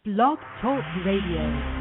Blog Talk Radio.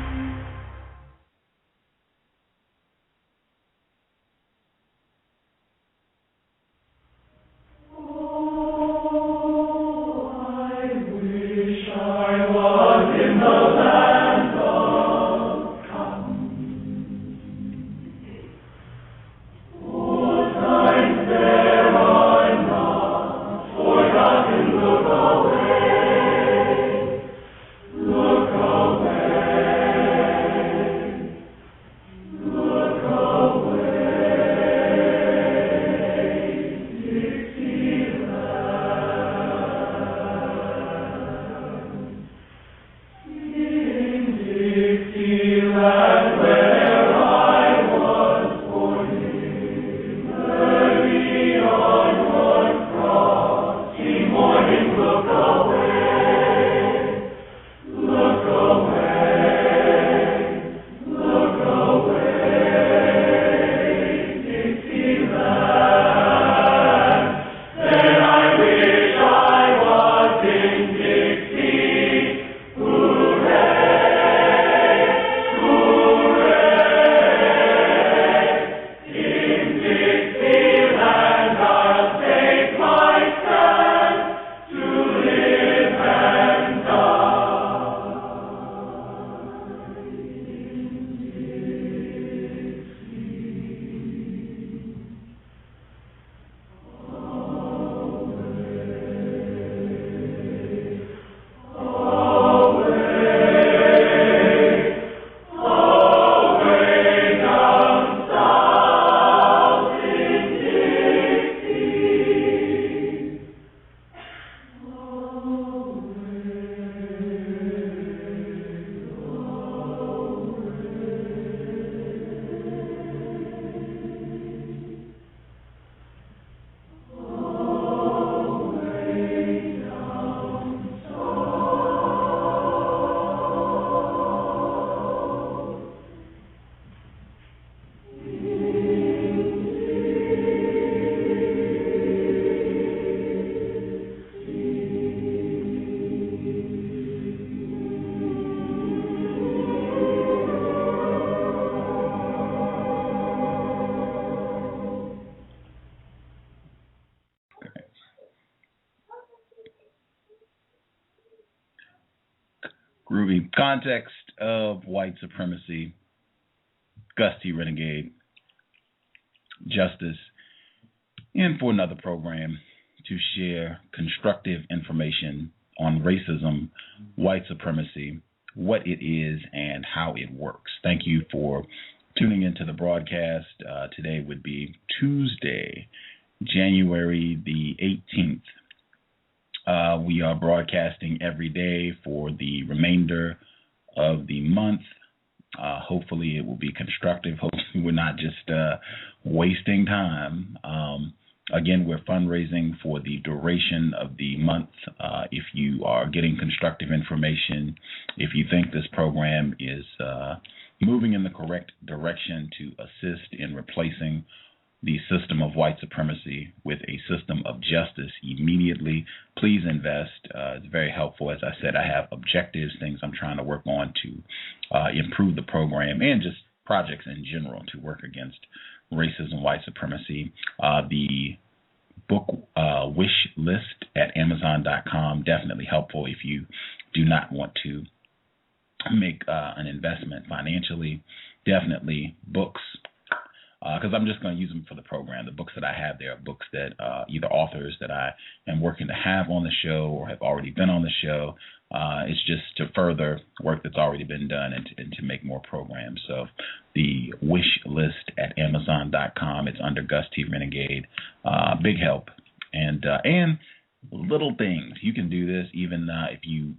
Groovy. Context of White Supremacy, Gus T Renegade, Justice, and for another program to share constructive information on racism, white supremacy, what it is, and how it works. Thank you for tuning into the broadcast. Today would be Tuesday, January the 18th. We are broadcasting every day for the remainder of the month. Hopefully it will be constructive. Hopefully we're not just wasting time. Again, we're fundraising for the duration of the month. If you are getting constructive information, if you think this program is moving in the correct direction to assist in replacing the system of white supremacy with a system of justice immediately, please invest. It's very helpful. As I said, I have objectives, things I'm trying to work on to improve the program and just projects in general to work against racism, white supremacy. The book wish list at Amazon.com, definitely helpful if you do not want to make an investment financially. Definitely books. Because I'm just going to use them for the program. The books that I have there are books that either authors that I am working to have on the show or have already been on the show. It's just to further work that's already been done and to make more programs. So the wish list at Amazon.com, it's under Gus T Renegade. Big help. And little things. You can do this even if you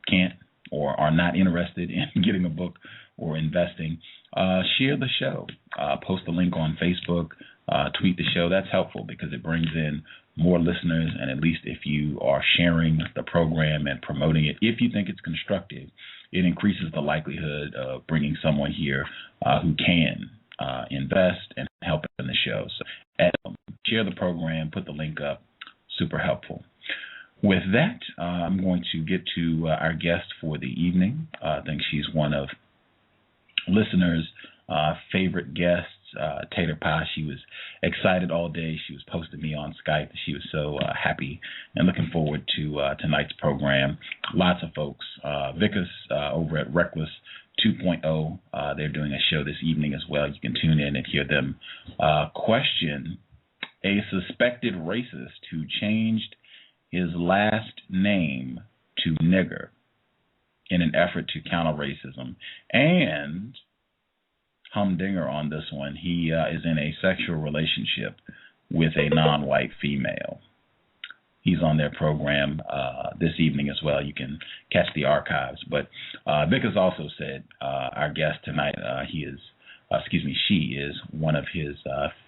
can't or are not interested in getting a book or investing. Share the show. Post a link on Facebook. Tweet the show. That's helpful because it brings in more listeners, and at least if you are sharing the program and promoting it, if you think it's constructive, it increases the likelihood of bringing someone here who can invest and help in the show. So share the program, put the link up. Super helpful. with that, I'm going to get to our guest for the evening. I think she's one of listeners' favorite guests, Tater Pie. She was excited all day. She was posting me on Skype. She was so happy and looking forward to tonight's program. Lots of folks. Vickers over at Reckless 2.0, they're doing a show this evening as well. You can tune in and hear them question a suspected racist who changed his last name to nigger in an effort to counter racism. And humdinger on this one, he is in a sexual relationship with a non-white female. He's on their program this evening as well. You can catch the archives. But Vickers also said our guest tonight, she is one of his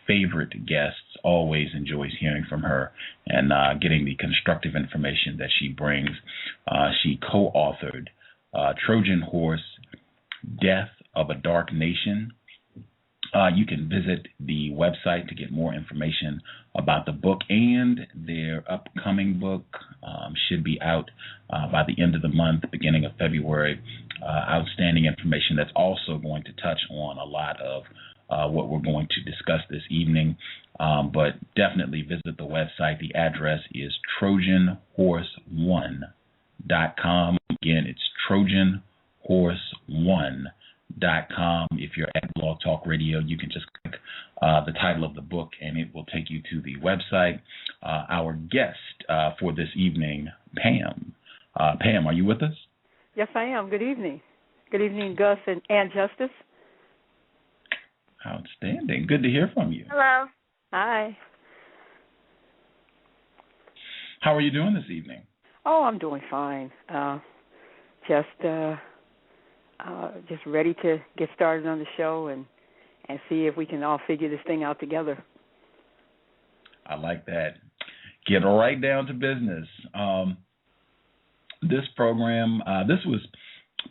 favorite guests, always enjoys hearing from her and getting the constructive information that she brings. She co-authored Trojan Horse, Death of a Dark Nation. You can visit the website to get more information about the book and their upcoming book. Should be out by the end of the month, beginning of February. Outstanding information that's also going to touch on a lot of what we're going to discuss this evening. But definitely visit the website. The address is TrojanHorse1.com. Again, it's TrojanHorse1.com. If you're at Blog Talk Radio, you can just click the title of the book and it will take you to the website. Our guest for this evening, Pam. Pam, are you with us? Yes, I am. Good evening. Good evening, Gus and Justice. Outstanding. Good to hear from you. Hello. Hi. How are you doing this evening? Oh, I'm doing fine. Just ready to get started on the show and see if we can all figure this thing out together. I like that. Get right down to business. This program, this was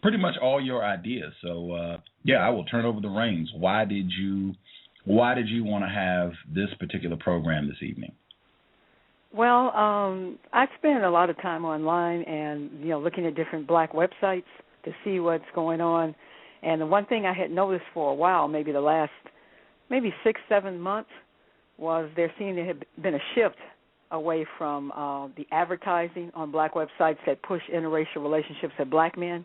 pretty much all your idea. So, I will turn over the reins. Why did you want to have this particular program this evening? Well, I spend a lot of time online and, looking at different black websites to see what's going on. And the one thing I had noticed for a while, maybe the last 6-7 months, was there seemed to have been a shift away from the advertising on black websites that push interracial relationships at black men,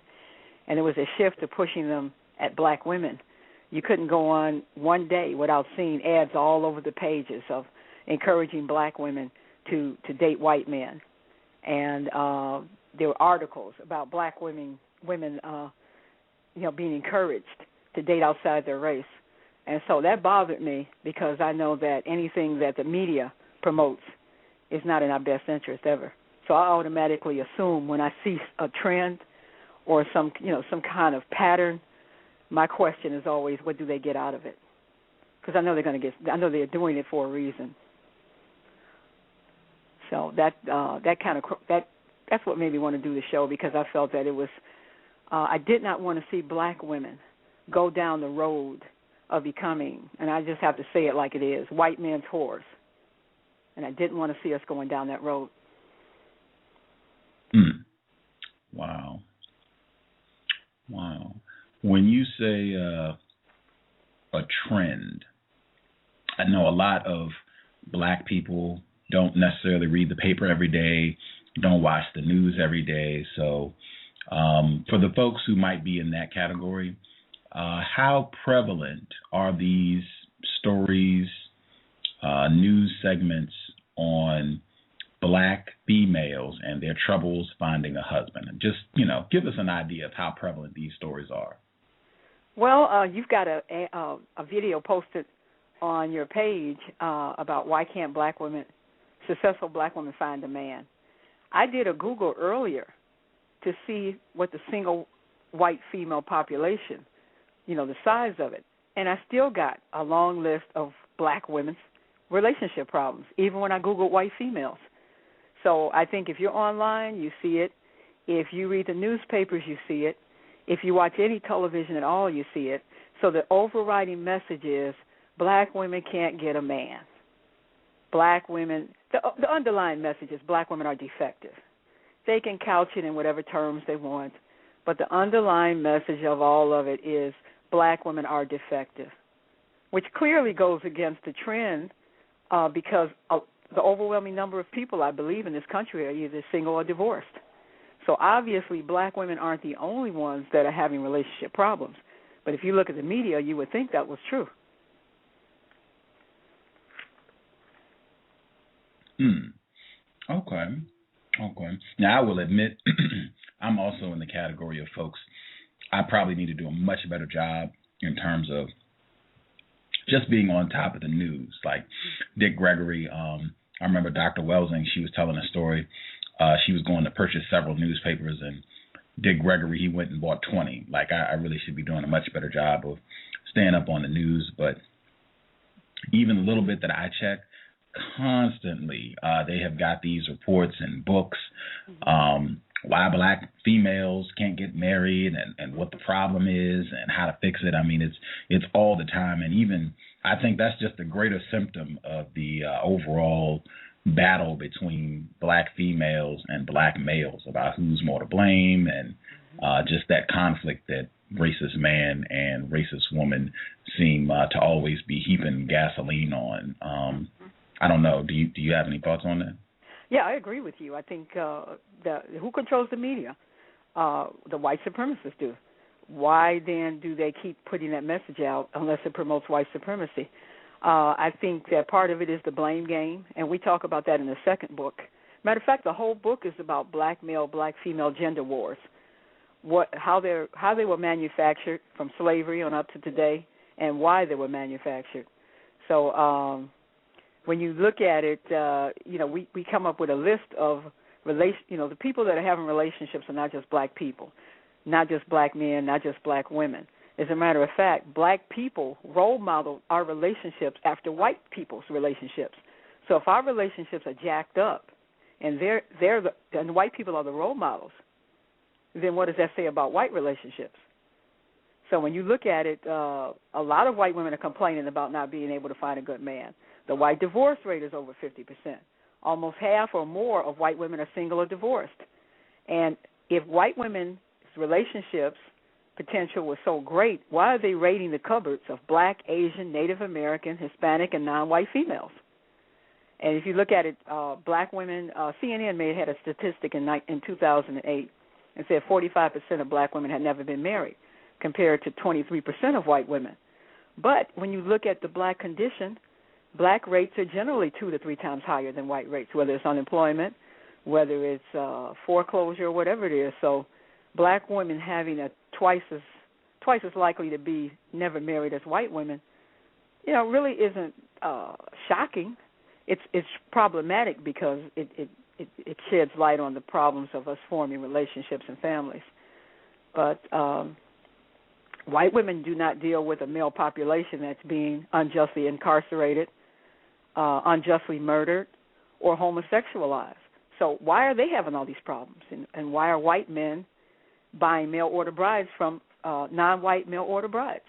and it was a shift to pushing them at black women. You couldn't go on one day without seeing ads all over the pages of encouraging black women to date white men. And there were articles about black women being encouraged to date outside their race. And so that bothered me because I know that anything that the media promotes is not in our best interest ever. So I automatically assume when I see a trend or some kind of pattern, my question is always, what do they get out of it? Because I know they're doing it for a reason. So that's what made me want to do the show, because I felt that it was I did not want to see black women go down the road of becoming, and I just have to say it like it is, white men's whores. And I didn't want to see us going down that road. Wow. When you say a trend, I know a lot of black people don't necessarily read the paper every day, don't watch the news every day. So for the folks who might be in that category, how prevalent are these stories, news segments on black females and their troubles finding a husband? And just, give us an idea of how prevalent these stories are. Well, you've got a video posted on your page about why can't successful black women find a man. I did a Google earlier to see what the single white female population, the size of it. And I still got a long list of black women's relationship problems, even when I Googled white females. So I think if you're online, you see it. If you read the newspapers, you see it. If you watch any television at all, you see it. So the overriding message is black women can't get a man. Black women, the underlying message is black women are defective. they can couch it in whatever terms they want. But the underlying message of all of it is black women are defective, which clearly goes against the trend because the overwhelming number of people, I believe, in this country are either single or divorced. So obviously black women aren't the only ones that are having relationship problems. But if you look at the media, you would think that was true. Okay. Now, I will admit, I'm also in the category of folks. I probably need to do a much better job in terms of just being on top of the news. Like Dick Gregory, I remember Dr. Welsing, she was telling a story. She was going to purchase several newspapers, and Dick Gregory, he went and bought 20. Like, I really should be doing a much better job of staying up on the news. But even a little bit that I check, constantly they have got these reports and books, why black females can't get married and what the problem is and how to fix it. I mean, it's all the time. And even I think that's just a greater symptom of the overall battle between black females and black males about who's more to blame, and just that conflict that racist man and racist woman seem to always be heaping gasoline on. I don't know. Do you have any thoughts on that? Yeah, I agree with you. I think who controls the media? The white supremacists do. Why then do they keep putting that message out unless it promotes white supremacy? I think that part of it is the blame game, and we talk about that in the second book. Matter of fact, the whole book is about black male, black female gender wars, how they were manufactured from slavery on up to today, and why they were manufactured. So when you look at it, we come up with a list of the people that are having relationships are not just black people, not just black men, not just black women. As a matter of fact, black people role model our relationships after white people's relationships. So if our relationships are jacked up, and and white people are the role models, then what does that say about white relationships? So when you look at it, a lot of white women are complaining about not being able to find a good man. The white divorce rate is over 50%. Almost half or more of white women are single or divorced. And if white women's relationships potential was so great, why are they raiding the cupboards of black, Asian, Native American, Hispanic, and non-white females? And if you look at it, black women, CNN had a statistic in 2008 and said 45% of black women had never been married, compared to 23% of white women. But when you look at the black condition, black rates are generally 2 to 3 times higher than white rates, whether it's unemployment, whether it's foreclosure, or whatever it is. So black women having twice as likely to be never married as white women, really isn't shocking. It's problematic because it sheds light on the problems of us forming relationships and families. But white women do not deal with a male population that's being unjustly incarcerated, unjustly murdered, or homosexualized. So why are they having all these problems? And why are white men buying mail-order brides from non-white mail-order brides?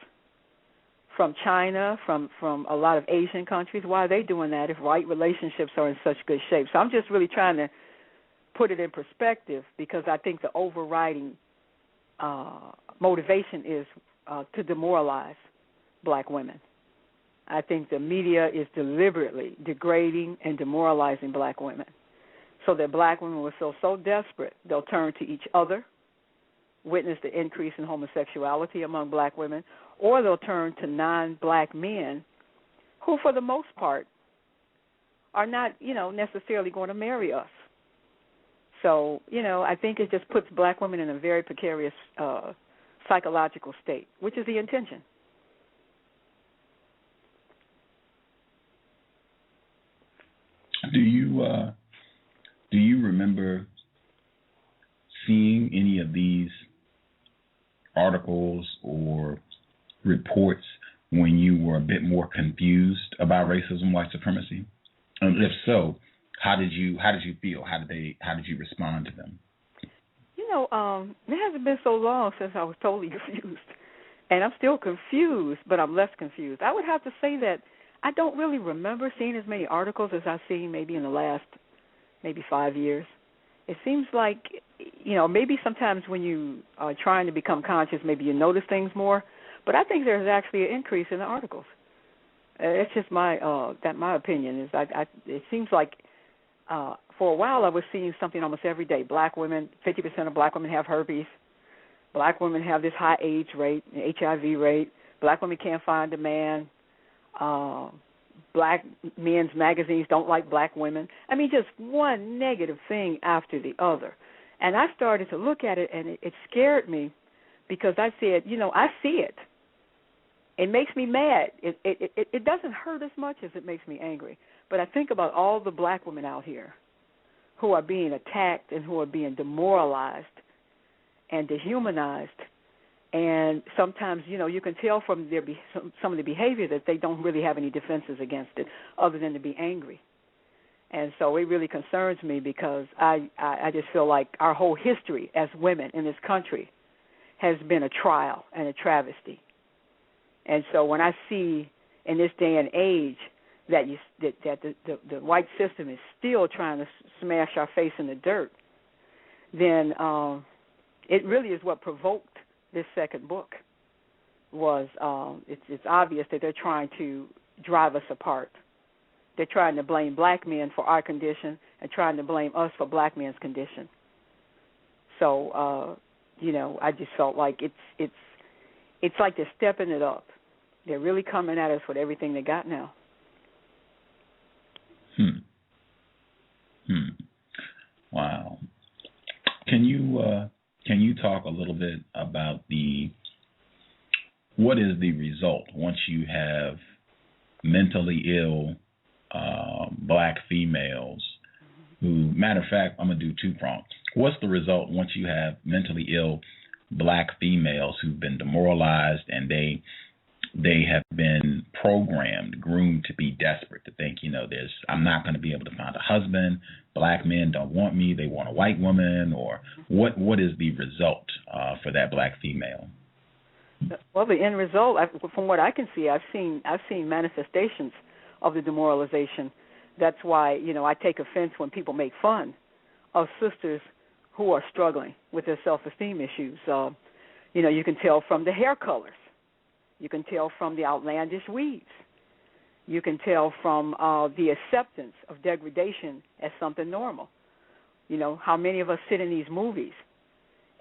From China, from a lot of Asian countries, why are they doing that if white relationships are in such good shape? So I'm just really trying to put it in perspective because I think the overriding motivation is to demoralize black women. I think the media is deliberately degrading and demoralizing black women so that black women will feel so desperate they'll turn to each other, witness the increase in homosexuality among black women, or they'll turn to non-black men who, for the most part, are not, necessarily going to marry us. So, I think it just puts black women in a very precarious psychological state, which is the intention. Do you remember seeing any of these articles or reports when you were a bit more confused about racism, white supremacy? And if so, how did you feel? How did you respond to them? It hasn't been so long since I was totally confused. And I'm still confused, but I'm less confused. I would have to say that I don't really remember seeing as many articles as I've seen maybe in the last 5 years. it seems like, maybe sometimes when you are trying to become conscious, maybe you notice things more. But I think there's actually an increase in the articles. It's just my opinion. It seems like for a while I was seeing something almost every day. Black women, 50% of black women have herpes. Black women have this high AIDS rate, HIV rate. Black women can't find a man. Black men's magazines don't like black women. I mean, just one negative thing after the other. And I started to look at it, and it scared me because I said, I see it. It makes me mad. It doesn't hurt as much as it makes me angry. But I think about all the black women out here who are being attacked and who are being demoralized and dehumanized. And sometimes, you can tell from some of the behavior that they don't really have any defenses against it other than to be angry. And so it really concerns me because I just feel like our whole history as women in this country has been a trial and a travesty. And so when I see in this day and age that the white system is still trying to smash our face in the dirt, then it really is what provoked this second book. Was it's obvious that they're trying to drive us apart. They're trying to blame black men for our condition and trying to blame us for black men's condition. So I just felt like it's like they're stepping it up. They're really coming at us with everything they got now. Wow. Can you talk a little bit about what is the result once you have mentally ill black females who, matter of fact, I'm going to do two-pronged. What's the result once you have mentally ill black females who've been demoralized and they have been programmed, groomed to be desperate, to think, I'm not going to be able to find a husband. Black men don't want me. They want a white woman. Or what is the result for that black female? Well, the end result, from what I can see, I've seen manifestations of the demoralization. That's why, I take offense when people make fun of sisters who are struggling with their self-esteem issues. You can tell from the hair colors. You can tell from the outlandish weaves. You can tell from the acceptance of degradation as something normal. How many of us sit in these movies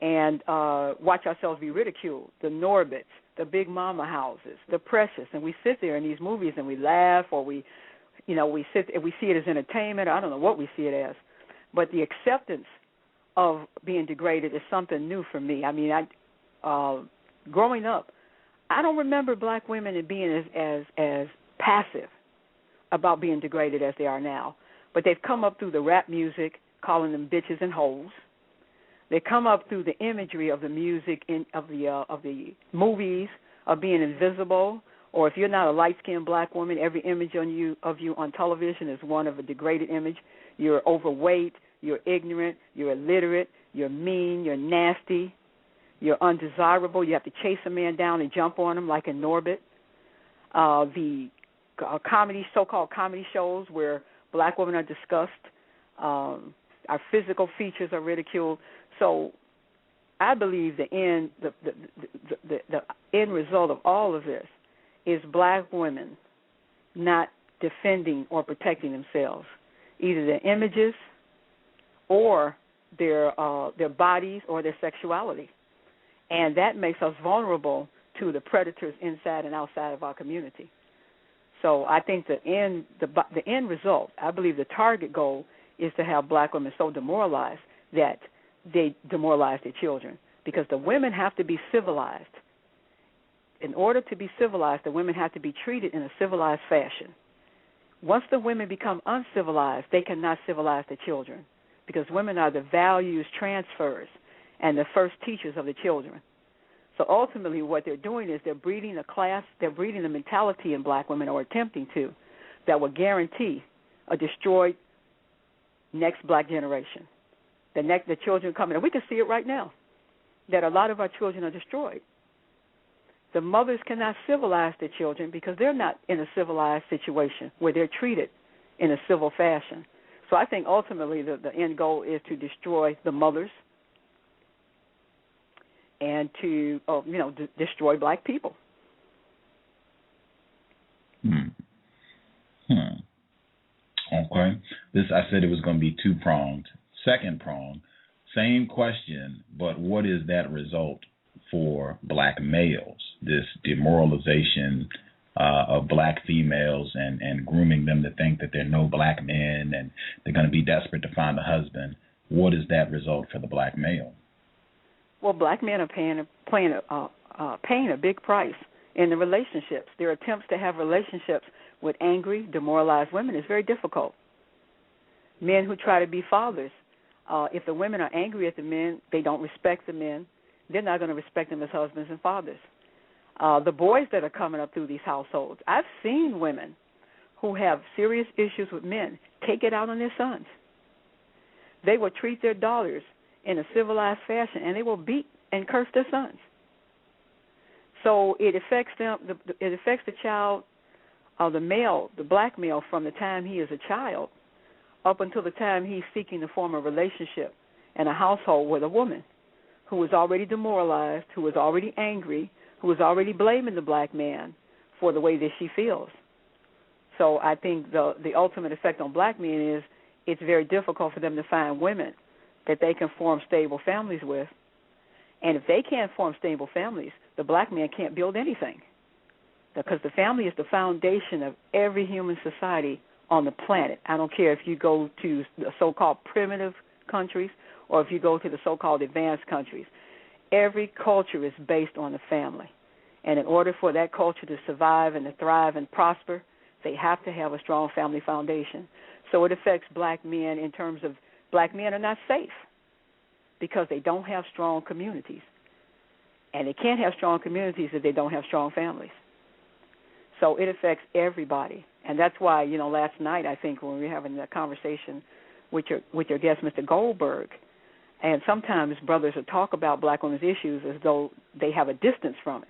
and watch ourselves be ridiculed, the Norbits, the Big Mama houses, the Precious, and we sit there in these movies and we laugh, or we see it as entertainment. I don't know what we see it as. But the acceptance of being degraded is something new for me. I mean, growing up, I don't remember black women being as passive about being degraded as they are now. But they've come up through the rap music, calling them bitches and hoes. They come up through the imagery of the music, of the movies, of being invisible. Or if you're not a light-skinned black woman, every image of you on television is one of a degraded image. You're overweight, you're ignorant, you're illiterate, you're mean, you're nasty. You're undesirable. You have to chase a man down and jump on him like in Norbit. The so-called comedy shows where black women are discussed. Our physical features are ridiculed. So I believe the end result of all of this is black women not defending or protecting themselves, either their images or their bodies or their sexuality. And that makes us vulnerable to the predators inside and outside of our community. So I think the end result, I believe the target goal is to have black women so demoralized that they demoralize their children, because the women have to be civilized. In order to be civilized, the women have to be treated in a civilized fashion. Once the women become uncivilized, they cannot civilize the children, because women are the values transfers and the first teachers of the children. So ultimately what they're doing is they're breeding a mentality in black women, or attempting to, that will guarantee a destroyed next black generation. The children coming, and we can see it right now, that a lot of our children are destroyed. The mothers cannot civilize their children because they're not in a civilized situation where they're treated in a civil fashion. So I think ultimately the end goal is to destroy the mothers and to, destroy black people. Okay. I said it was going to be two-pronged. Second prong, same question, but what is that result for black males? This demoralization of black females and grooming them to think that they're no black men and they're going to be desperate to find a husband. What is that result for the black male? Well, black men are paying a big price in the relationships. Their attempts to have relationships with angry, demoralized women is very difficult. Men who try to be fathers, if the women are angry at the men, they don't respect the men, they're not going to respect them as husbands and fathers. The boys that are coming up through these households, I've seen women who have serious issues with men take it out on their sons. They will treat their daughters in a civilized fashion, and they will beat and curse their sons. So it affects them. It affects the child, the male, the black male, from the time he is a child up until the time he's seeking to form a relationship in a household with a woman who is already demoralized, who is already angry, who is already blaming the black man for the way that she feels. So I think the ultimate effect on black men is it's very difficult for them to find women that they can form stable families with. And if they can't form stable families, the black man can't build anything, because the family is the foundation of every human society on the planet. I don't care if you go to the so-called primitive countries or if you go to the so-called advanced countries. Every culture is based on the family. And in order for that culture to survive and to thrive and prosper, they have to have a strong family foundation. So it affects black men in terms of black men are not safe because they don't have strong communities. And they can't have strong communities if they don't have strong families. So it affects everybody. And that's why, last night, I think, when we were having that conversation with your guest, Mr. Goldberg, and sometimes brothers will talk about black women's issues as though they have a distance from it.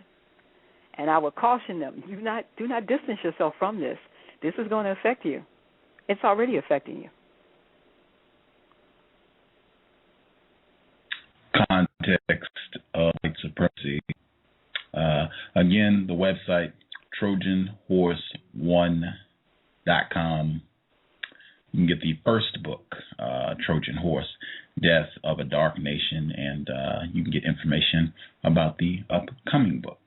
And I would caution them, do not distance yourself from this. This is going to affect you. It's already affecting you. Context of white supremacy. Again, the website, TrojanHorse1.com. You can get the first book, Trojan Horse, Death of a Dark Nation, and you can get information about the upcoming book.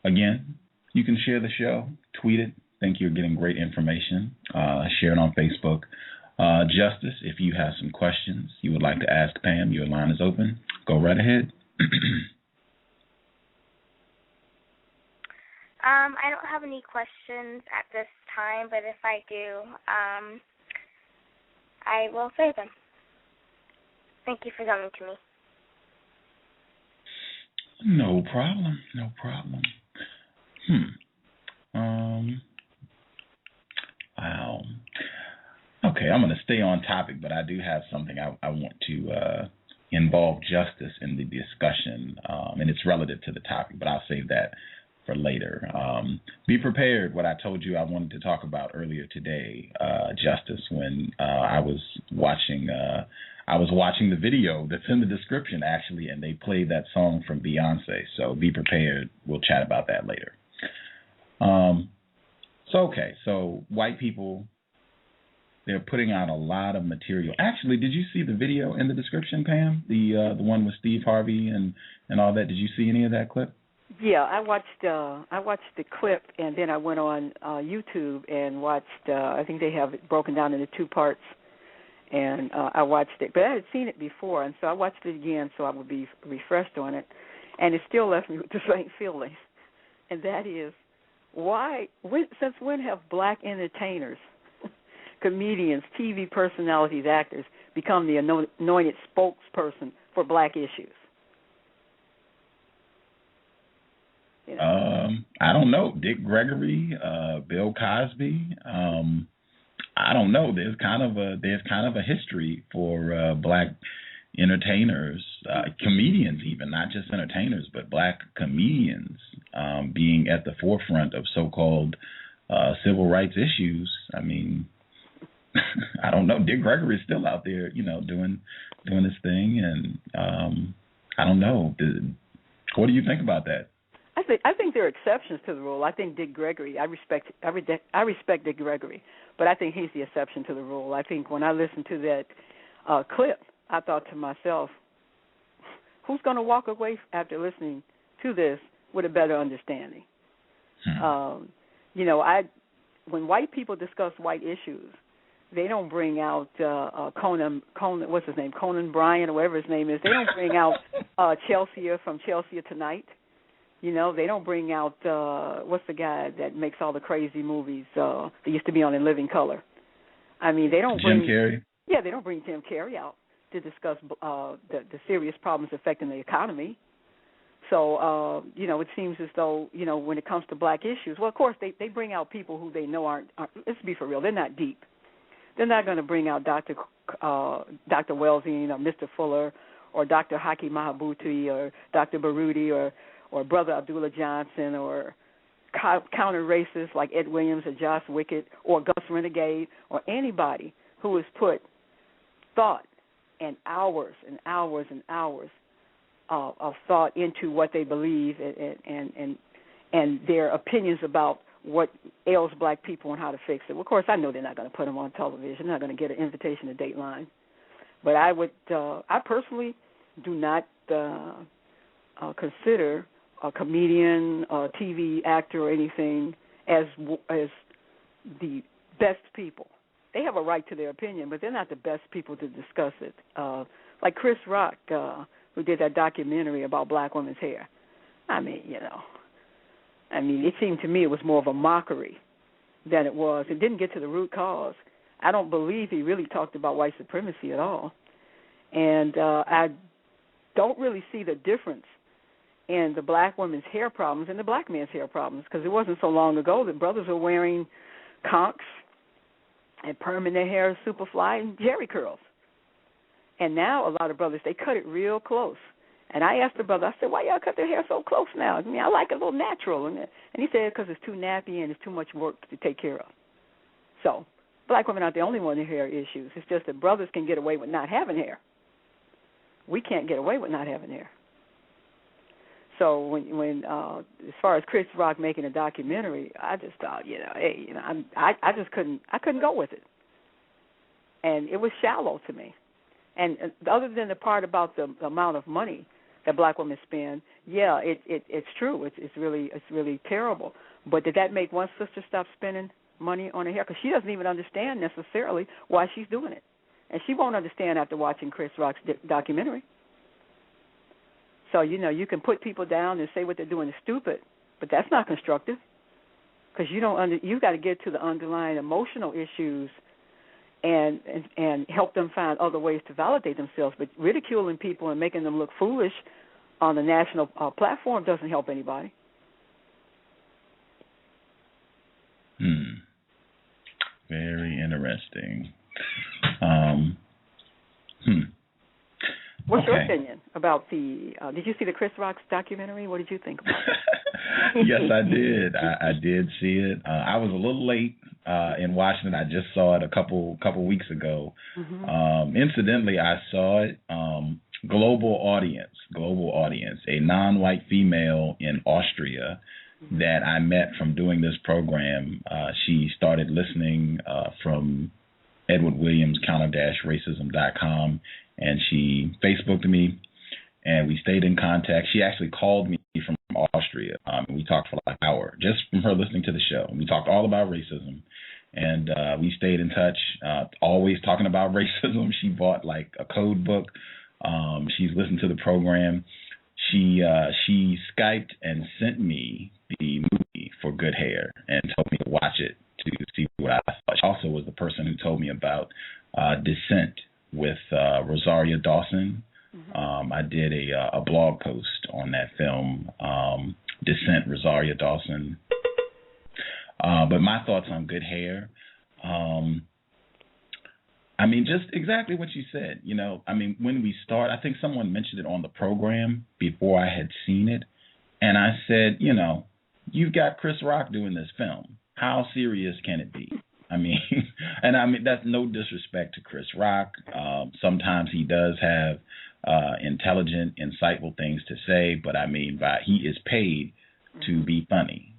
Again, you can share the show, tweet it. Think you're getting great information. Share it on Facebook. Justice, if you have some questions you would like to ask Pam, your line is open. Go right ahead. I don't have any questions at this time, but if I do, I will say them. Thank you for coming to me. No problem. Wow. Okay, I'm going to stay on topic, but I do have something I want to involve justice in the discussion, and it's relative to the topic, but I'll save that for later. Be prepared. What I told you I wanted to talk about earlier today, justice, when I was watching the video that's in the description, actually, and they played that song from Beyonce. So be prepared. We'll chat about that later. So white people, they're putting out a lot of material. Actually, did you see the video in the description, Pam? The one with Steve Harvey and all that. Did you see any of that clip? Yeah, I watched the clip, and then I went on YouTube and watched. I think they have it broken down into two parts, and I watched it. But I had seen it before, and so I watched it again so I would be refreshed on it, and it still left me with the same feelings, and that is since when have black entertainers, comedians, TV personalities, actors become the anointed spokesperson for black issues? I don't know. Dick Gregory, Bill Cosby. I don't know. There's kind of a history for black entertainers, comedians, even not just entertainers, but black comedians being at the forefront of so-called civil rights issues. I mean, I don't know. Dick Gregory is still out there, doing his thing, and I don't know. What do you think about that? I think there are exceptions to the rule. I think Dick Gregory. I respect Dick Gregory, but I think he's the exception to the rule. I think when I listened to that clip, I thought to myself, who's going to walk away after listening to this with a better understanding? When white people discuss white issues, they don't bring out Conan, what's his name, Conan Bryant or whatever his name is. They don't bring out Chelsea from Chelsea Tonight. They don't bring out, what's the guy that makes all the crazy movies that used to be on In Living Color? I mean, they don't Jim Carrey? Yeah, they don't bring Jim Carrey out to discuss the serious problems affecting the economy. So, it seems as though, when it comes to black issues, well, of course, they bring out people who they know aren't, let's be for real, they're not deep. They're not going to bring out Dr. Wellsing or Mr. Fuller or Dr. Haki Mahabuti or Dr. Baruti or Brother Abdullah Johnson or counter-racists like Ed Williams or Josh Wickett or Gus Renegade or anybody who has put thought and hours and hours and hours of thought into what they believe and their opinions about what ails black people and how to fix it. Well, of course, I know they're not going to put them on television. They're not going to get an invitation to Dateline. But I personally do not consider a comedian, a TV actor, or anything as the best people. They have a right to their opinion, but they're not the best people to discuss it. Like Chris Rock, who did that documentary about black women's hair. I mean, it seemed to me it was more of a mockery than it was. It didn't get to the root cause. I don't believe he really talked about white supremacy at all. And I don't really see the difference in the black woman's hair problems and the black man's hair problems, because it wasn't so long ago that brothers were wearing conks and perming their hair super fly and jerry curls. And now a lot of brothers, they cut it real close. And I asked the brother, I said, why y'all cut their hair so close now? I mean, I like it a little natural. And he said, because it's too nappy and it's too much work to take care of. So black women aren't the only one with hair issues. It's just that brothers can get away with not having hair. We can't get away with not having hair. So when as far as Chris Rock making a documentary, I just thought, I just couldn't go with it. And it was shallow to me. And other than the part about the amount of money that black women spend, yeah, it's true. It's really terrible. But did that make one sister stop spending money on her hair? Because she doesn't even understand necessarily why she's doing it, and she won't understand after watching Chris Rock's documentary. So you can put people down and say what they're doing is stupid, but that's not constructive, because you got to get to the underlying emotional issues and help them find other ways to validate themselves. But ridiculing people and making them look foolish on the national platform doesn't help anybody. Very interesting. What's your opinion about the? Did you see the Chris Rock's documentary? What did you think about it? Yes, I did. I did see it. I was a little late in watching it. I just saw it a couple weeks ago. Mm-hmm. Incidentally, I saw it. Global audience, a non-white female in Austria that I met from doing this program. She started listening from Edward Williams, counter-racism.com, and she Facebooked me, and we stayed in contact. She actually called me from Austria, and we talked for like an hour just from her listening to the show. We talked all about racism, and we stayed in touch, always talking about racism. She bought like a code book. She's listened to the program. She Skyped and sent me the movie For Good Hair and told me to watch it to see what I thought. She also was the person who told me about Descent with Rosaria Dawson. Mm-hmm. I did a blog post on that film, Descent, Rosaria Dawson. But my thoughts on Good Hair, I mean, just exactly what you said. When we start, I think someone mentioned it on the program before I had seen it, and I said, you've got Chris Rock doing this film. How serious can it be? I mean, and I mean that's no disrespect to Chris Rock. Sometimes he does have intelligent, insightful things to say, but I mean, he is paid to be funny.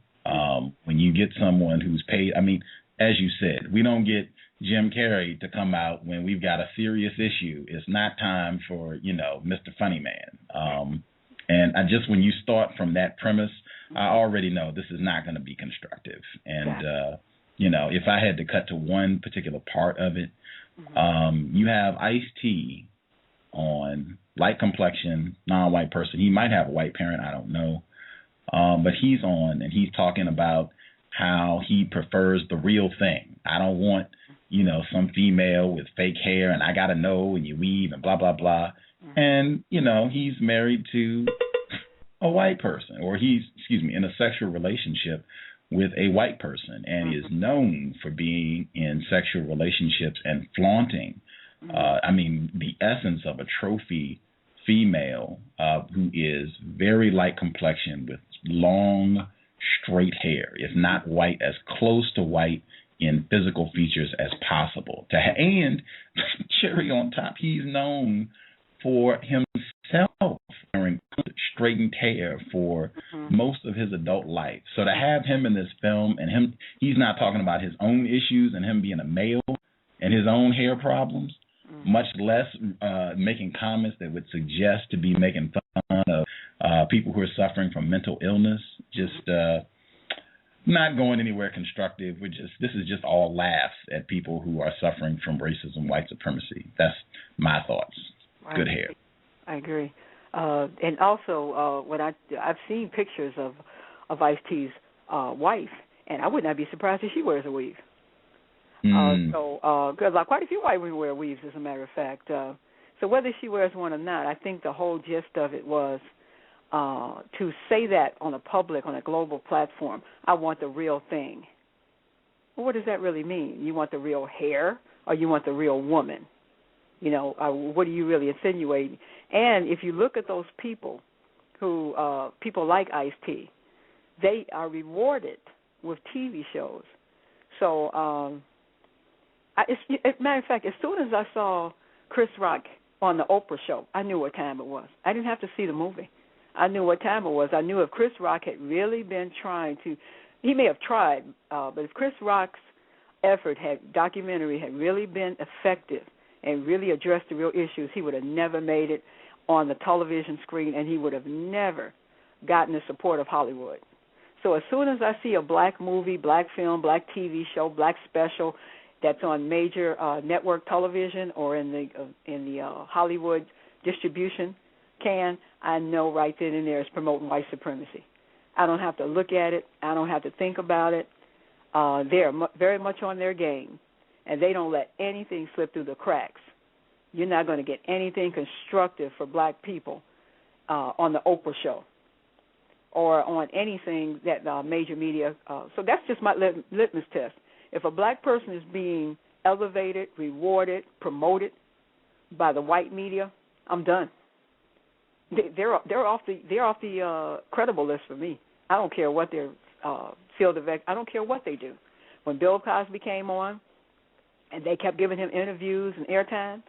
When you get someone who's paid, I mean, as you said, we don't get Jim Carrey to come out when we've got a serious issue. It's not time for, Mr. Funny Man. And when you start from that premise, I already know this is not going to be constructive. And, if I had to cut to one particular part of it, you have Ice-T on light complexion, non-white person. He might have a white parent, I don't know. But he's on and he's talking about how he prefers the real thing. I don't want, some female with fake hair and I got to know and you weave and blah, blah, blah. And, he's married to a white person, or he's, in a sexual relationship with a white person, and he is known for being in sexual relationships and flaunting, the essence of a trophy female who is very light complexion with long, straight hair, if not white, as close to white in physical features as possible. And cherry on top, he's known for himself wearing straightened hair for most of his adult life. So to have him in this film and he's not talking about his own issues and him being a male and his own hair problems, much less making comments that would suggest to be making fun of people who are suffering from mental illness, just not going anywhere constructive. This is just all laughs at people who are suffering from racism, white supremacy. That's my thoughts. Good hair. I agree. And also, when I've seen pictures of Ice-T's wife, and I would not be surprised if she wears a weave. Because quite a few white women wear weaves, as a matter of fact. So whether she wears one or not, I think the whole gist of it was to say that on a global platform, I want the real thing. Well, what does that really mean? You want the real hair, or you want the real woman? What are you really insinuating? And if you look at those people people like Ice-T, they are rewarded with TV shows. So, as a matter of fact, as soon as I saw Chris Rock on the Oprah show, I knew what time it was. I didn't have to see the movie. I knew what time it was. I knew if Chris Rock had really been trying to, he may have tried, but if Chris Rock's documentary had really been effective and really addressed the real issues, he would have never made it on the television screen, and he would have never gotten the support of Hollywood. So as soon as I see a black movie, black film, black TV show, black special that's on major network television or in the Hollywood distribution I know right then and there it's promoting white supremacy. I don't have to look at it. I don't have to think about it. They're very much on their game, and they don't let anything slip through the cracks. You're not going to get anything constructive for black people on the Oprah show or on anything that major media. So that's just my litmus test. If a black person is being elevated, rewarded, promoted by the white media, I'm done. They're off the credible list for me. I don't care what their field of I don't care what they do. When Bill Cosby came on, and they kept giving him interviews and airtime,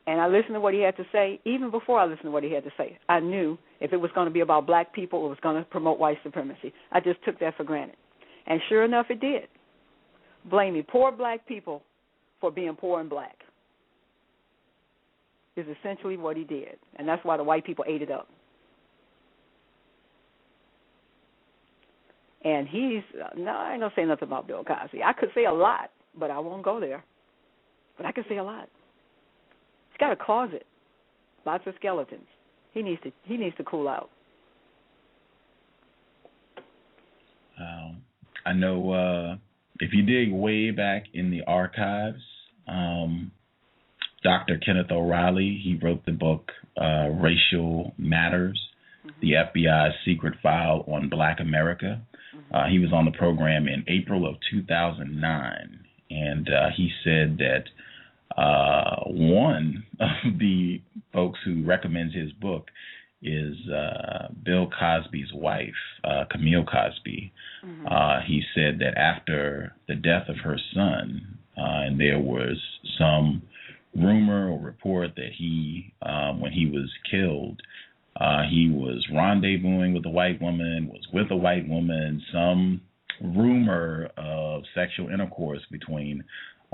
and I listened to what he had to say. Even before I listened to what he had to say, I knew if it was going to be about black people, it was going to promote white supremacy. I just took that for granted. And sure enough, it did. Blaming poor black people for being poor and black is essentially what he did. And that's why the white people ate it up. And I ain't going to say nothing about Bill Cosby. I could say a lot, but I won't go there. But I could say a lot. He's got a closet, lots of skeletons. He needs to cool out. I know if you dig way back in the archives, Dr. Kenneth O'Reilly, he wrote the book Racial Matters, the FBI's secret file on Black America. He was on the program in April of 2009, and he said that one of the folks who recommends his book is Bill Cosby's wife, Camille Cosby. He said that after the death of her son, and there was some rumor or report that he, when he was killed, he was rendezvousing with a white woman, was with a white woman, some rumor of sexual intercourse between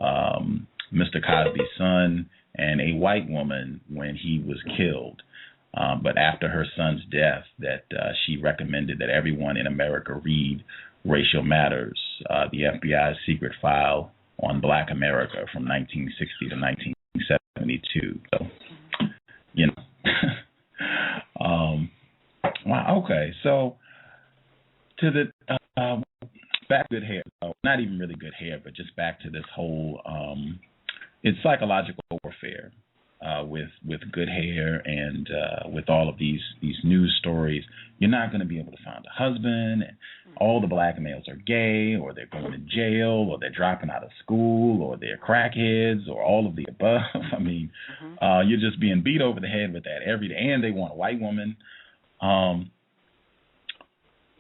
Mr. Cosby's son and a white woman when he was killed. But after her son's death, that she recommended that everyone in America read Racial Matters, the FBI's secret file on Black America from 1960 to 1972. So, you know. Wow. Okay. So, to the back to good hair. Not even really good hair, but just back to this whole. It's psychological warfare with good hair and with all of these news stories. You're not going to be able to find a husband. And all the black males are gay, or they're going to jail, or they're dropping out of school, or they're crackheads, or all of the above. I mean, you're just being beat over the head with that every day. And they want a white woman.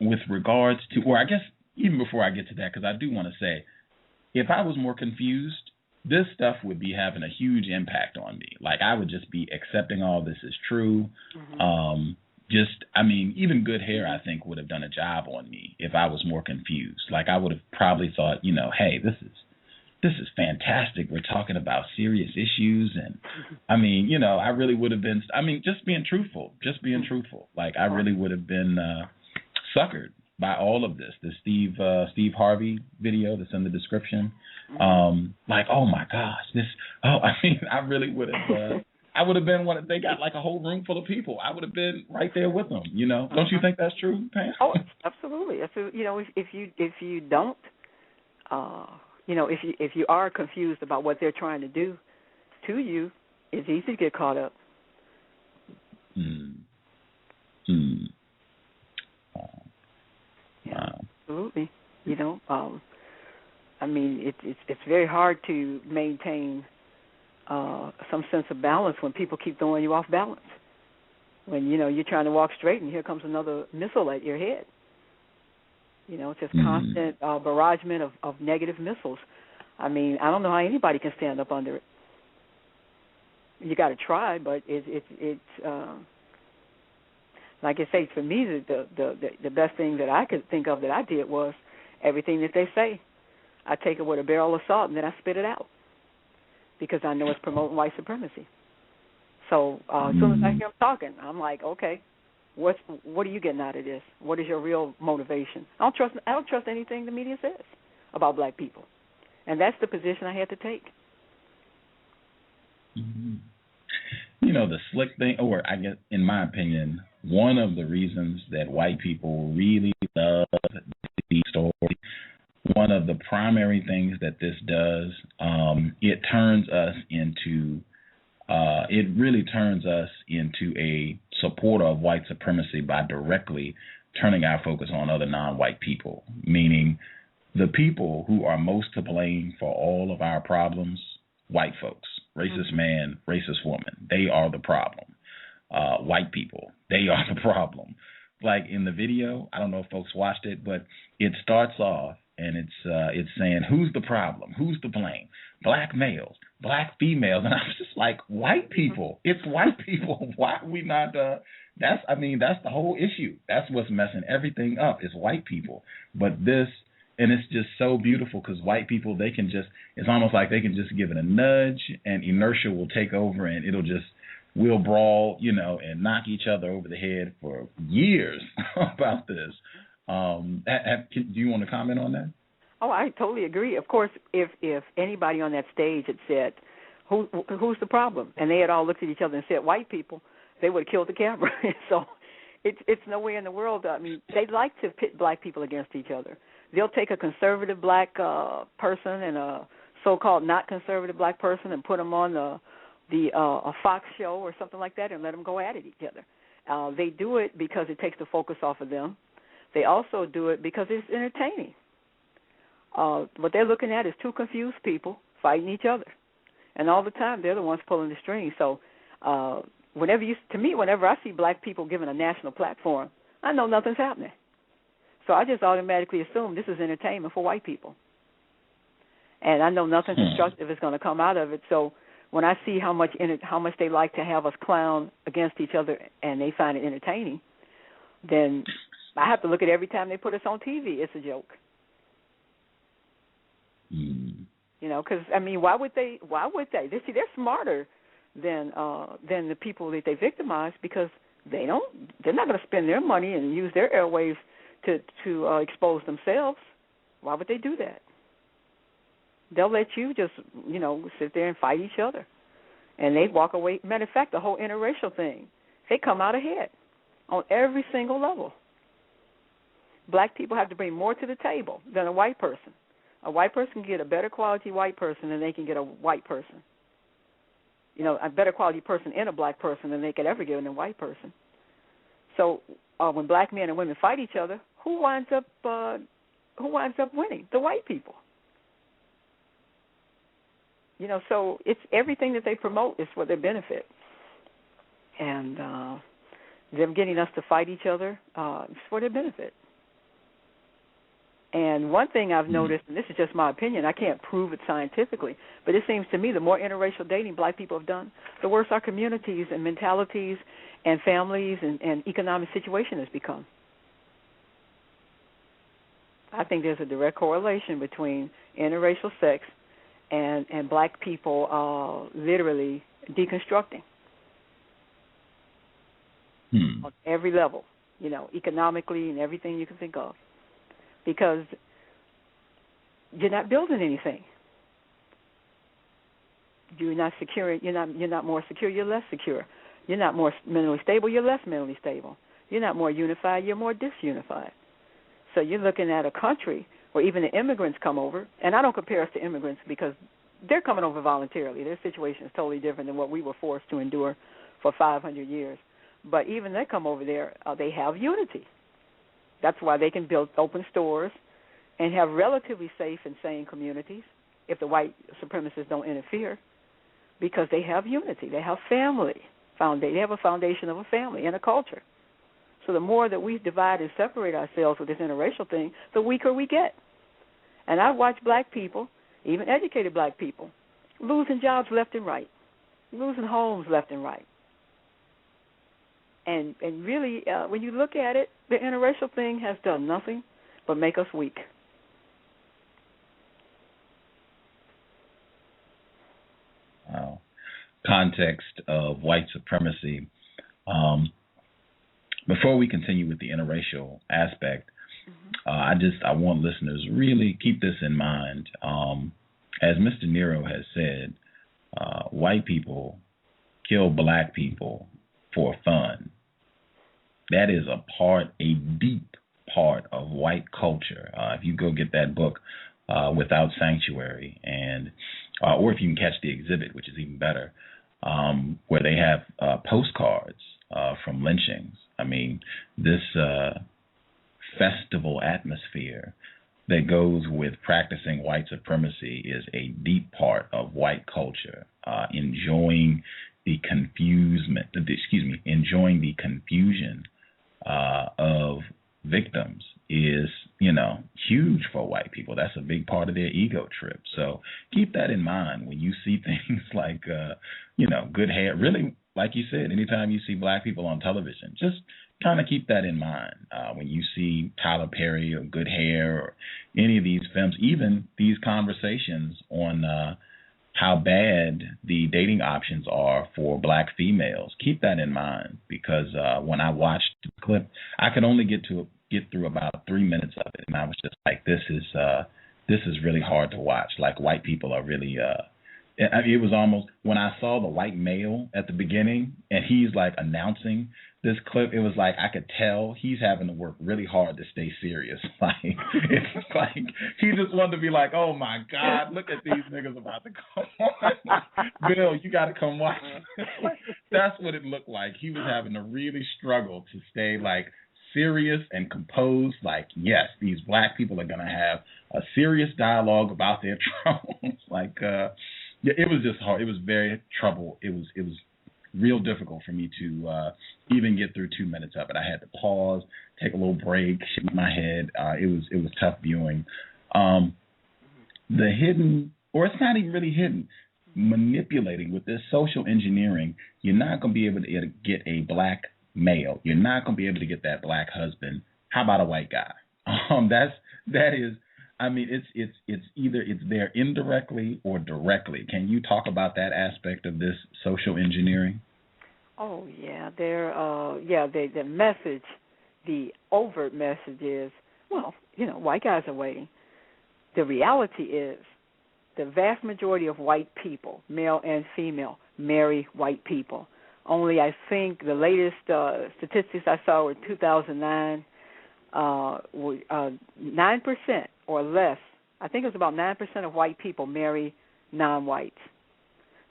With regards to, or I guess even before I get to that, because I do want to say, if I was more confused, this stuff would be having a huge impact on me. Like, I would just be accepting all this is true. Even good hair, I think, would have done a job on me if I was more confused. Like, I would have probably thought, hey, this is fantastic. We're talking about serious issues. And, I really would have been, just being truthful. Like, I really would have been suckered by all of this. The Steve Harvey video that's in the description. Like, oh my gosh, I really would have. I would have been one. They got like a whole room full of people. I would have been right there with them. Don't you think that's true, Pam? Oh, absolutely. If you don't, if you are confused about what they're trying to do to you, it's easy to get caught up. Absolutely. It's very hard to maintain some sense of balance when people keep throwing you off balance. When, you're trying to walk straight and here comes another missile at your head. It's just constant barragement of negative missiles. I don't know how anybody can stand up under it. You got to try, but it's like I say, for me, the best thing that I could think of that I did was everything that they say, I take it with a barrel of salt and then I spit it out because I know it's promoting white supremacy. So as soon as I hear them talking, I'm like, okay, what are you getting out of this? What is your real motivation? I don't trust anything the media says about black people, and that's the position I had to take. The slick thing, or I guess, in my opinion, one of the reasons that white people really love these stories, one of the primary things that this does, it really turns us into a supporter of white supremacy by directly turning our focus on other non-white people, meaning the people who are most to blame for all of our problems, white folks, racist man, racist woman, they are the problem. White people, they are the problem. Like in the video, I don't know if folks watched it, but it starts off and it's saying, who's the problem? Who's to blame? Black males, black females. And I was just like, white people. It's white people. Why are we not, that's the whole issue. That's what's messing everything up is white people. But and it's just so beautiful because white people, it's almost like they can just give it a nudge and inertia will take over and we'll brawl, and knock each other over the head for years about this. Do you want to comment on that? Oh, I totally agree. Of course, if anybody on that stage had said, who's the problem? And they had all looked at each other and said, white people, they would have killed the camera. So it's no way in the world. They like to pit black people against each other. They'll take a conservative black person and a so-called not conservative black person and put them on a Fox show or something like that and let them go at it each other. They do it because it takes the focus off of them. They also do it because it's entertaining. What they're looking at is two confused people fighting each other. And all the time, they're the ones pulling the strings. So whenever I see black people given a national platform, I know nothing's happening. So I just automatically assume this is entertainment for white people. And I know nothing constructive is going to come out of it. So when I see how much they like to have us clown against each other and they find it entertaining, then I have to look at every time they put us on TV. It's a joke. You know, because I mean, why would they? They're smarter than the people that they victimize, because they're not going to spend their money and use their airwaves to expose themselves. Why would they do that? They'll let you just, you know, sit there and fight each other, and they walk away. Matter of fact, the whole interracial thing, they come out ahead on every single level. Black people have to bring more to the table than a white person. A white person can get a better quality white person than they can get a white person. You know, a better quality person in a black person than they could ever get in a white person. So when black men and women fight each other, who winds up winning? The white people. You know, so it's everything that they promote is for their benefit. And them getting us to fight each other is for their benefit. And one thing I've noticed, and this is just my opinion, I can't prove it scientifically, but it seems to me the more interracial dating black people have done, the worse our communities and mentalities and families and economic situation has become. I think there's a direct correlation between interracial sex and black people literally deconstructing on every level, you know, economically and everything you can think of. Because you're not building anything. You're not secure. You're not more secure. You're less secure. You're not more mentally stable. You're less mentally stable. You're not more unified. You're more disunified. So you're looking at a country where even the immigrants come over, and I don't compare us to immigrants because they're coming over voluntarily. Their situation is totally different than what we were forced to endure for 500 years. But even they come over there, they have unity. That's why they can build open stores and have relatively safe and sane communities if the white supremacists don't interfere, because they have unity. They have family. They have a foundation of a family and a culture. So the more that we divide and separate ourselves with this interracial thing, the weaker we get. And I've watched black people, even educated black people, losing jobs left and right, losing homes left and right. And really, when you look at it, the interracial thing has done nothing but make us weak. Wow. Context of white supremacy. Before we continue with the interracial aspect, I want listeners really keep this in mind. As Mr. Nero has said, white people kill black people for fun. That is a deep part of white culture. If you go get that book, Without Sanctuary, and or if you can catch the exhibit, which is even better, where they have postcards from lynchings. I mean, this festival atmosphere that goes with practicing white supremacy is a deep part of white culture. Enjoying the confusion of victims is, huge for white people. That's a big part of their ego trip. So keep that in mind when you see things like, good hair. Really, like you said, anytime you see black people on television, just kind of keep that in mind. When you see Tyler Perry or Good Hair or any of these films, even these conversations on how bad the dating options are for black females, keep that in mind, because when I watched the clip, I could only get through about 3 minutes of it, and I was just like, this is really hard to watch. Like, white people are really it was almost, when I saw the white male at the beginning and he's like announcing this clip, it was like I could tell he's having to work really hard to stay serious. Like, it's like he just wanted to be like, oh my God, look at these niggas about to come on. Bill, you got to come watch. That's what it looked like. He was having to really struggle to stay like serious and composed. Like, yes, these black people are going to have a serious dialogue about their troubles. Like, yeah, it was just hard. It was very trouble. It was real difficult for me to even get through 2 minutes of it. I had to pause, take a little break, shake my head. It was tough viewing. The hidden, or it's not even really hidden, manipulating with this social engineering, you're not going to be able to get a black male. You're not going to be able to get that black husband. How about a white guy? That is. I mean, it's either it's there indirectly or directly. Can you talk about that aspect of this social engineering? Oh yeah, the message, the overt message is, well, white guys are waiting. The reality is, the vast majority of white people, male and female, marry white people. Only I think the latest statistics I saw were 2009, 9% or less. I think it was about 9% of white people marry non-whites.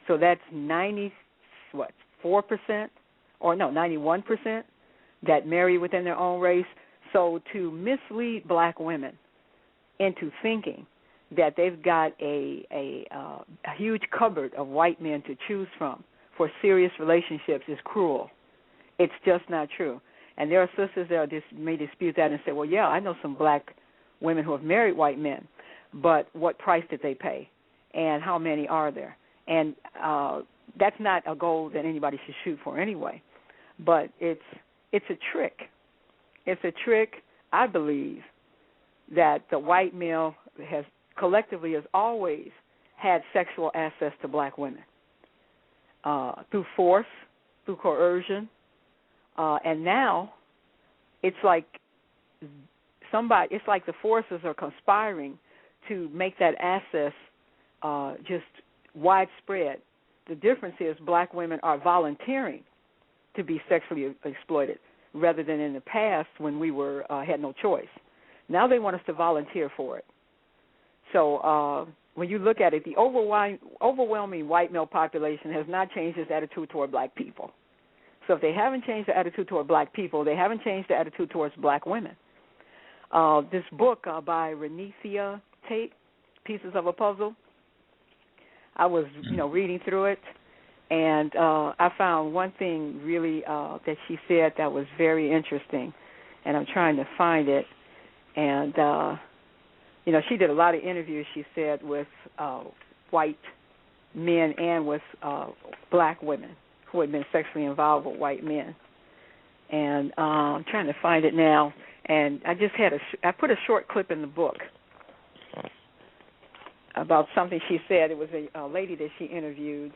So that's 91% that marry within their own race. So to mislead black women into thinking that they've got a huge cupboard of white men to choose from for serious relationships is cruel. It's just not true. And there are sisters that may dispute that and say, well, yeah, I know some black women who have married white men, but what price did they pay, and how many are there? And that's not a goal that anybody should shoot for anyway. But it's a trick. It's a trick, I believe, that the white male has collectively has always had sexual access to black women through force, through coercion, and now it's like the forces are conspiring to make that access just widespread. The difference is black women are volunteering to be sexually exploited rather than in the past when we had no choice. Now they want us to volunteer for it. So when you look at it, the overwhelming white male population has not changed its attitude toward black people. So if they haven't changed the attitude toward black people, they haven't changed the attitude towards black women. This book by Renethia Tate, Pieces of a Puzzle, I was reading through it, and I found one thing really that she said that was very interesting, and I'm trying to find it. And she did a lot of interviews, she said, with white men and with black women who had been sexually involved with white men. And I'm trying to find it now. And I just I put a short clip in the book about something she said. It was a lady that she interviewed.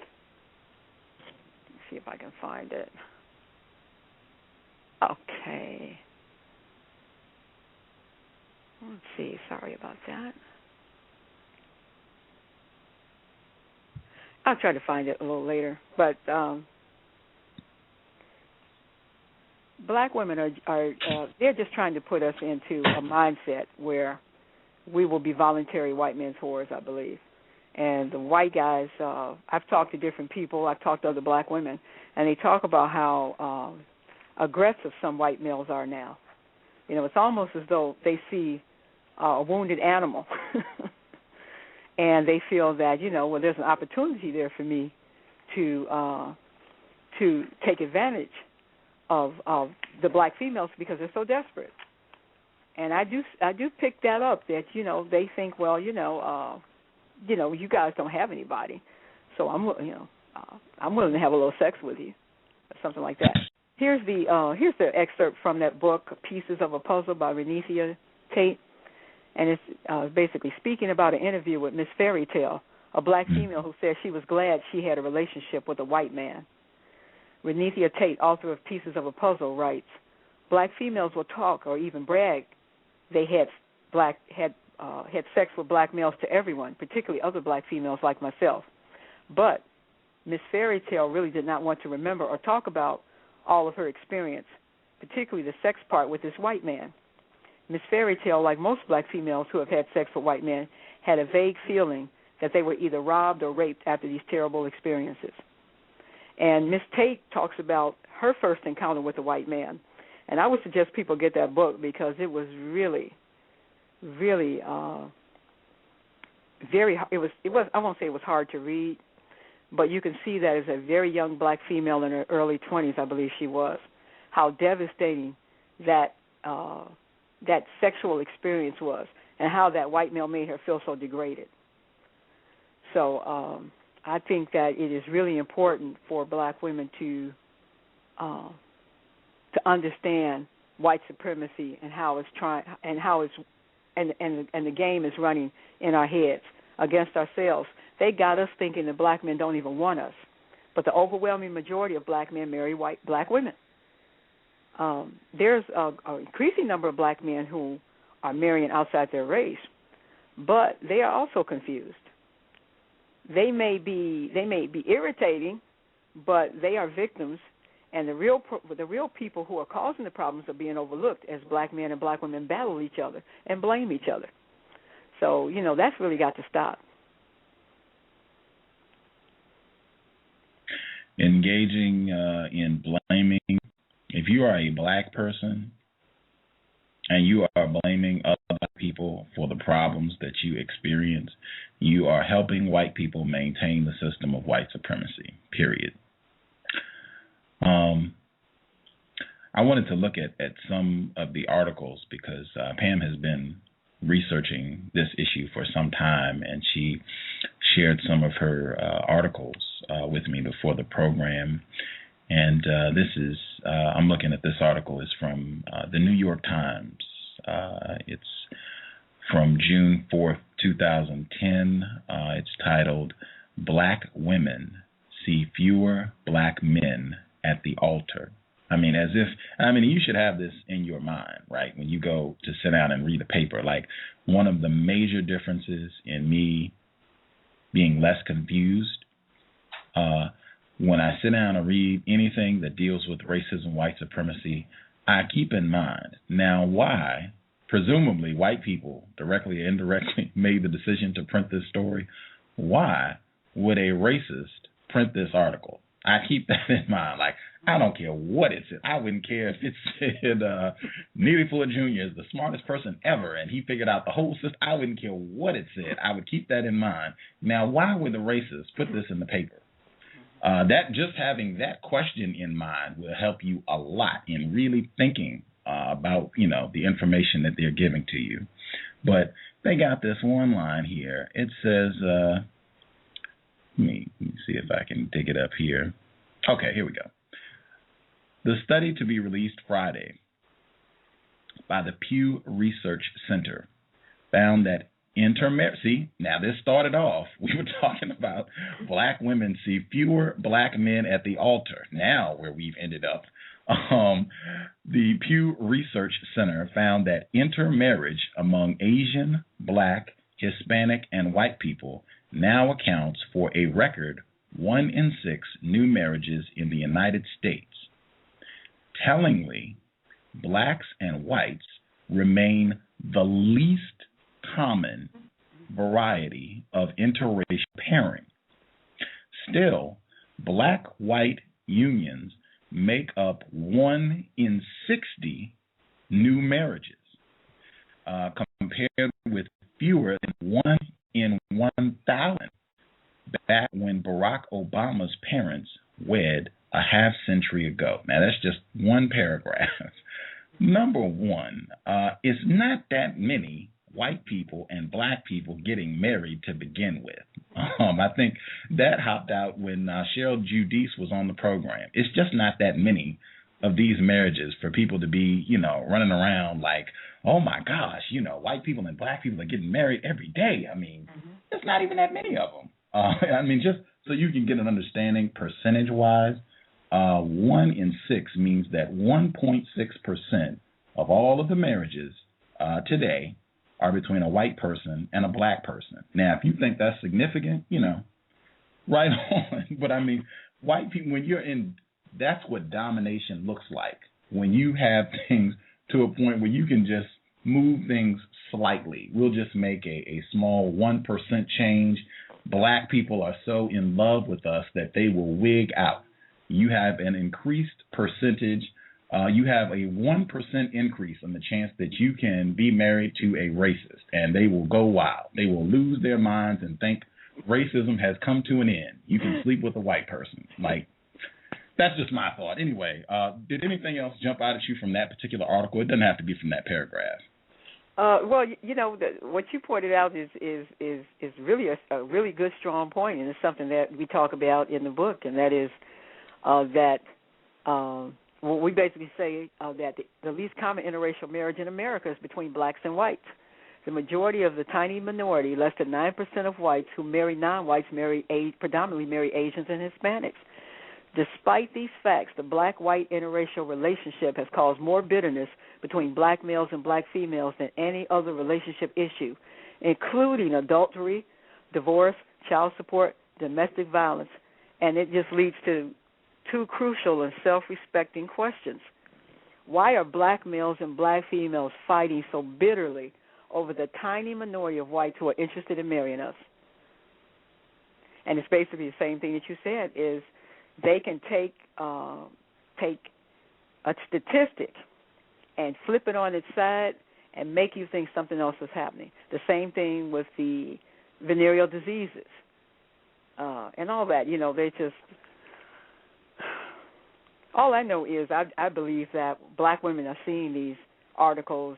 Let's see if I can find it. Okay. Let's see. Sorry about that. I'll try to find it a little later. But black women are they're just trying to put us into a mindset where we will be voluntary white men's whores, I believe. And the white guys, I've talked to different people, I've talked to other black women, and they talk about how aggressive some white males are now. It's almost as though they see a wounded animal, and they feel that there's an opportunity there for me to take advantage of the black females because they're so desperate. And I do pick that up that they think, well, you guys don't have anybody, so I'm willing to have a little sex with you, or something like that. Here's the excerpt from that book, Pieces of a Puzzle by Renethia Tate. And it's basically speaking about an interview with Miss Fairy Tale, a black female who said she was glad she had a relationship with a white man. Renethia Tate, author of Pieces of a Puzzle, writes, black females will talk or even brag they had sex with black males to everyone, particularly other black females like myself. But Miss Fairy Tale really did not want to remember or talk about all of her experience, particularly the sex part with this white man. Miss Fairy Tale, like most black females who have had sex with white men, had a vague feeling that they were either robbed or raped after these terrible experiences. And Miss Tate talks about her first encounter with a white man. And I would suggest people get that book because it was really, really very. It was. I won't say it was hard to read, but you can see that as a very young black female in her early 20s, I believe she was, how devastating that that sexual experience was, and how that white male made her feel so degraded. So I think that it is really important for black women to understand white supremacy and how it's and the game is running in our heads against ourselves. They got us thinking that black men don't even want us, but the overwhelming majority of black men marry black women. There's an increasing number of black men who are marrying outside their race, but they are also confused. They may be irritating, but they are victims, and the real people who are causing the problems are being overlooked as black men and black women battle each other and blame each other. So, that's really got to stop. Engaging in blaming. If you are a black person and you are blaming other black people for the problems that you experience, you are helping white people maintain the system of white supremacy, period. I wanted to look at some of the articles because Pam has been researching this issue for some time, and she shared some of her articles with me before the program. And I'm looking at this article, is from the New York Times. It's from June 4th, 2010. It's titled, "Black Women See Fewer Black Men at the Altar." You should have this in your mind, right? When you go to sit down and read a paper, like one of the major differences in me being less confused, when I sit down and read anything that deals with racism, white supremacy, I keep in mind now why, presumably, white people directly or indirectly made the decision to print this story. Why would a racist print this article? I keep that in mind. Like, I don't care what it said. I wouldn't care if it said Neely Fuller Jr. is the smartest person ever and he figured out the whole system. I wouldn't care what it said. I would keep that in mind. Now, why would the racists put this in the paper? That just having that question in mind will help you a lot in really thinking about, the information that they're giving to you. But they got this one line here. It says, let me see if I can dig it up here. Okay, here we go. The study to be released Friday by the Pew Research Center found that see, now this started off, we were talking about black women see fewer black men at the altar. Now where we've ended up, the Pew Research Center found that intermarriage among Asian, black, Hispanic, and white people now accounts for a record 1 in 6 new marriages in the United States. Tellingly, blacks and whites remain the least common variety of interracial pairing. Still, black-white unions make up 1 in 60 new marriages, compared with fewer than 1 in 1,000 back when Barack Obama's parents wed a half-century ago. Now, that's just one paragraph. Number one, it's not that many white people and black people getting married to begin with. I think that hopped out when Cheryl Giudice was on the program. It's just not that many of these marriages for people to be, running around like, oh my gosh, white people and black people are getting married every day. It's not even that many of them. Just so you can get an understanding percentage-wise, 1 in 6 means that 1.6% of all of the marriages today are between a white person and a black person. Now, if you think that's significant, right on. But white people, when you're in, that's what domination looks like. When you have things to a point where you can just move things slightly. We'll just make a small 1% change. Black people are so in love with us that they will wig out. You have an increased percentage. You have a 1% increase in the chance that you can be married to a racist, and they will go wild. They will lose their minds and think racism has come to an end. You can sleep with a white person. Like, that's just my thought. Anyway, did anything else jump out at you from that particular article? It doesn't have to be from that paragraph. Well, what you pointed out is really a really good, strong point, and it's something that we talk about in the book, and that is we basically say that the least common interracial marriage in America is between blacks and whites. The majority of the tiny minority, less than 9% of whites who marry non-whites, predominantly marry Asians and Hispanics. Despite these facts, the black-white interracial relationship has caused more bitterness between black males and black females than any other relationship issue, including adultery, divorce, child support, domestic violence, and it just leads to two crucial and self-respecting questions. Why are black males and black females fighting so bitterly over the tiny minority of whites who are interested in marrying us? And it's basically the same thing that you said, is they can take a statistic and flip it on its side and make you think something else is happening. The same thing with the venereal diseases and all that. They just... All I know is I believe that black women are seeing these articles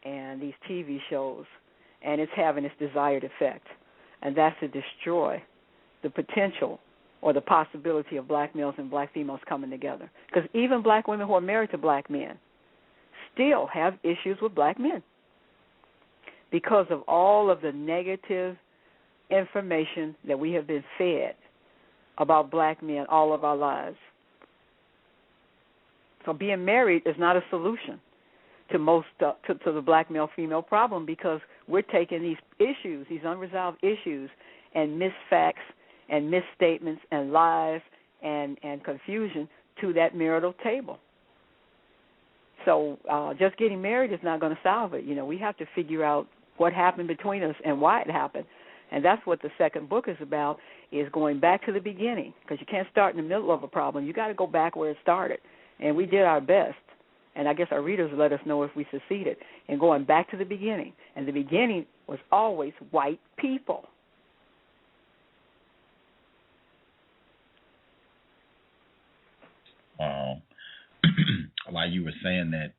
and these TV shows, and it's having its desired effect, and that's to destroy the potential or the possibility of black males and black females coming together. Because even black women who are married to black men still have issues with black men because of all of the negative information that we have been fed about black men all of our lives. So being married is not a solution to most to the black male-female problem, because we're taking these issues, these unresolved issues, and misfacts and misstatements and lies and confusion to that marital table. So just getting married is not going to solve it. We have to figure out what happened between us and why it happened. And that's what the second book is about, is going back to the beginning, because you can't start in the middle of a problem. You got to go back where it started. And we did our best. And I guess our readers will let us know if we succeeded in going back to the beginning. And the beginning was always white people. While you were saying that,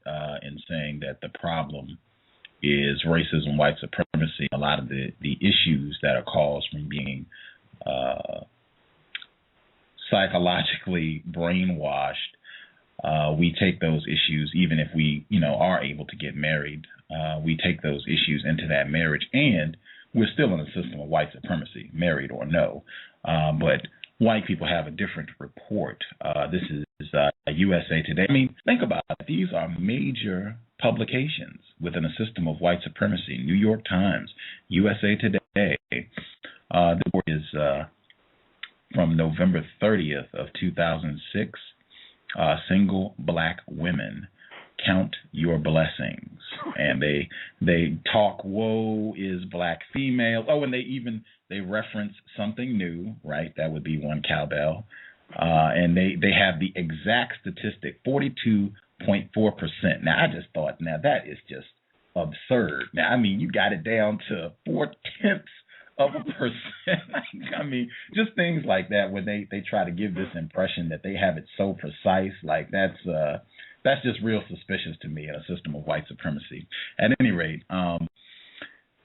and saying that the problem is racism, white supremacy, a lot of the issues that are caused from being psychologically brainwashed, we take those issues, even if we, are able to get married, we take those issues into that marriage, and we're still in a system of white supremacy, married or no. But white people have a different report. This is USA Today. I mean, think about it. These are major publications within a system of white supremacy. New York Times, USA Today. The report is from November 30th of 2006. Single black women, count your blessings. And they talk, woe is black female. Oh, and they reference something new, right? That would be one cowbell. And they have the exact statistic, 42.4%. Now, I just thought, now that is just absurd. Now, I mean, you got it down to 0.4% I mean, just things like that, where they try to give this impression that they have it so precise. Like, that's just real suspicious to me in a system of white supremacy. At any rate,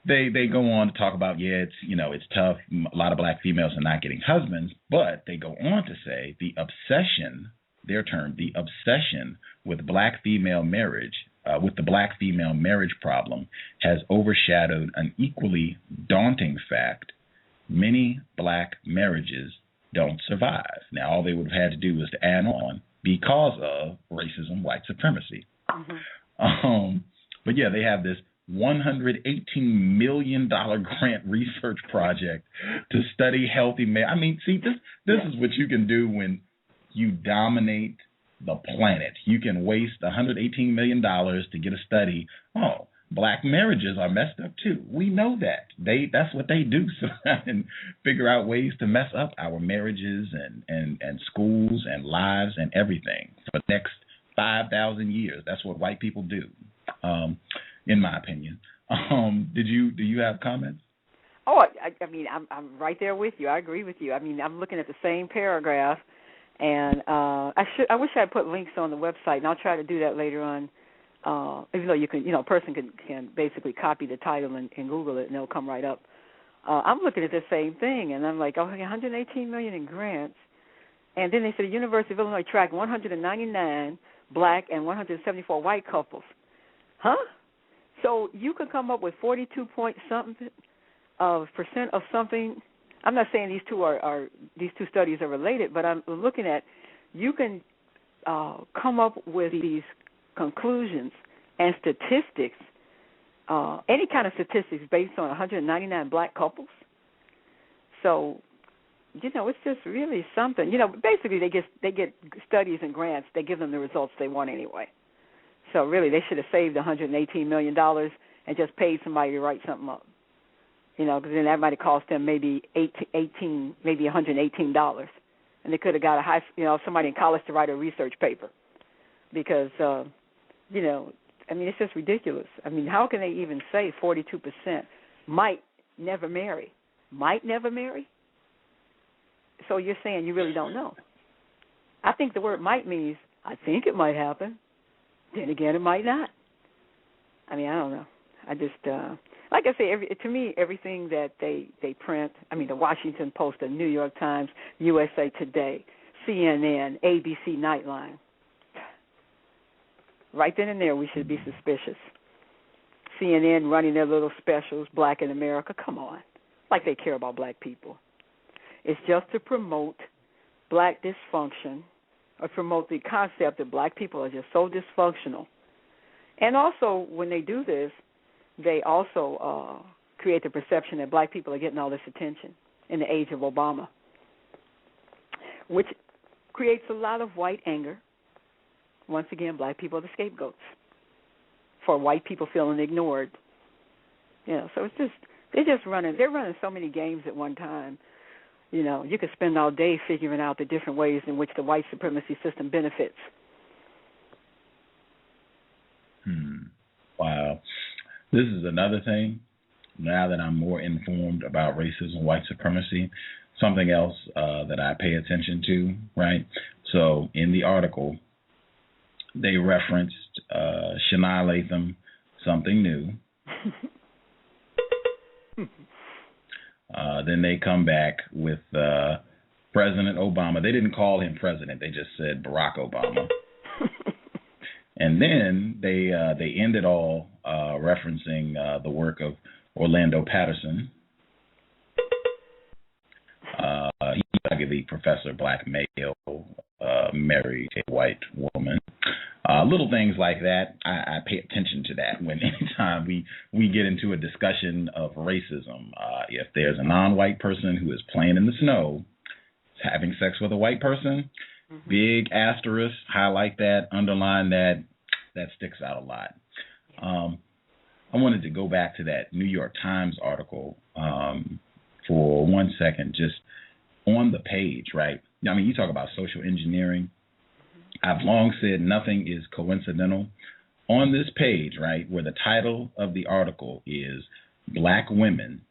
they go on to talk about, it's tough. A lot of black females are not getting husbands, but they go on to say the obsession with black female marriage, with the black female marriage problem, has overshadowed an equally daunting fact: many black marriages don't survive. Now, all they would have had to do was to add on, because of racism, white supremacy. Mm-hmm. But yeah, they have this $118 million grant research project to study healthy men. I mean, see, this is what you can do when you dominate the planet. You can waste $118 million to get a study. Oh, black marriages are messed up too. We know that. That's what they do, so and figure out ways to mess up our marriages and schools and lives and everything for the next 5,000 years. That's what white people do, in my opinion. Do you have comments? Oh, I mean, I'm right there with you. I agree with you. I mean, I'm looking at the same paragraph, and I wish I had put links on the website, and I'll try to do that later on. Even though you can, a person can basically copy the title and Google it, and it'll come right up. I'm looking at the same thing, and I'm like, 118 million in grants, and then they said the University of Illinois tracked 199 black and 174 white couples. Huh? So you could come up with 42 point something of percent of something. I'm not saying these two studies are related, but I'm looking at you can come up with these conclusions and statistics, any kind of statistics based on 199 black couples. So, it's just really something. Basically they get studies and grants. They give them the results they want anyway. So really, they should have saved $118 million and just paid somebody to write something up. Because then that might have cost them maybe $118, and they could have got somebody in college to write a research paper. Because it's just ridiculous. I mean, how can they even say 42% might never marry? Might never marry? So you're saying you really don't know. I think the word might means I think it might happen. Then again, it might not. I mean, I don't know. I just, like I say, to me, everything that they print, the Washington Post, the New York Times, USA Today, CNN, ABC Nightline, right then and there we should be suspicious. CNN running their little specials, Black in America, come on, like they care about black people. It's just to promote black dysfunction or promote the concept that black people are just so dysfunctional. And also, when they do this, they also create the perception that black people are getting all this attention in the age of Obama, which creates a lot of white anger. Once again, black people are the scapegoats for white people feeling ignored. So it's just, they're running so many games at one time. You could spend all day figuring out the different ways in which the white supremacy system benefits. Wow. This is another thing, now that I'm more informed about racism, white supremacy, something else that I pay attention to, right? So in the article, they referenced Shania Latham, Something New. Then they come back with President Obama. They didn't call him president. They just said Barack Obama. And then they ended all referencing the work of Orlando Patterson. He's arguably Professor Black male, married a white woman. Little things like that, I pay attention to that when anytime we get into a discussion of racism. If there's a non-white person who is playing in the snow, having sex with a white person, big asterisk, highlight that, underline that sticks out a lot. I wanted to go back to that New York Times article for 1 second, just on the page, right? You talk about social engineering. I've long said nothing is coincidental. On this page, right, where the title of the article is Black Women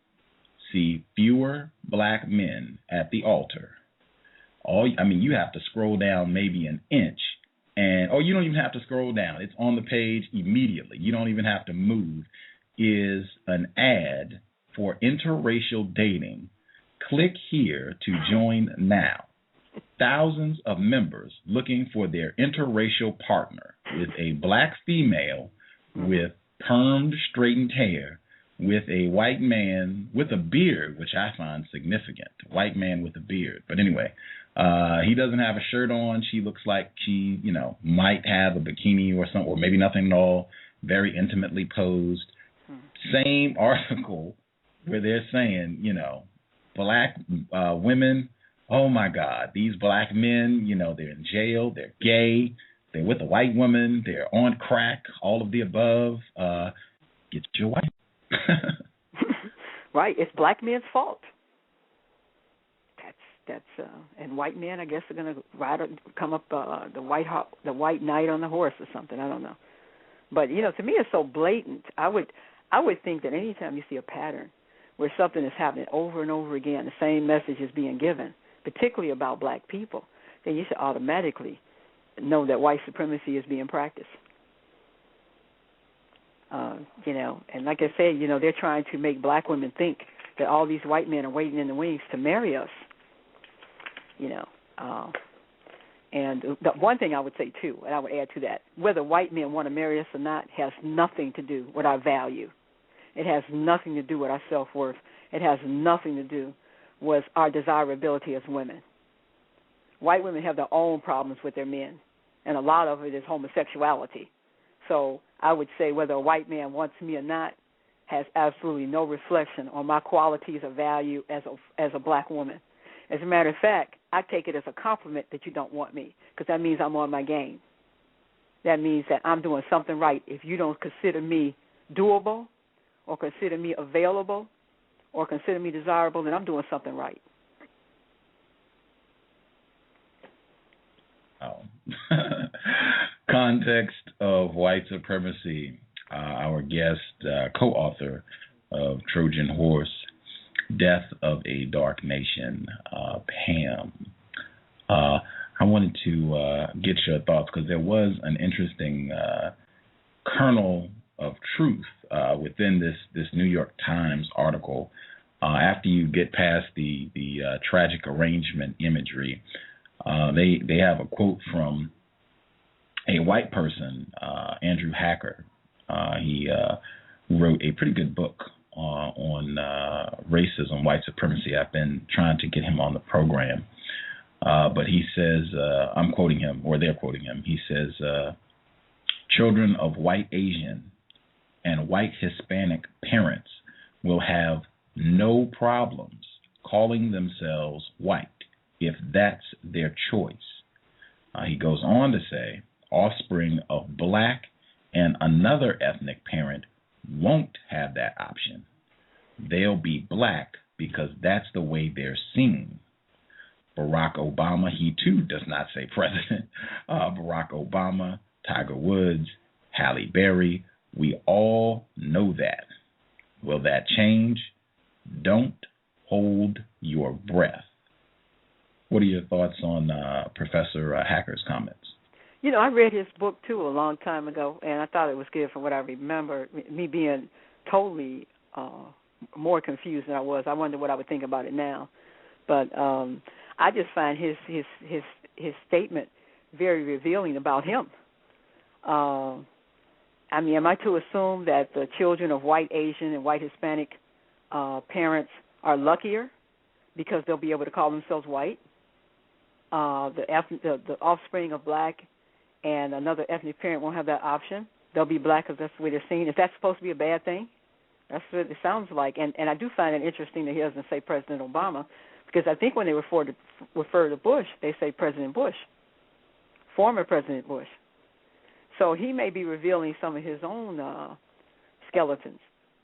See Fewer Black Men at the Altar. You have to scroll down maybe an inch, you don't even have to scroll down. It's on the page immediately. You don't even have to move. Is an ad for interracial dating. Click here to join now. Thousands of members looking for their interracial partner with a black female with permed, straightened hair, with a white man with a beard, which I find significant. White man with a beard. But anyway, he doesn't have a shirt on. She looks like she, might have a bikini or something, or maybe nothing at all. Very intimately posed. Same article where they're saying, black women, oh my God, these black men, they're in jail, they're gay, they're with a white woman, they're on crack, all of the above. Get your wife. Right, it's black men's fault. That's and white men, I guess, are going to come up the white knight on the horse or something. I don't know, but to me, it's so blatant. I would think that anytime you see a pattern where something is happening over and over again, the same message is being given, particularly about black people, then you should automatically know that white supremacy is being practiced. And like I said, they're trying to make black women think that all these white men are waiting in the wings to marry us. And the one thing I would say, too, and I would add to that, whether white men want to marry us or not has nothing to do with our value. It has nothing to do with our self-worth. It has nothing to do with our desirability as women. White women have their own problems with their men, and a lot of it is homosexuality. So I would say whether a white man wants me or not has absolutely no reflection on my qualities or value as a black woman. As a matter of fact, I take it as a compliment that you don't want me, because that means I'm on my game. That means that I'm doing something right. If you don't consider me doable or consider me available or consider me desirable, then I'm doing something right. Oh. Context of White Supremacy, our guest, co-author of Trojan Horse, Death of a Dark Nation, Pam. I wanted to get your thoughts, because there was an interesting kernel of truth within this New York Times article. After you get past the tragic arrangement imagery, they have a quote from a white person, Andrew Hacker. He wrote a pretty good book on racism, white supremacy. I've been trying to get him on the program. But he says, I'm quoting him, or they're quoting him, he says, children of white Asian and white Hispanic parents will have no problems calling themselves white if that's their choice. He goes on to say, offspring of black and another ethnic parent won't have that option. They'll be black because that's the way they're seen. Barack Obama, he too does not say president. Barack Obama, Tiger Woods, Halle Berry, we all know that. Will that change? Don't hold your breath. What are your thoughts on Professor Hacker's comments? I read his book, too, a long time ago, and I thought it was good from what I remember, me being totally more confused than I was. I wonder what I would think about it now. But I just find his statement very revealing about him. Am I to assume that the children of white Asian and white Hispanic parents are luckier because they'll be able to call themselves white? The offspring of black and another ethnic parent won't have that option. They'll be black because that's the way they're seen. Is that supposed to be a bad thing? That's what it sounds like. And I do find it interesting that he doesn't say President Obama, because I think when they refer to Bush, they say President Bush, former President Bush. So he may be revealing some of his own skeletons,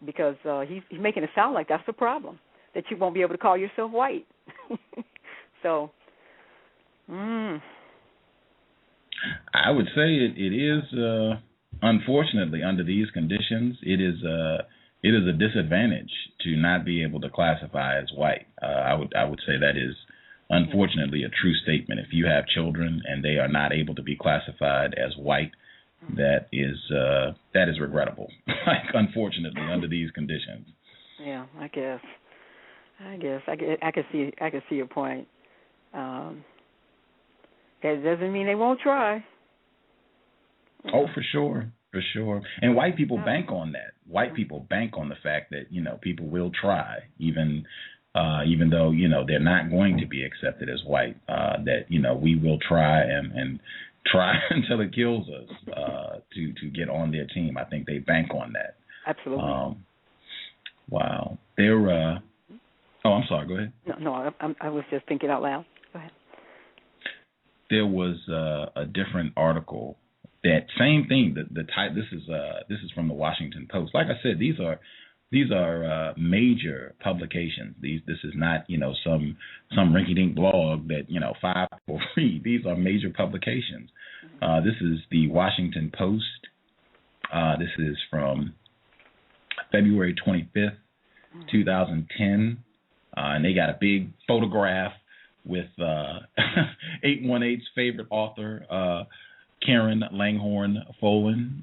because he's making it sound like that's the problem, that you won't be able to call yourself white. So, I would say it is, unfortunately, under these conditions, it is a disadvantage to not be able to classify as white. I would say that is, unfortunately, a true statement. If you have children and they are not able to be classified as white, that is regrettable. Unfortunately, under these conditions. Yeah, I guess I can see your point. That doesn't mean they won't try. Oh, for sure. And white people bank on that. White people bank on the fact that, people will try, even though, they're not going to be accepted as white, that, we will try and try until it kills us to get on their team. I think they bank on that. Absolutely. Wow. They're I'm sorry, go ahead. No, I was just thinking out loud. Go ahead. There was a different article, that same thing. The type. This is from the Washington Post. Like I said, these are major publications. This is not some rinky-dink blog that 5 people read. These are major publications. This is the Washington Post. This is from February 25th, 2010, and they got a big photograph with 818's favorite author, Karen Langhorne Folan.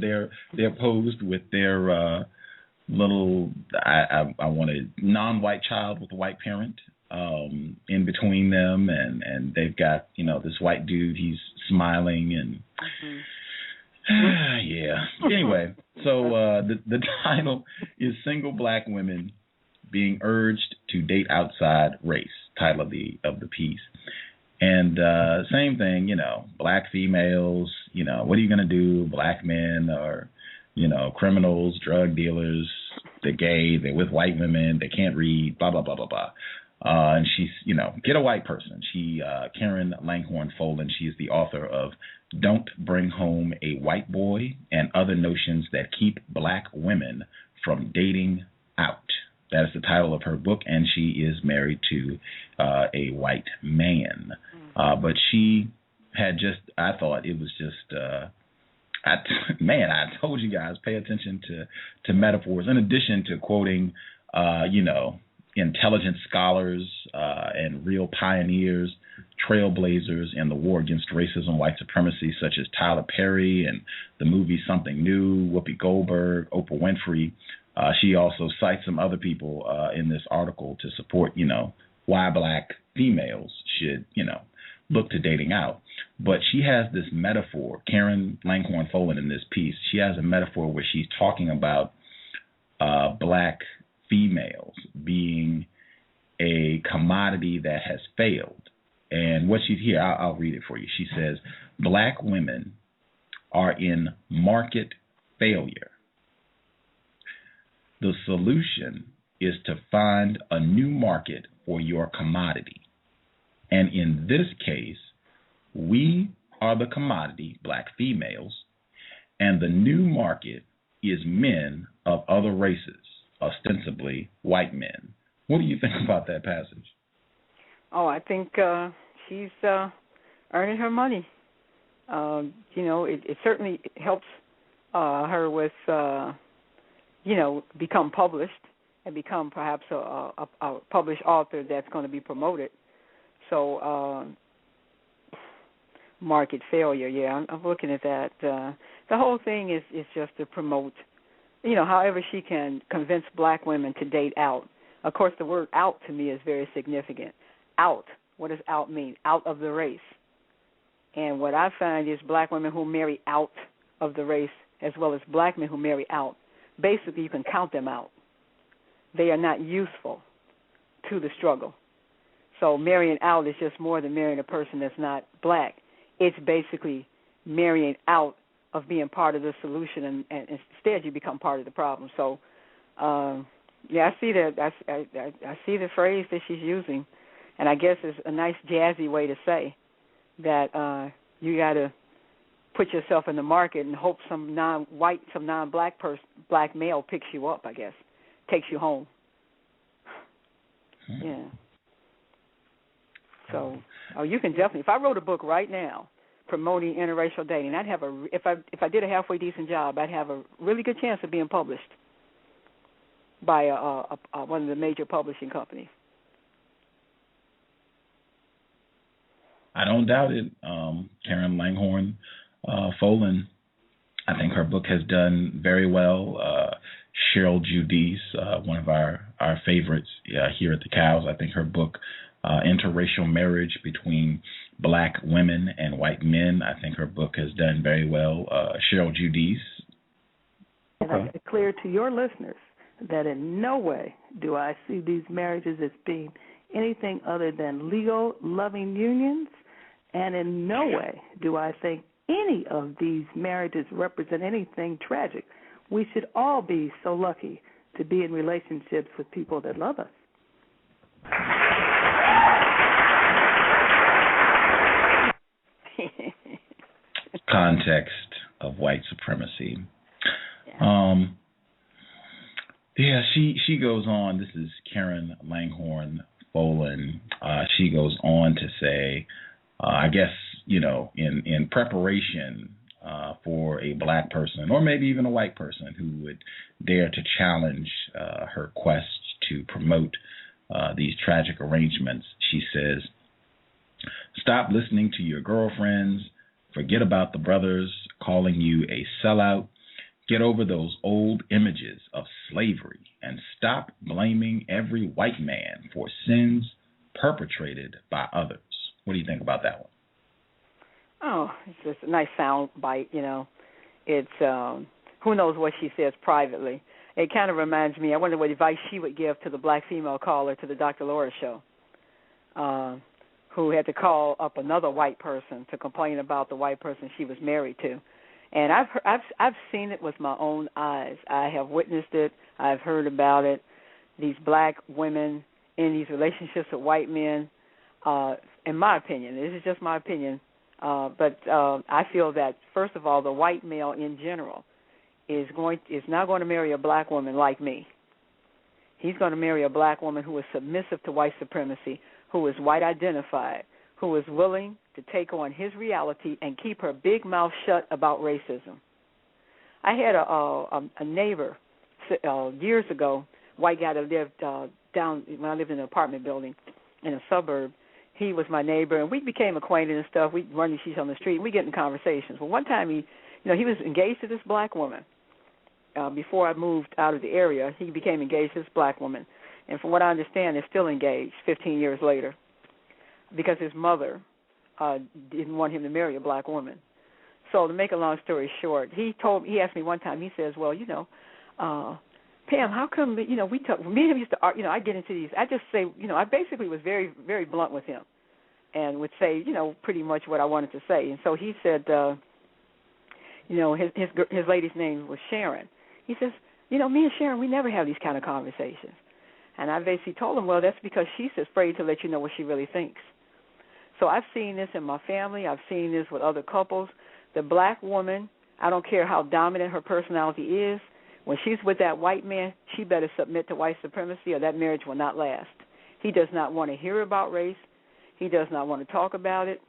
They're posed with their little, I want a non-white child with a white parent in between them, and they've got, this white dude, he's smiling and yeah. Anyway, so the title is Single Black Women Being Urged to Date Outside Race, title of the piece. And same thing, black females, what are you going to do? Black men are, criminals, drug dealers, they're gay, they're with white women, they can't read, blah, blah, blah, blah, blah. And she's, get a white person. Karen Langhorne Folan, she's the author of Don't Bring Home a White Boy and Other Notions That Keep Black Women from Dating Out. That is the title of her book, and she is married to a white man. But she had I thought it was just, I told you guys, pay attention to metaphors, in addition to quoting, intelligent scholars and real pioneers, trailblazers in the war against racism, white supremacy, such as Tyler Perry and the movie Something New, Whoopi Goldberg, Oprah Winfrey. She also cites some other people in this article to support, why black females should, look to dating out. But she has this metaphor, Karen Langhorne Folan, in this piece, she has a metaphor where she's talking about black females being a commodity that has failed. And what she's here, I'll read it for you. She says, black women are in market failure. The solution is to find a new market for your commodity. And in this case, we are the commodity, black females, and the new market is men of other races, ostensibly white men. What do you think about that passage? Oh, I think she's earning her money. It certainly helps her with, become published and become perhaps a published author that's going to be promoted. So market failure, yeah, I'm looking at that. The whole thing is just to promote, however she can convince black women to date out. Of course, the word out to me is very significant. Out, what does out mean? Out of the race. And what I find is black women who marry out of the race as well as black men who marry out, basically you can count them out. They are not useful to the struggle. So marrying out is just more than marrying a person that's not black. It's basically marrying out of being part of the solution, and instead you become part of the problem. So, I see that. I see the phrase that she's using, and I guess it's a nice jazzy way to say that you got to put yourself in the market and hope some non-white, some non-black black male picks you up. I guess takes you home. Yeah. So, you can definitely. If I wrote a book right now promoting interracial dating, I'd have if I did a halfway decent job, I'd have a really good chance of being published by one of the major publishing companies. I don't doubt it. Karen Langhorne Folan, I think her book has done very well. Cheryl Giudice, one of our favorites here at the Cows, I think her book, Interracial Marriage Between Black Women and White Men, I think her book has done very well. Cheryl Giudice. And I make it clear to your listeners that in no way do I see these marriages as being anything other than legal, loving unions, and in no way do I think any of these marriages represent anything tragic. We should all be so lucky to be in relationships with people that love us. Context of white supremacy. She goes on. This is Karen Langhorne Folan. She goes on to say, I guess, in preparation for a black person, or maybe even a white person, who would dare to challenge her quest to promote these tragic arrangements. She says, "Stop listening to your girlfriends. Forget about the brothers calling you a sellout. Get over those old images of slavery and stop blaming every white man for sins perpetrated by others." What do you think about that one? Oh, it's just a nice sound bite, you know. It's who knows what she says privately. It kind of reminds me, I wonder what advice she would give to the black female caller to the Dr. Laura show, who had to call up another white person to complain about the white person she was married to. And I've seen it with my own eyes. I have witnessed it. I've heard about it. These black women in these relationships with white men. In my opinion, this is just my opinion, but I feel that first of all, the white male in general is not going to marry a black woman like me. He's going to marry a black woman who is submissive to white supremacy, who is white identified, who is willing to take on his reality and keep her big mouth shut about racism. I had a neighbor years ago, white guy that lived down when I lived in an apartment building in a suburb. He was my neighbor, and we became acquainted and stuff. We'd run into each other on the street, and we get in conversations. Well, one time he was engaged to this black woman. Before I moved out of the area, he became engaged to this black woman. And from what I understand, they're still engaged 15 years later because his mother didn't want him to marry a black woman. So to make a long story short, he asked me one time, he says, well, Pam, how come, we talk, me and him used to, I get into these, I just say, I basically was very, very blunt with him and would say, pretty much what I wanted to say. And so he said, his lady's name was Sharon. He says, me and Sharon, we never have these kind of conversations. And I basically told him, well, that's because she's afraid to let you know what she really thinks. So I've seen this in my family. I've seen this with other couples. The black woman, I don't care how dominant her personality is, when she's with that white man, she better submit to white supremacy or that marriage will not last. He does not want to hear about race. He does not want to talk about it.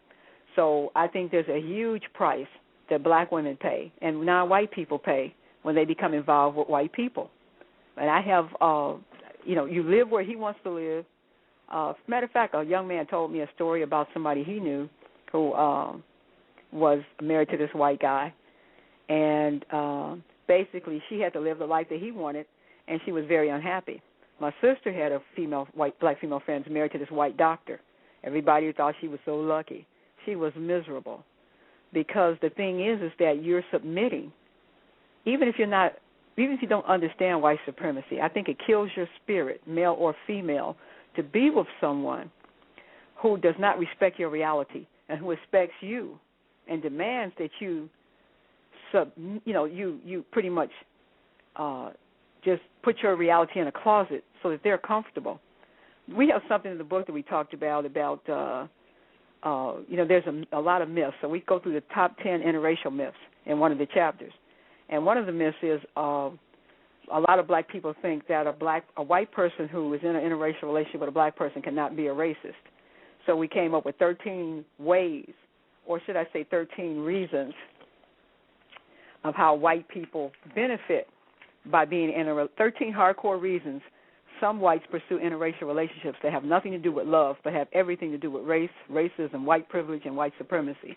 So I think there's a huge price that black women pay and non-white people pay when they become involved with white people. And I have, you live where he wants to live. Matter of fact, a young man told me a story about somebody he knew who was married to this white guy. And basically she had to live the life that he wanted, and she was very unhappy. My sister had a black female friend married to this white doctor. Everybody thought she was so lucky. She was miserable because the thing is that you're submitting. Even if you don't understand white supremacy, I think it kills your spirit, male or female, to be with someone who does not respect your reality and who expects you and demands that you you pretty much just put your reality in a closet so that they're comfortable. We have something in the book that we talked about there's a lot of myths. So we go through the top 10 interracial myths in one of the chapters. And one of the myths is a lot of black people think that a white person who is in an interracial relationship with a black person cannot be a racist. So we came up with 13 ways, or should I say 13 reasons, of how white people benefit by being in 13 hardcore reasons some whites pursue interracial relationships that have nothing to do with love but have everything to do with race, racism, white privilege, and white supremacy.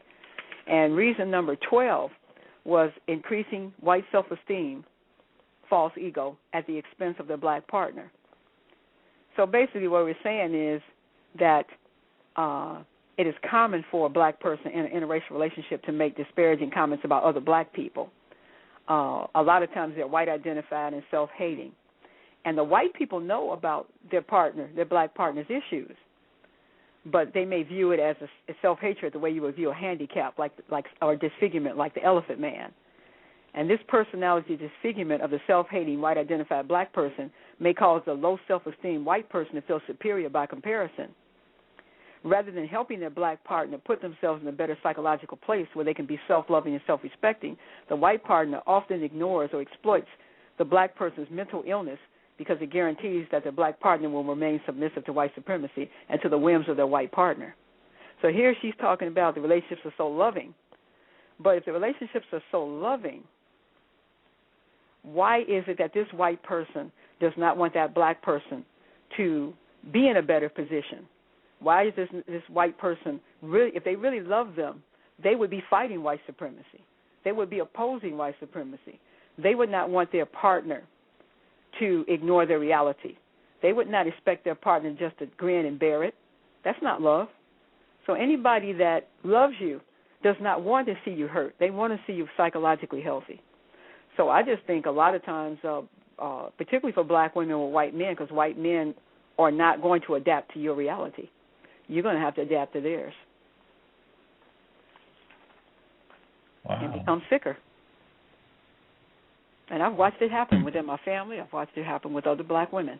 And reason number 12 was increasing white self-esteem, false ego, at the expense of their black partner. So basically what we're saying is that it is common for a black person in an interracial relationship to make disparaging comments about other black people. A lot of times they're white identified and self-hating. And the white people know about their black partner's issues, but they may view it as a self-hatred the way you would view a handicap or disfigurement like the elephant man. And this personality disfigurement of the self-hating white identified black person may cause the low self-esteem white person to feel superior by comparison. Rather than helping their black partner put themselves in a better psychological place where they can be self-loving and self-respecting, the white partner often ignores or exploits the black person's mental illness because it guarantees that the black partner will remain submissive to white supremacy and to the whims of their white partner. So here she's talking about the relationships are so loving, But if the relationships are so loving, why is it that this white person does not want that black person to be in a better position? Why is this white person really, if they really love them, they would be fighting white supremacy. They would be opposing white supremacy. They would not want their partner to ignore their reality. They would not expect their partner just to grin and bear it. That's not love. So anybody that loves you does not want to see you hurt. They want to see you psychologically healthy. So I just think a lot of times, particularly for black women or white men, because white men are not going to adapt to your reality. You're going to have to adapt to theirs. Wow. And become sicker. And I've watched it happen within my family. I've watched it happen with other black women.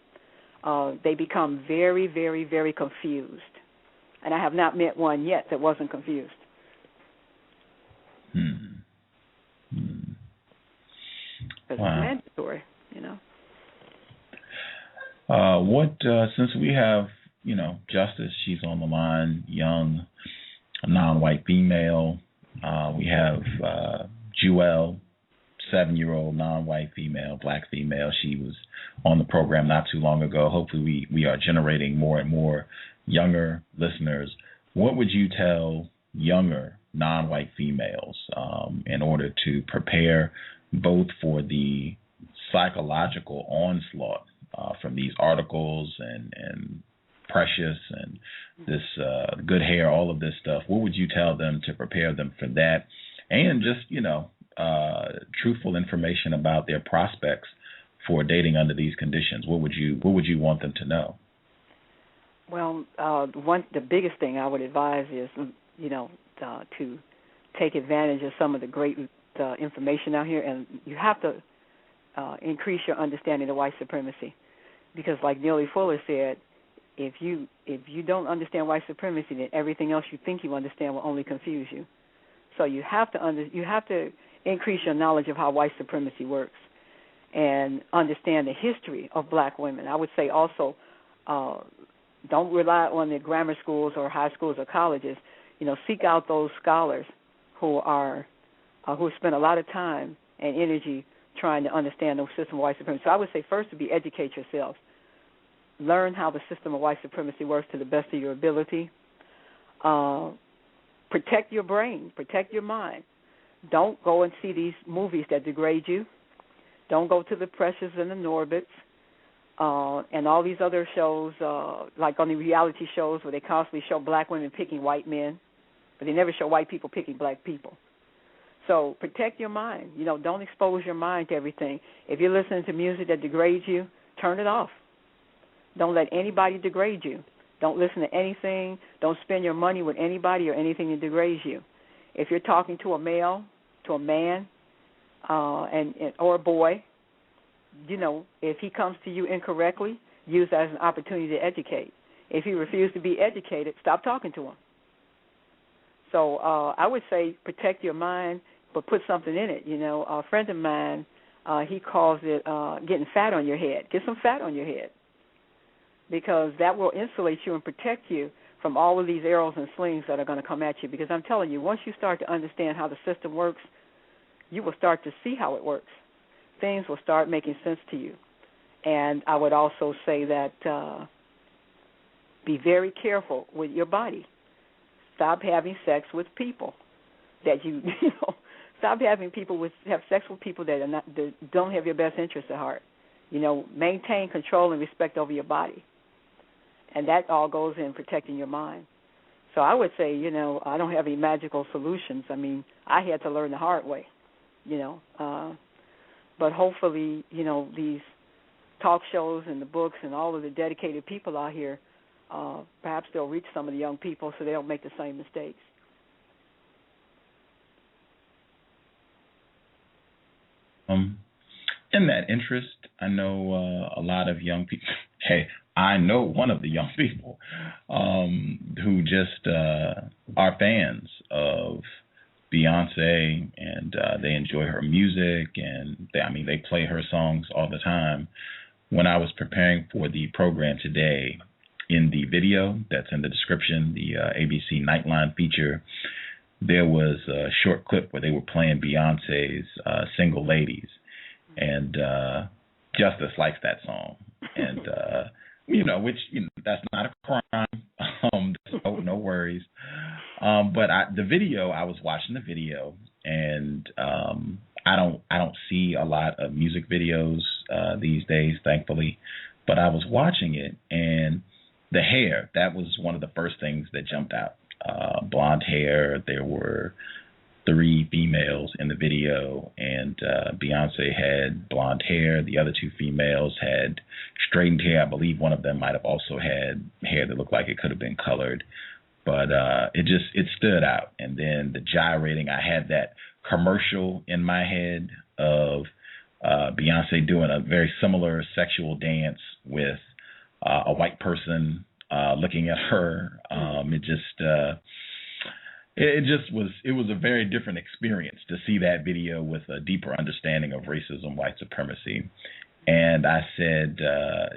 They become very, very, very confused. And I have not met one yet that wasn't confused. Because it's mandatory, you know. Since we have, Justice, she's on the line, young, non-white female. We have Jewel, 7-year-old non-white female, black female. She was on the program not too long ago. Hopefully we are generating more and more younger listeners. What would you tell younger non-white females in order to prepare both for the psychological onslaught from these articles and Precious and this good hair, all of this stuff? What would you tell them to prepare them for that? And just, truthful information about their prospects for dating under these conditions. What would you want them to know? Well, the biggest thing I would advise is, to take advantage of some of the great information out here, and you have to increase your understanding of white supremacy, because like Neely Fuller said, if you don't understand white supremacy, then everything else you think you understand will only confuse you. So you have to increase your knowledge of how white supremacy works and understand the history of black women. I would say also, don't rely on the grammar schools or high schools or colleges. Seek out those scholars who spend a lot of time and energy trying to understand the system of white supremacy. So I would say first to be educate yourselves. Learn how the system of white supremacy works to the best of your ability. Protect your brain. Protect your mind. Don't go and see these movies that degrade you. Don't go to the Precious and the Norbits and all these other shows, like on the reality shows where they constantly show black women picking white men, but they never show white people picking black people. So protect your mind. Don't expose your mind to everything. If you're listening to music that degrades you, turn it off. Don't let anybody degrade you. Don't listen to anything. Don't spend your money with anybody or anything that degrades you. If you're talking to a male, to a man, or a boy, if he comes to you incorrectly, use that as an opportunity to educate. If he refuses to be educated, stop talking to him. So I would say protect your mind, but put something in it. A friend of mine, he calls it getting fat on your head. Get some fat on your head, because that will insulate you and protect you from all of these arrows and slings that are going to come at you. Because I'm telling you, once you start to understand how the system works, you will start to see how it works. Things will start making sense to you. And I would also say that be very careful with your body. Stop having sex with people that stop having have sex with people that don't have your best interests at heart. Maintain control and respect over your body. And that all goes in protecting your mind. So I would say, I don't have any magical solutions. I mean, I had to learn the hard way, but hopefully, these talk shows and the books and all of the dedicated people out here, perhaps they'll reach some of the young people so they don't make the same mistakes. In that interest, I know a lot of young people. Hey, I know one of the young people who just are fans of Beyonce, and they enjoy her music, and they play her songs all the time. When I was preparing for the program today, in the video that's in the description, the ABC Nightline feature, there was a short clip where they were playing Beyonce's Single Ladies, and Justice likes that song, and which that's not a crime. No worries. But the video, I was watching the video, and I don't see a lot of music videos these days, thankfully. But I was watching it, and the hair, that was one of the first things that jumped out. Blonde hair. There were 3 females in the video, and Beyonce had blonde hair. The other 2 females had straightened hair. I believe one of them might have also had hair that looked like it could have been colored. But it stood out. And then the gyrating, I had that commercial in my head of Beyonce doing a very similar sexual dance with a white person looking at her. It was a very different experience to see that video with a deeper understanding of racism, white supremacy. And I said,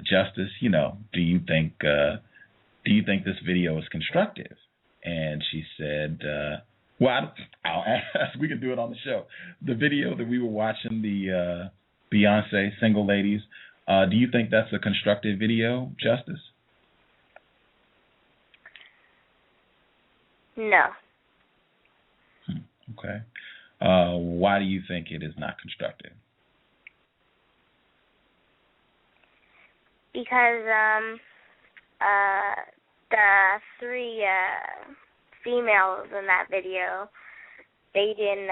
Justice, do you think this video is constructive? And she said, well, I'll ask. We can do it on the show. The video that we were watching, the Beyonce Single Ladies, do you think that's a constructive video, Justice? No. Okay. Why do you think it is not constructive? Because the 3 females in that video, they didn't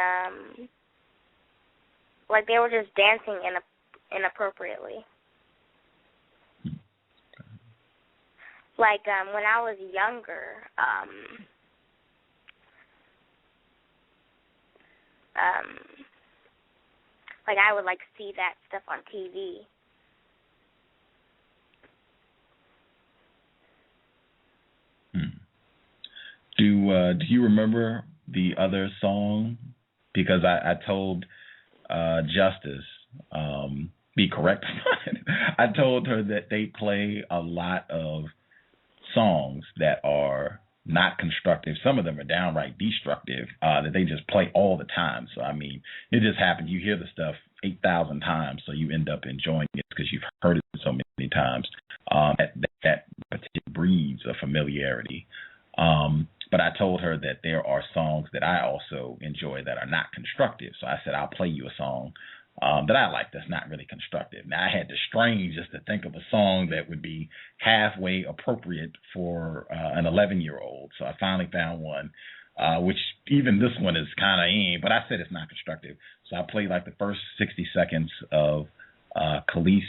they were just dancing inappropriately. Like when I was younger, I would see that stuff on TV. Do you remember the other song? Because I told Justice, be correct. I told her that they play a lot of songs that are not constructive. Some of them are downright destructive, that they just play all the time. So, I mean, it just happens. You hear the stuff 8,000 times, so you end up enjoying it because you've heard it so many times. That particular breeds a familiarity. But I told her that there are songs that I also enjoy that are not constructive. So I said, I'll play you a song that I like that's not really constructive. Now, I had to strain just to think of a song that would be halfway appropriate for an 11-year-old. So I finally found one, which even this one is kind of but I said it's not constructive. So I played the first 60 seconds of C.O.W.S,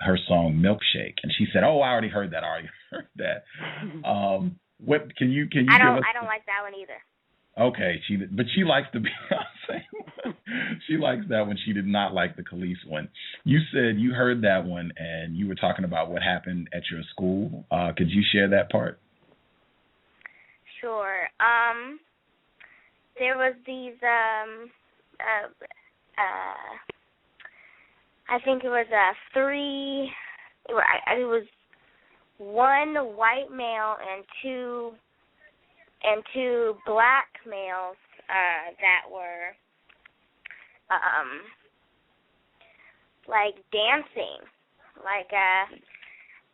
her song Milkshake. And she said, oh, I already heard that. I already heard that. What can you I don't like that one either. Okay, but she likes the Beyonce one. She likes that one. She did not like the C.O.W.S one. You said you heard that one, and you were talking about what happened at your school. Could you share that part? Sure. There was these. I think it was 3. It was 1 white male and two black males that were dancing.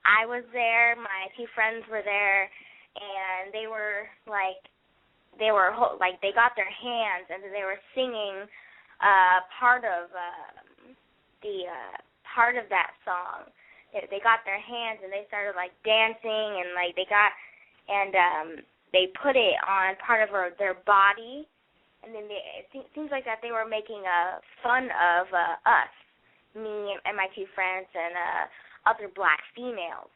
I was there, my 2 friends were there, and they were they got their hands and they were singing part of that song. They got their hands and they started dancing, and they put it on part of their body, and then it seems like that they were making fun of us, me and my 2 friends and other black females.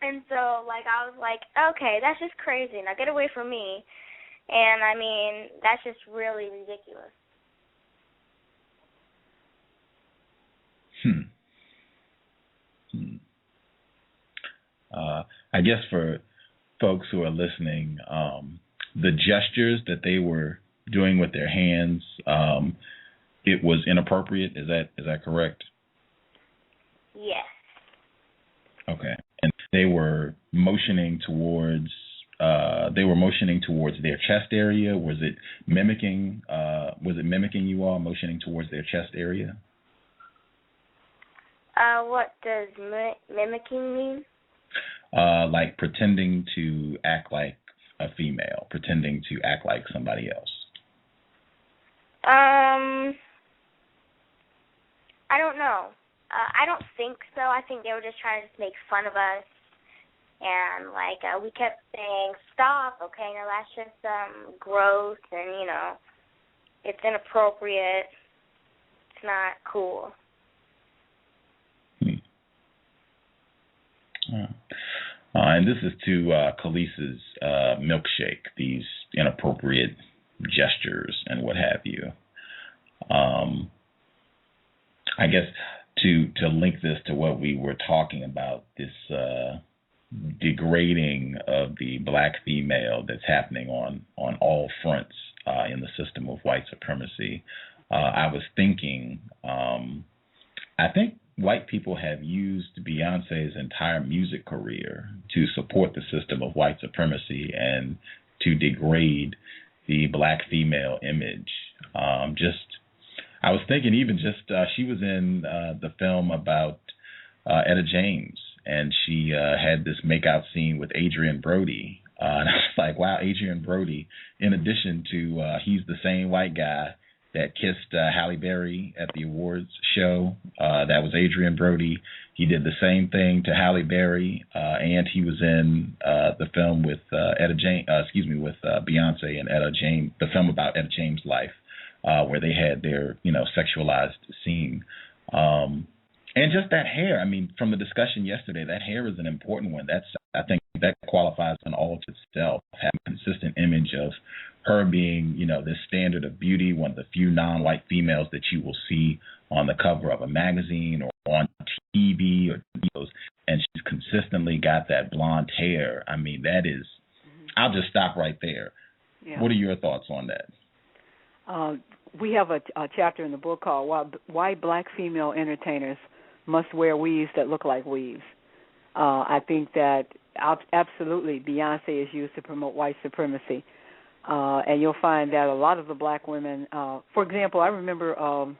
And so I was like, okay, that's just crazy. Now get away from me. And I mean, that's just really ridiculous. I guess for folks who are listening, the gestures that they were doing with their hands, it was inappropriate. Is that correct? Yes. Okay. And they were motioning towards they were motioning towards their chest area? Was it mimicking? You all motioning towards their chest area? What does mimicking mean? Like pretending to act like a female, pretending to act like somebody else. I don't know. I don't think so. I think they were just trying to make fun of us. And, we kept saying, stop, okay, now that's just gross and, it's inappropriate. It's not cool. And this is to Khalees's milkshake, these inappropriate gestures and what have you. I guess to link this to what we were talking about, this degrading of the black female that's happening on all fronts in the system of white supremacy, I was thinking, I think white people have used Beyonce's entire music career to support the system of white supremacy and to degrade the black female image. I was thinking she was in the film about Etta James, and she had this makeout scene with Adrian Brody. And I was like, wow, Adrian Brody, in addition to he's the same white guy that kissed Halle Berry at the awards show. That was Adrian Brody. He did the same thing to Halle Berry, and he was in the film with with Beyonce and Etta James, the film about Etta James' life, where they had their sexualized scene. And just that hair. I mean, from the discussion yesterday, that hair is an important one. I think that qualifies in all to itself. Having a consistent image of her being, this standard of beauty, one of the few non-white females that you will see on the cover of a magazine or on TV or videos, and she's consistently got that blonde hair. I mean, that is, I'll just stop right there. Yeah. What are your thoughts on that? We have a chapter in the book called Why Black Female Entertainers Must Wear Weaves That Look Like Weaves. I think that absolutely Beyonce is used to promote white supremacy. And you'll find that a lot of the black women, for example, I remember on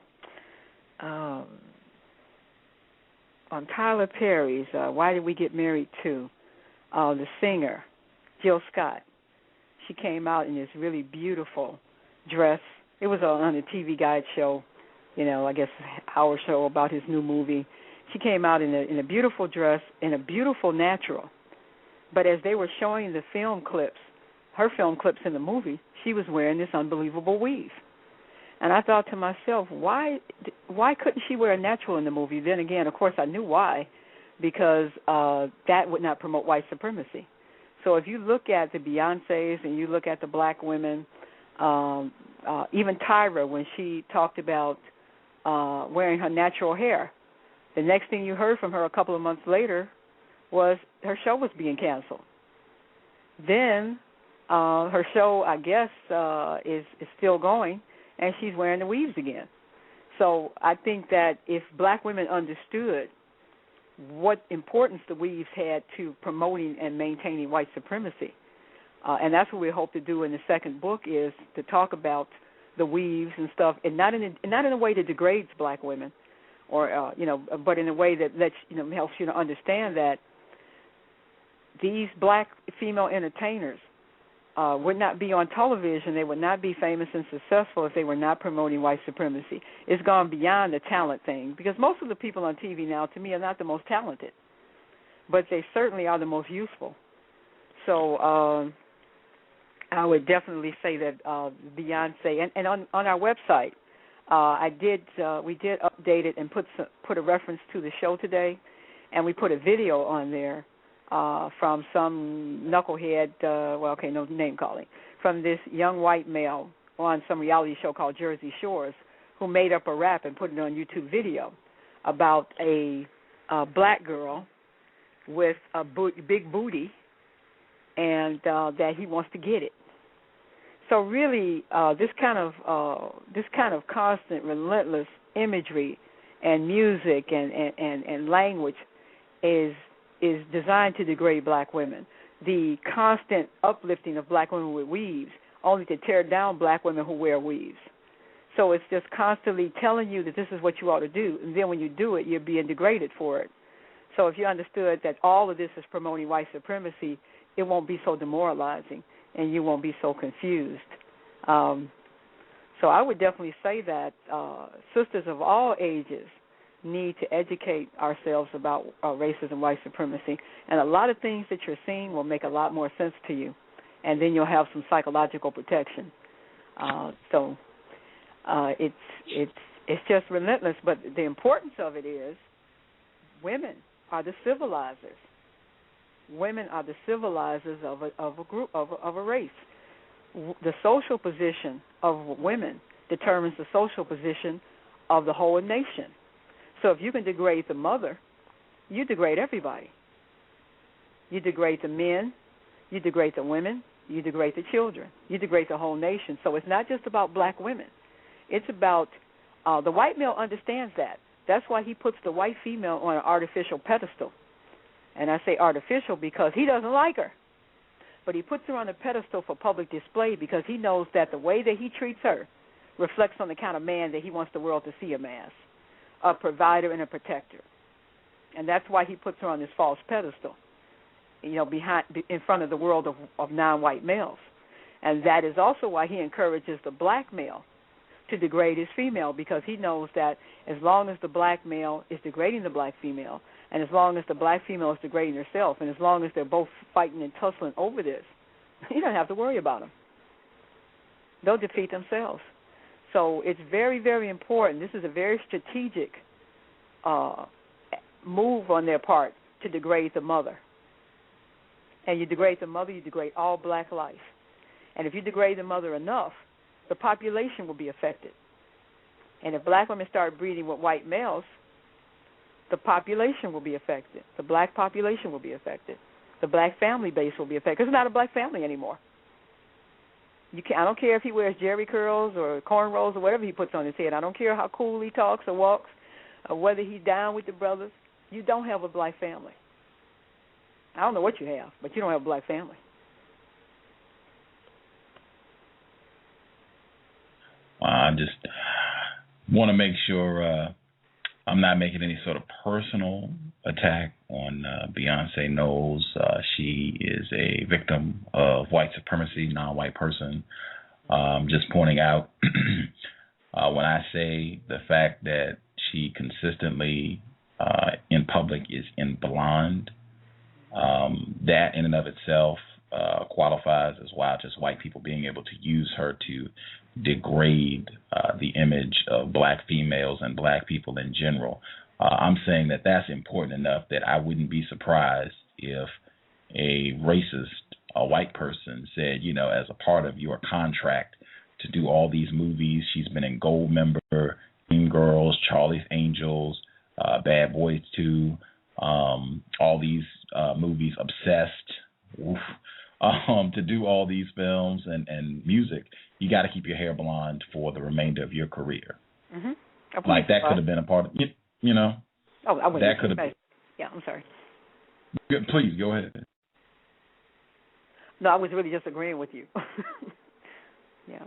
Tyler Perry's Why Did We Get Married To, the singer, Jill Scott. She came out in this really beautiful dress. It was on a TV Guide show, I guess our show about his new movie. She came out in a beautiful dress, in a beautiful natural. But as they were showing the her film clips in the movie, she was wearing this unbelievable weave. And I thought to myself, why couldn't she wear a natural in the movie? Then again, of course, I knew why, because that would not promote white supremacy. So if you look at the Beyoncés and you look at the black women, even Tyra, when she talked about wearing her natural hair, the next thing you heard from her a couple of months later was her show was being canceled. Then her show, I guess, is still going, and she's wearing the weaves again. So I think that if black women understood what importance the weaves had to promoting and maintaining white supremacy, and that's what we hope to do in the second book, is to talk about the weaves and stuff, and not in a way that degrades black women, or but in a way that lets helps you to understand that these black female entertainers would not be on television. They would not be famous and successful if they were not promoting white supremacy. It's gone beyond the talent thing, because most of the people on TV now, to me, are not the most talented, but they certainly are the most useful. So I would definitely say that Beyonce, and on our website, we did update it and put a reference to the show today, and we put a video on there from some knucklehead, no name calling, from this young white male on some reality show called Jersey Shores, who made up a rap and put it on YouTube video about a black girl with a big booty, and that he wants to get it. So really, this kind of constant, relentless imagery and music and language is designed to degrade black women. the constant uplifting of black women with weaves, only to tear down black women who wear weaves. So it's just constantly telling you that this is what you ought to do, and then when you do it, you're being degraded for it. So if you understood that all of this is promoting white supremacy, it won't be so demoralizing, and you won't be so confused. So I would definitely say that sisters of all ages need to educate ourselves about racism, white supremacy, and a lot of things that you're seeing will make a lot more sense to you, and then you'll have some psychological protection. It's just relentless, but the importance of it is women are the civilizers. Women are the civilizers of a group, of a race. The social position of women determines the social position of the whole nation. So if you can degrade the mother, you degrade everybody. You degrade the men, you degrade the women, you degrade the children, you degrade the whole nation. So it's not just about black women. It's about the white male understands that. That's why he puts the white female on an artificial pedestal. And I say artificial because he doesn't like her. But he puts her on a pedestal for public display because he knows that the way that he treats her reflects on the kind of man that he wants the world to see him as, a provider and a protector. And that's why he puts her on this false pedestal, in front of the world of non-white males. And that is also why he encourages the black male to degrade his female, because he knows that as long as the black male is degrading the black female, and as long as the black female is degrading herself, and as long as they're both fighting and tussling over this, you don't have to worry about them. They'll defeat themselves. So it's very, very important. This is a very strategic move on their part to degrade the mother. And you degrade the mother, you degrade all black life. And if you degrade the mother enough, the population will be affected. And if black women start breeding with white males, the population will be affected. The black population will be affected. The black family base will be affected. Because it's not a black family anymore. I don't care if he wears jerry curls or cornrows or whatever he puts on his head. I don't care how cool he talks or walks or whether he's down with the brothers. You don't have a black family. I don't know what you have, but you don't have a black family. I just want to make sure I'm not making any sort of personal attack on Beyonce Knowles. She is a victim of white supremacy, non-white person. Just pointing out when I say the fact that she consistently in public is in blonde, that in and of itself qualifies as well, just white people being able to use her to degrade the image of black females and black people in general. I'm saying that that's important enough that I wouldn't be surprised if a racist, a white person said, as a part of your contract to do all these movies, she's been in Goldmember, Mean Girls, Charlie's Angels, Bad Boys 2, all these movies, Obsessed, to do all these films and music, you got to keep your hair blonde for the remainder of your career. Mm-hmm. Like that could have been a part of, Oh, I wouldn't. That could have. Yeah, I'm sorry. Please go ahead. No, I was really just agreeing with you. Yeah.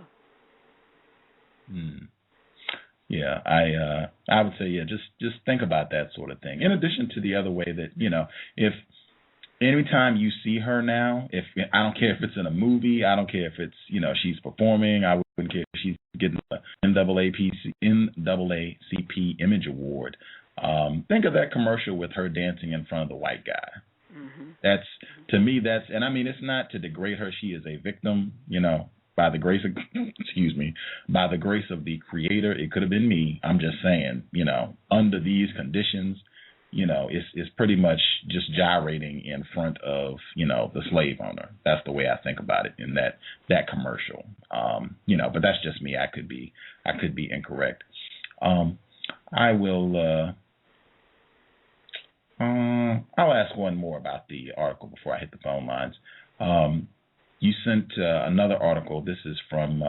Yeah, I would say just think about that sort of thing. In addition to the other way that if anytime you see her now, I don't care if it's in a movie, I don't care if it's she's performing, I wouldn't care if she's getting the NAACP Image Award. Think of that commercial with her dancing in front of the white guy. Mm-hmm. To me, and I mean, it's not to degrade her. She is a victim, by the grace of, by the grace of the Creator. It could have been me. I'm just saying, under these conditions, it's pretty much just gyrating in front of, the slave owner. That's the way I think about it in that commercial. But that's just me. I could be incorrect. I will. I'll ask one more about the article before I hit the phone lines. You sent another article. This is from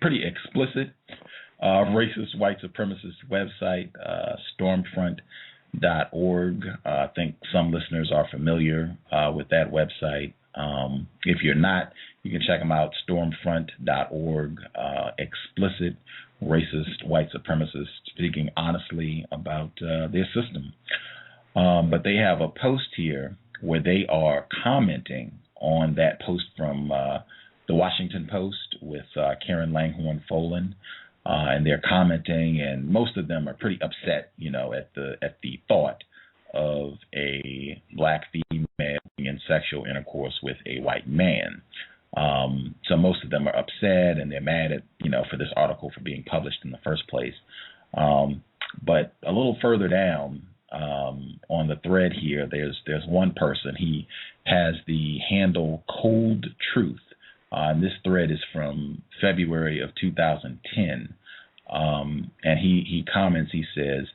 pretty explicit racist white supremacist website, Stormfront. I think some listeners are familiar with that website. If you're not, you can check them out, stormfront.org, explicit, racist, white supremacists speaking honestly about their system. But they have a post here where they are commenting on that post from the Washington Post with Karen Langhorne Folan. And they're commenting, and most of them are pretty upset, at the thought of a black female in sexual intercourse with a white man. So most of them are upset, and they're mad at, for this article for being published in the first place. But a little further down on the thread here, there's one person. He has the handle Cold Truth. And this thread is from February of 2010. And he comments, he says,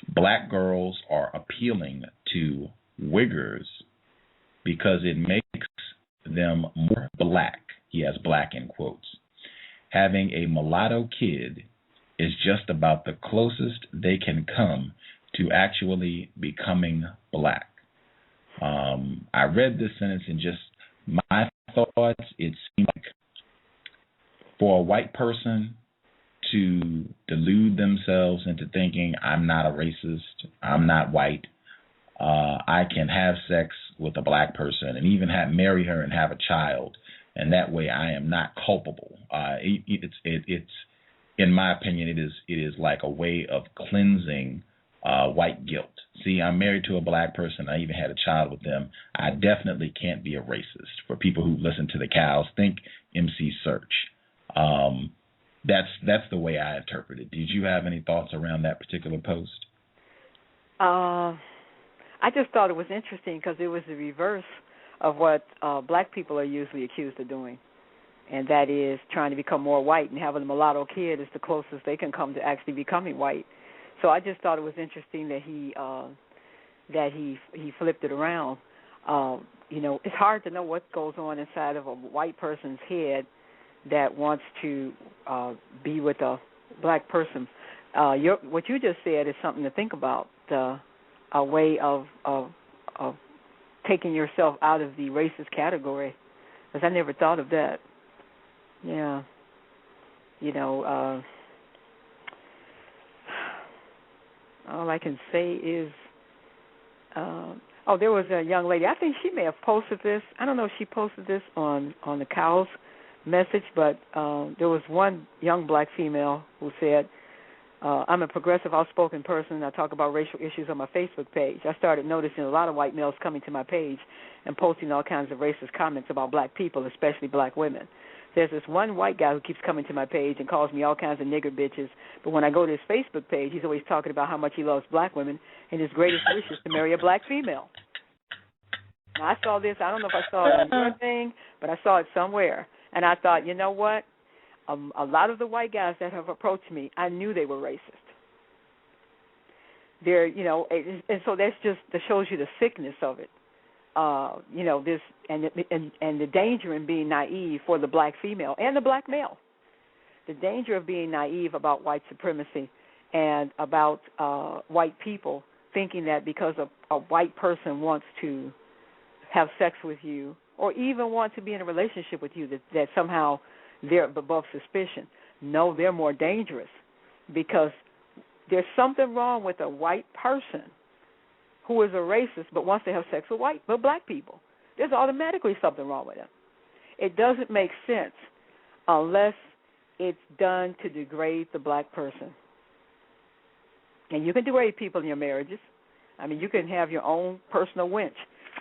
black girls are appealing to wiggers because it makes them more black. He has black in quotes. Having a mulatto kid is just about the closest they can come to actually becoming black. I read this sentence and just my thoughts, it seemed like for a white person to delude themselves into thinking I'm not a racist, I'm not white, I can have sex with a black person and even marry her and have a child, and that way I am not culpable. It's in my opinion, it is like a way of cleansing white guilt. See, I'm married to a black person. I even had a child with them. I definitely can't be a racist. For people who listen to the cows, think MC Search. That's the way I interpret it. Did you have any thoughts around that particular post? I just thought it was interesting because it was the reverse of what black people are usually accused of doing, and that is trying to become more white, and having a mulatto kid is the closest they can come to actually becoming white. So I just thought it was interesting that he flipped it around. It's hard to know what goes on inside of a white person's head that wants to be with a black person. What you just said is something to think about. A way of taking yourself out of the racist category, because I never thought of that. Yeah, all I can say is, there was a young lady. I think she may have posted this. I don't know if she posted this on the cows message, but there was one young black female who said, I'm a progressive, outspoken person. I talk about racial issues on my Facebook page. I started noticing a lot of white males coming to my page and posting all kinds of racist comments about black people, especially black women. There's this one white guy who keeps coming to my page and calls me all kinds of nigger bitches, but when I go to his Facebook page, he's always talking about how much he loves black women and his greatest wish is to marry a black female. Now, I saw this. I don't know if I saw it on your thing, but I saw it somewhere. And I thought, you know what? A lot of the white guys that have approached me, I knew they were racist. They're, and so that shows you the sickness of it. This and the danger in being naive for the black female and the black male. The danger of being naive about white supremacy and about white people thinking that because a white person wants to have sex with you or even want to be in a relationship with you, that somehow they're above suspicion. No, they're more dangerous because there's something wrong with a white person who is a racist but wants to have sex with black people. There's automatically something wrong with them. It doesn't make sense unless it's done to degrade the black person. And you can degrade people in your marriages. I mean, you can have your own personal wench.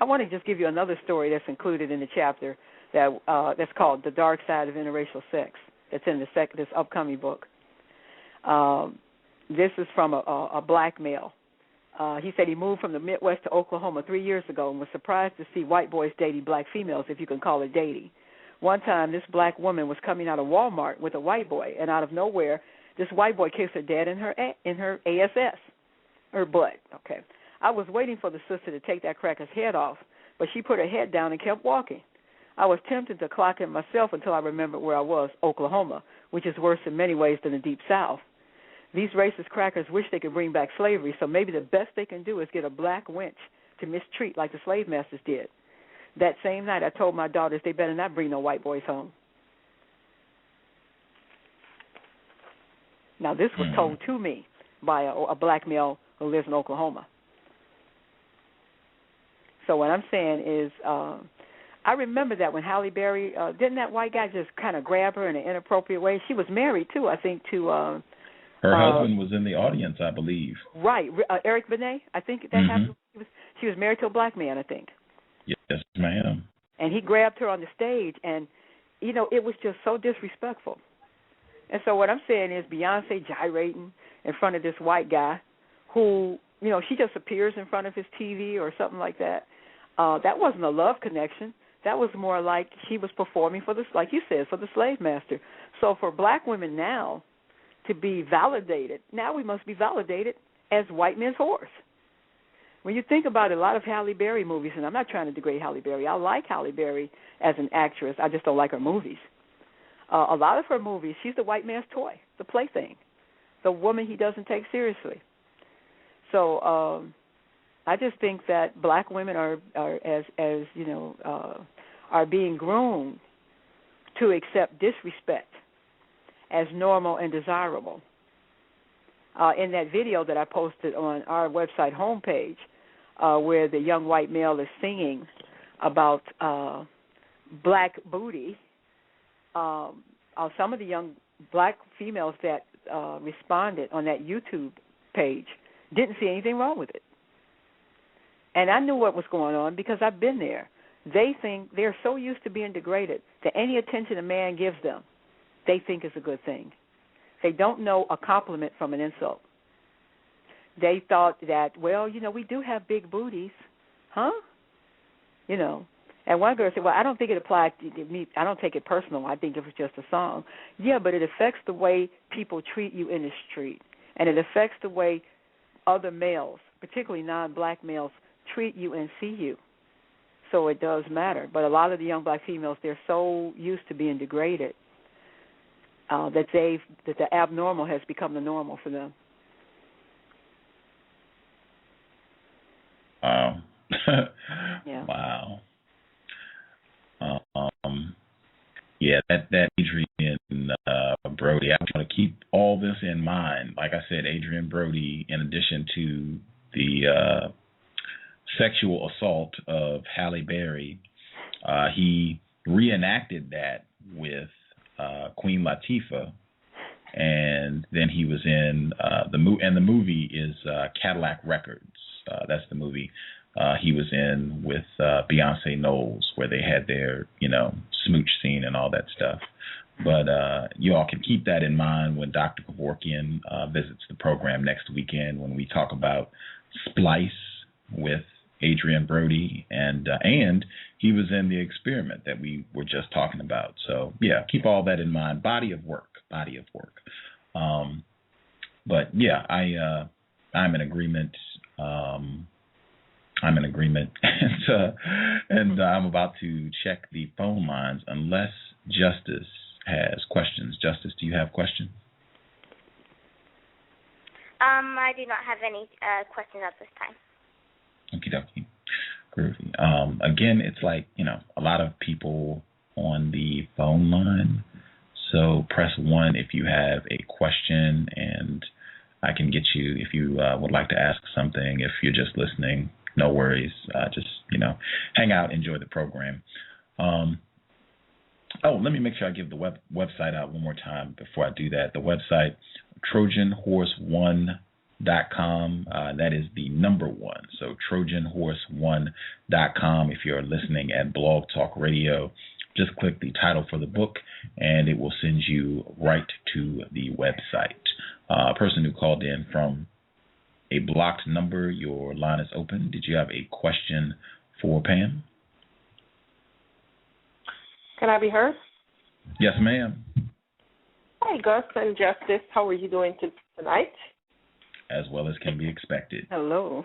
I want to just give you another story that's included in the chapter that's called The Dark Side of Interracial Sex. That's in this upcoming book. This is from a black male. He said he moved from the Midwest to Oklahoma 3 years ago and was surprised to see white boys dating black females, if you can call it dating. One time, this black woman was coming out of Walmart with a white boy, and out of nowhere, this white boy kissed her dead in her ASS, her butt. Okay. I was waiting for the sister to take that cracker's head off, but she put her head down and kept walking. I was tempted to clock it myself until I remembered where I was, Oklahoma, which is worse in many ways than the Deep South. these racist crackers wish they could bring back slavery, so maybe the best they can do is get a black wench to mistreat like the slave masters did. That same night, I told my daughters they better not bring no white boys home. Now, this was told to me by a black male who lives in Oklahoma. So what I'm saying is, I remember that when Halle Berry, didn't that white guy just kind of grab her in an inappropriate way? She was married, too, I think, to... her husband was in the audience, I believe. Right. Eric Benet, I think that happened. She was married to a black man, I think. Yes, ma'am. And he grabbed her on the stage, and, you know, it was just so disrespectful. And so what I'm saying is Beyonce gyrating in front of this white guy who, you know, she just appears in front of his TV or something like that. That wasn't a love connection. That was more like she was performing for this, like you said, for the slave master. So for black women now to be validated, now we must be validated as white men's whores. When you think about it, a lot of Halle Berry movies, and I'm not trying to degrade Halle Berry. I like Halle Berry as an actress. I just don't like her movies. A lot of her movies, she's the white man's toy, the plaything, the woman he doesn't take seriously. So I just think that black women are being groomed to accept disrespect as normal and desirable. In that video that I posted on our website homepage, where the young white male is singing about black booty, some of the young black females that responded on that YouTube page didn't see anything wrong with it. And I knew what was going on because I've been there. They think they're so used to being degraded that any attention a man gives them, they think is a good thing. They don't know a compliment from an insult. They thought that, well, you know, we do have big booties, huh? You know. And one girl said, well, I don't think it applied to me. I don't take it personal. I think it was just a song. Yeah, but it affects the way people treat you in the street. And it affects the way other males, particularly non-black males, treat you and see you. So it does matter. But a lot of the young black females, they're so used to being degraded that the abnormal has become the normal for them. Wow. Yeah. Wow. Yeah, that Adrian Brody, I want to keep all this in mind. Like I said, Adrian Brody, in addition to the sexual assault of Halle Berry, he reenacted that with Queen Latifah, and then he was in the movie is Cadillac Records. That's the movie he was in with Beyonce Knowles, where they had their, smooch scene and all that stuff. But you all can keep that in mind when Dr. Kevorkian visits the program next weekend, when we talk about Splice with Adrian Brody, and he was in The Experiment that we were just talking about. So, yeah, keep all that in mind. Body of work. But, yeah, I'm in agreement. and I'm about to check the phone lines unless Justice has questions. Justice, do you have questions? I do not have any questions at this time. Okie dokie. Groovy. Again, it's like, a lot of people on the phone line. So press 1 if you have a question, and I can get you if you would like to ask something. If you're just listening, no worries. Just, hang out, enjoy the program. Let me make sure I give the website out one more time before I do that. The website, TrojanHorse1.com. That is the number 1. So TrojanHorse1.com. If you're listening at Blog Talk Radio, just click the title for the book, and it will send you right to the website. A person who called in from a blocked number, your line is open. Did you have a question for Pam? Can I be heard? Yes, ma'am. Hi, Gus and Justice. How are you doing tonight? As well as can be expected. Hello.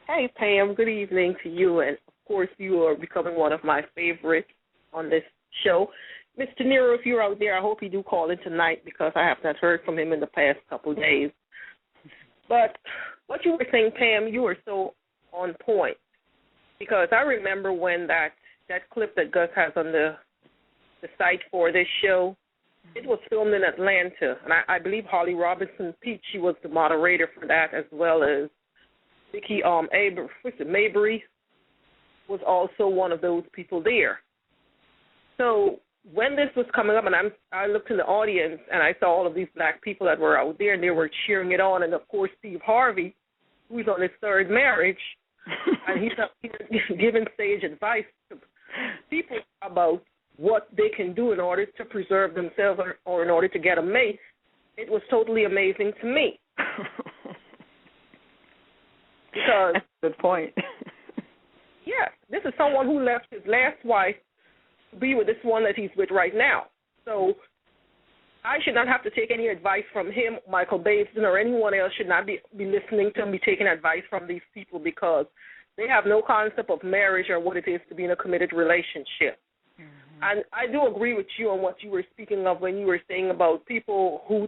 Hey, Pam. Good evening to you. And, of course, you are becoming one of my favorites on this show. Mr. Nero, if you're out there, I hope you do call in tonight because I have not heard from him in the past couple of days. But what you were saying, Pam, you were so on point because I remember when that clip that Gus has on the site for this show, it was filmed in Atlanta, and I believe Holly Robinson Peach, she was the moderator for that, as well as Vicky Mabry was also one of those people there. So when this was coming up, and I looked in the audience, and I saw all of these black people that were out there, and they were cheering it on, and of course Steve Harvey, who's on his third marriage, and he's giving sage advice to people about what they can do in order to preserve themselves or in order to get a mate. It was totally amazing to me. Because that's a good point. Yeah, this is someone who left his last wife to be with this one that he's with right now. So I should not have to take any advice from him, Michael Bateson, or anyone else should not be listening to me taking advice from these people because they have no concept of marriage or what it is to be in a committed relationship. And I do agree with you on what you were speaking of when you were saying about people who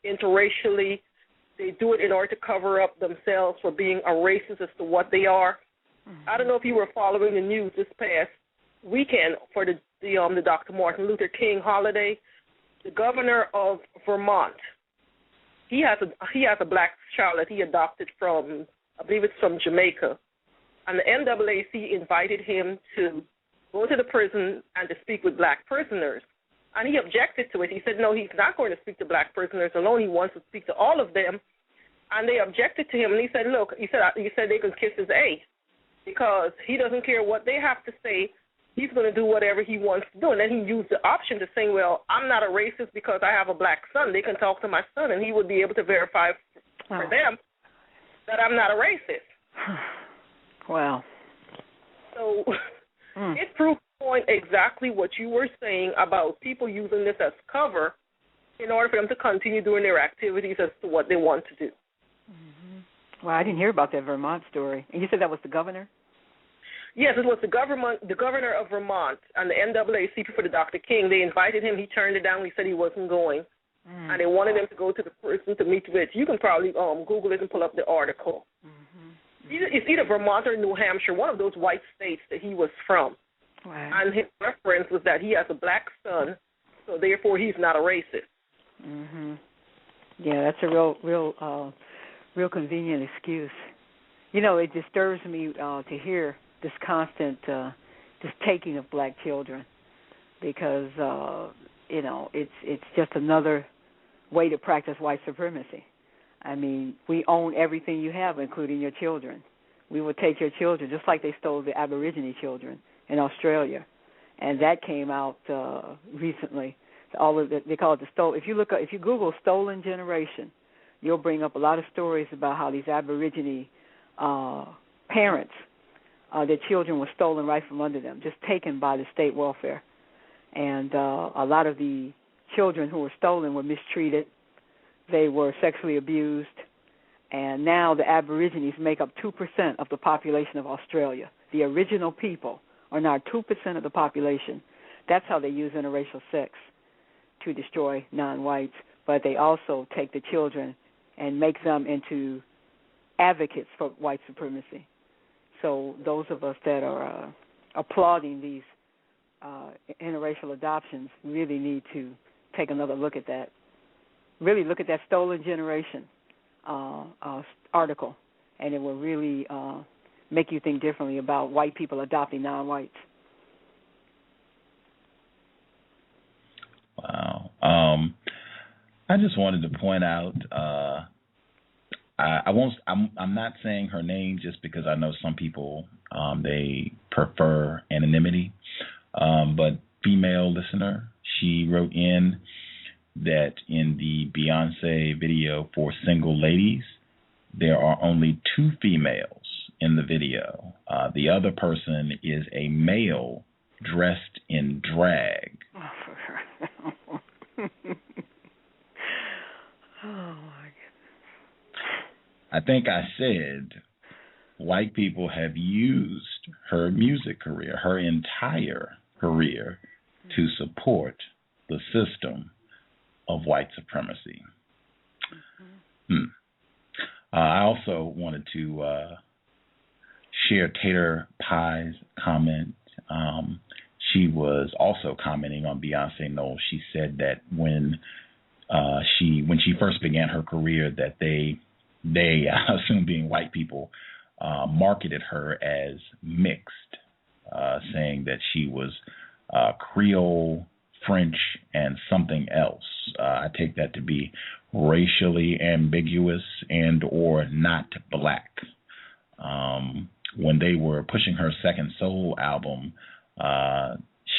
interracially, they do it in order to cover up themselves for being a racist as to what they are. I don't know if you were following the news this past weekend for the Dr. Martin Luther King holiday. The governor of Vermont, he has a black child that he adopted from, I believe it's from Jamaica, and the NAACP invited him to go to the prison and to speak with black prisoners. And he objected to it. He said, no, he's not going to speak to black prisoners alone. He wants to speak to all of them. And they objected to him. And he said, look, he said they can kiss his A because he doesn't care what they have to say. He's going to do whatever he wants to do. And then he used the option to say, well, I'm not a racist because I have a black son. They can talk to my son, and he would be able to verify for them that I'm not a racist. Wow. So it proves the point exactly what you were saying about people using this as cover in order for them to continue doing their activities as to what they want to do. Well, I didn't hear about that Vermont story. And you said that was the governor? Yes, it was the governor of Vermont and the NAACP for the Dr. King. They invited him. He turned it down. He said he wasn't going. And they wanted him to go to the person to meet with. You can probably Google it and pull up the article. It's either Vermont or New Hampshire, one of those white states that he was from. Wow. And his reference was that he has a black son, so therefore he's not a racist. Yeah, that's a real convenient excuse. You know, it disturbs me to hear this constant this taking of black children because you know it's just another way to practice white supremacy. I mean, we own everything you have, including your children. We will take your children, just like they stole the Aborigine children in Australia, and that came out recently. All of it, they call it the stolen. If you Google "stolen generation," you'll bring up a lot of stories about how these Aborigine parents, their children were stolen right from under them, just taken by the state welfare, and a lot of the children who were stolen were mistreated. They were sexually abused, and now the Aborigines make up 2% of the population of Australia. The original people are now 2% of the population. That's how they use interracial sex to destroy non-whites, but they also take the children and make them into advocates for white supremacy. So those of us that are applauding these interracial adoptions really need to take another look at that. Really look at that Stolen Generation article, and it will really make you think differently about white people adopting non-whites. Wow. I just wanted to point out, I'm not saying her name just because I know some people, they prefer anonymity, but female listener, she wrote in that in the Beyonce video for Single Ladies, there are only 2 females in the video. The other person is a male dressed in drag. Oh, my goodness. I think I said white people have used her music career, her entire career, to support the system of white supremacy. I also wanted to share Tater Pie's comment. She was also commenting on Beyonce Knowles. She said that when she first began her career, that they I assume being white people, marketed her as mixed, saying that she was Creole, French, and something else. I take that to be racially ambiguous and or not black. When they were pushing her second soul album,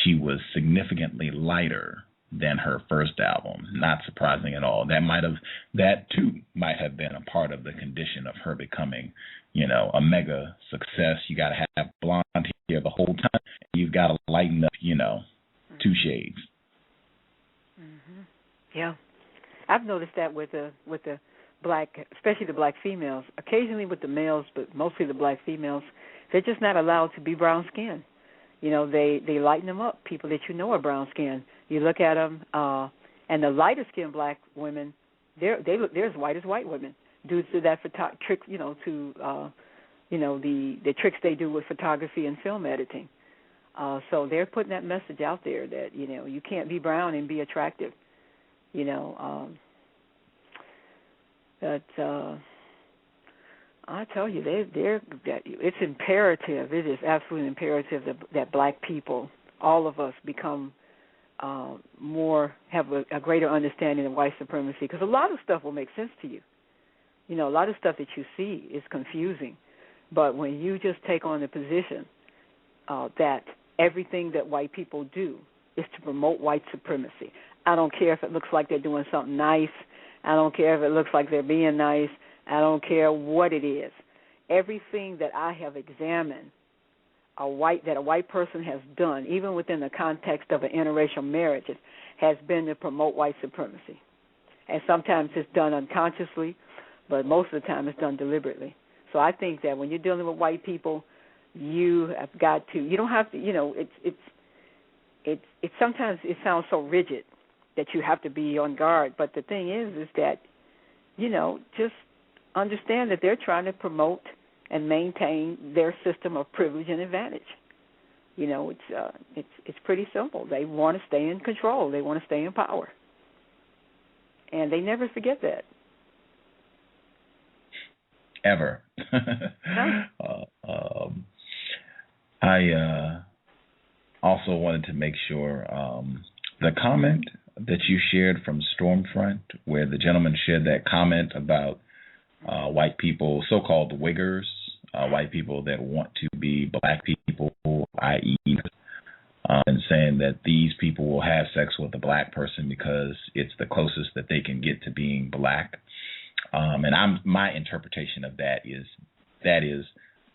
she was significantly lighter than her first album. Not surprising at all. That too might have been a part of the condition of her becoming, a mega success. You got to have blonde hair the whole time. You've got to lighten up, 2 shades. Mm-hmm. Yeah, I've noticed that with the black, especially the black females. Occasionally with the males, but mostly the black females, they're just not allowed to be brown skinned. They lighten them up. People that are brown skinned. You look at them, and the lighter skinned black women, they're as white as white women due to that trick, the tricks they do with photography and film editing. So they're putting that message out there that you can't be brown and be attractive. But I tell you, it's imperative. It is absolutely imperative that black people, all of us, become have a greater understanding of white supremacy, because a lot of stuff will make sense to you. A lot of stuff that you see is confusing, but when you just take on the position that everything that white people do is to promote white supremacy. I don't care if it looks like they're doing something nice. I don't care if it looks like they're being nice. I don't care what it is. Everything that I have examined that a white person has done, even within the context of an interracial marriage, has been to promote white supremacy. And sometimes it's done unconsciously, but most of the time it's done deliberately. So I think that when you're dealing with white people, you have got to. You don't have to. It's sometimes it sounds so rigid that you have to be on guard. But the thing is that just understand that they're trying to promote and maintain their system of privilege and advantage. It's pretty simple. They want to stay in control. They want to stay in power, and they never forget that. Ever. No. I also wanted to make sure the comment that you shared from Stormfront, where the gentleman shared that comment about white people, so-called wiggers, white people that want to be black people, i.e., and saying that these people will have sex with a black person because it's the closest that they can get to being black. And my interpretation of that is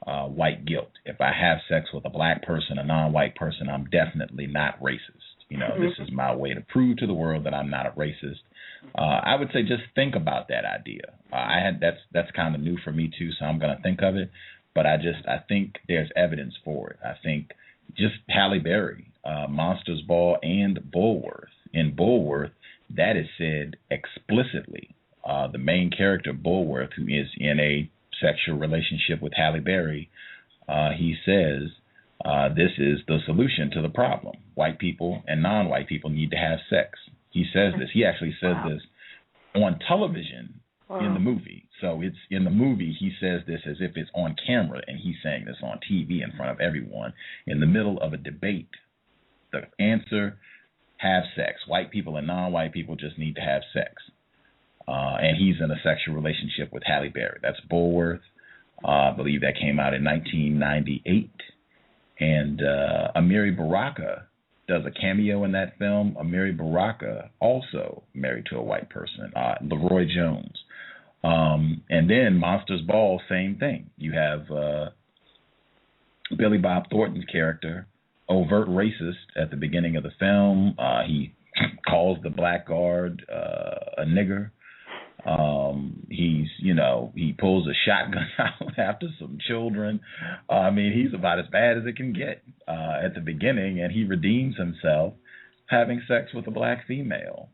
white guilt. If I have sex with a black person, a non-white person, I'm definitely not racist. This is my way to prove to the world that I'm not a racist. I would say just think about that idea. That's kind of new for me too, so I'm going to think of it. But I think there's evidence for it. I think just Halle Berry, Monsters Ball, and Bulworth. In Bulworth, that is said explicitly. The main character, Bulworth, who is in a sexual relationship with Halle Berry, he says this is the solution to the problem. White people and non-white people need to have sex. He says this. He actually says this on television in the movie. So it's in the movie, he says this as if it's on camera, and he's saying this on TV in front of everyone in the middle of a debate. The answer, have sex. White people and non-white people just need to have sex. And he's in a sexual relationship with Halle Berry. That's Bulworth. I believe that came out in 1998. And Amiri Baraka does a cameo in that film. Amiri Baraka also married to a white person, Leroy Jones. And then Monsters Ball, same thing. You have Billy Bob Thornton's character, overt racist at the beginning of the film. He calls the blackguard a nigger. He pulls a shotgun out after some children. He's about as bad as it can get at the beginning, and he redeems himself having sex with a black female.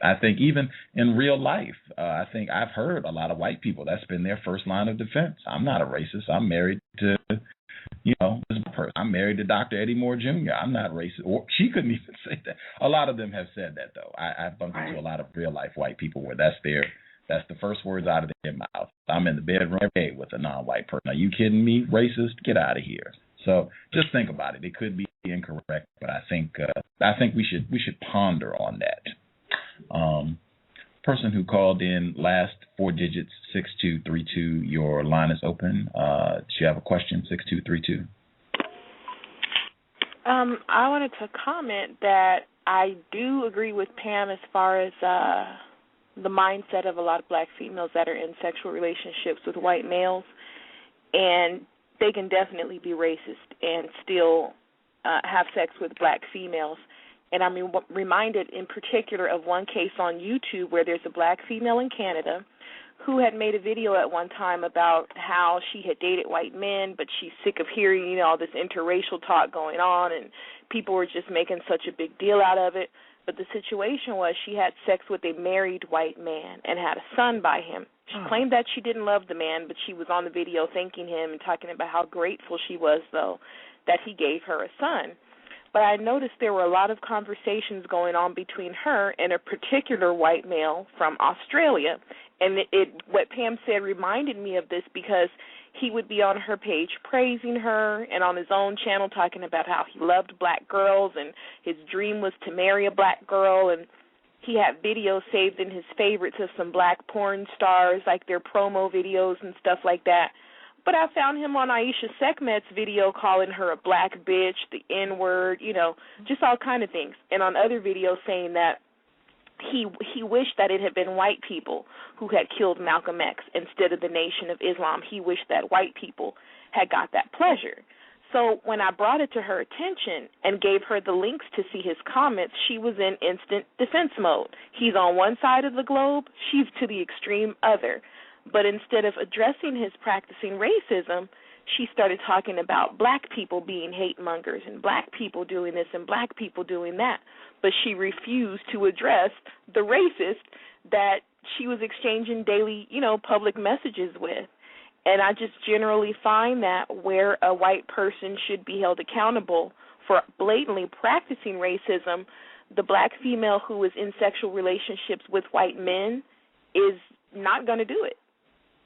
I think even in real life, I think I've heard a lot of white people, that's been their first line of defense. I'm not a racist. I'm married to, this person. I'm married to Dr. Eddie Moore Jr. I'm not racist. Or she couldn't even say that. A lot of them have said that, though. I've bumped into a lot of real life white people where that's the first words out of their mouth. I'm in the bedroom every day with a non-white person. Are you kidding me? Racist? Get out of here. So just think about it. It could be incorrect, but I think we should ponder on that. Person who called in, last 4 digits, 6232. Your line is open. Do you have a question? 6232. I wanted to comment that I do agree with Pam as far as the mindset of a lot of black females that are in sexual relationships with white males, and they can definitely be racist and still have sex with black females. And I'm reminded in particular of one case on YouTube where there's a black female in Canada who had made a video at one time about how she had dated white men, but she's sick of hearing, all this interracial talk going on, and people were just making such a big deal out of it. But the situation was she had sex with a married white man and had a son by him. She claimed that she didn't love the man, but she was on the video thanking him and talking about how grateful she was, though, that he gave her a son. But I noticed there were a lot of conversations going on between her and a particular white male from Australia. And what Pam said reminded me of this because he would be on her page praising her and on his own channel talking about how he loved black girls and his dream was to marry a black girl. And he had videos saved in his favorites of some black porn stars, like their promo videos and stuff like that. But I found him on Aisha Sekhmet's video calling her a black bitch, the N-word, just all kind of things. And on other videos saying that he wished that it had been white people who had killed Malcolm X instead of the Nation of Islam. He wished that white people had got that pleasure. So when I brought it to her attention and gave her the links to see his comments, she was in instant defense mode. He's on one side of the globe, she's to the extreme other. But instead of addressing his practicing racism, she started talking about black people being hate mongers and black people doing this and black people doing that. But she refused to address the racist that she was exchanging daily, public messages with. And I just generally find that where a white person should be held accountable for blatantly practicing racism, the black female who is in sexual relationships with white men is not going to do it.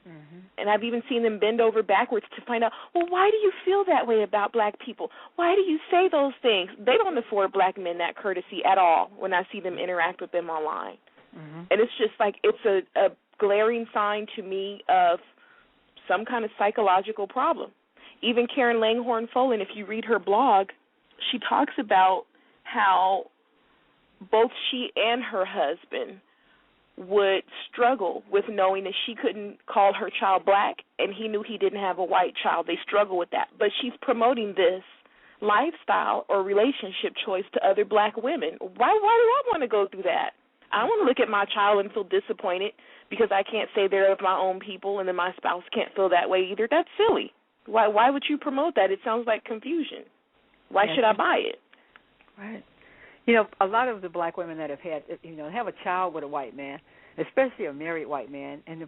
Mm-hmm. And I've even seen them bend over backwards to find out, well, why do you feel that way about black people? Why do you say those things? They don't afford black men that courtesy at all when I see them interact with them online. Mm-hmm. And it's just like it's a glaring sign to me of some kind of psychological problem. Even Karen Langhorne-Folan, if you read her blog, she talks about how both she and her husband would struggle with knowing that she couldn't call her child black and he knew he didn't have a white child. They struggle with that. But she's promoting this lifestyle or relationship choice to other black women. Why do I want to go through that? I want to look at my child and feel disappointed because I can't say they're of my own people and then my spouse can't feel that way either. That's silly. Why would you promote that? It sounds like confusion. Why should I buy it? Right. A lot of the black women that have had, have a child with a white man, especially a married white man, and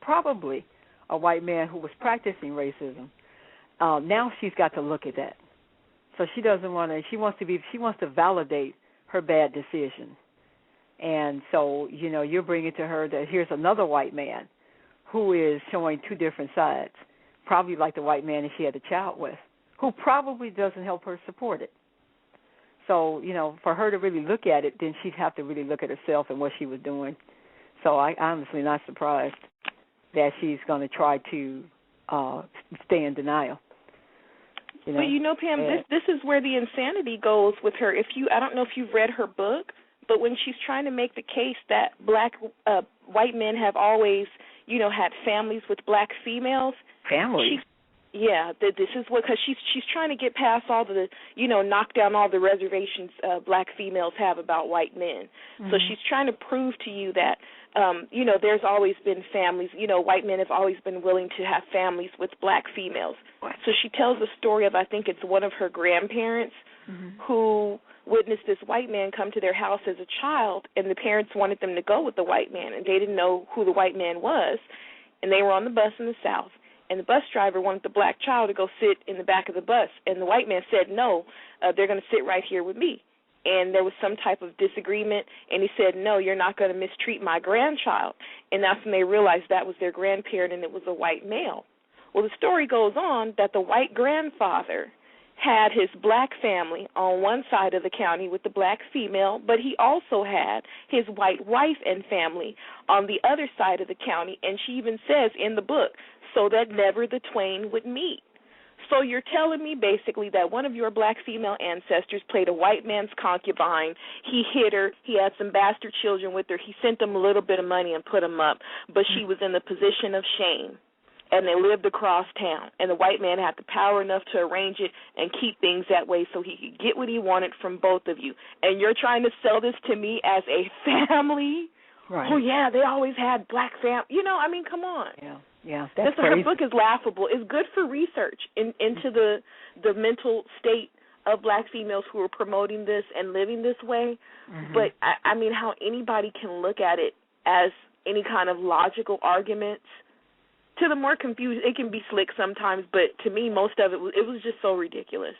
probably a white man who was practicing racism. Now she's got to look at that. So she doesn't want to. She wants to validate her bad decision. And so you're bringing to her that here's another white man who is showing two different sides, probably like the white man that she had a child with, who probably doesn't help her support it. So, for her to really look at it, then she'd have to really look at herself and what she was doing. So I'm honestly not surprised that she's going to try to stay in denial. But Pam, this is where the insanity goes with her. I don't know if you've read her book, but when she's trying to make the case that white men have always, had families with black females. Families? This is because she's trying to get past all the, knock down all the reservations black females have about white men. Mm-hmm. So she's trying to prove to you that, there's always been families. White men have always been willing to have families with black females. What? So she tells the story of, I think it's one of her grandparents, mm-hmm. who witnessed this white man come to their house as a child, and the parents wanted them to go with the white man, and they didn't know who the white man was, and they were on the bus in the South, and the bus driver wanted the black child to go sit in the back of the bus, and the white man said, no, they're going to sit right here with me. And there was some type of disagreement, and he said, no, you're not going to mistreat my grandchild. And that's when they realized that was their grandparent, and it was a white male. Well, the story goes on that the white grandfather had his black family on one side of the county with the black female, but he also had his white wife and family on the other side of the county, and she even says in the book, so that never the twain would meet. So you're telling me basically that one of your black female ancestors played a white man's concubine. He hit her. He had some bastard children with her. He sent them a little bit of money and put them up, but she was in the position of shame, and they lived across town. And the white man had the power enough to arrange it and keep things that way so he could get what he wanted from both of you. And you're trying to sell this to me as a family? Right. Oh, yeah, they always had black family. You know, I mean, come on. Yeah, that's her book is laughable. It's good for research into the mental state of black females who are promoting this and living this way. Mm-hmm. But, I mean, how anybody can look at it as any kind of logical arguments, to the more confused, it can be slick sometimes, but to me, most of it was just so ridiculous.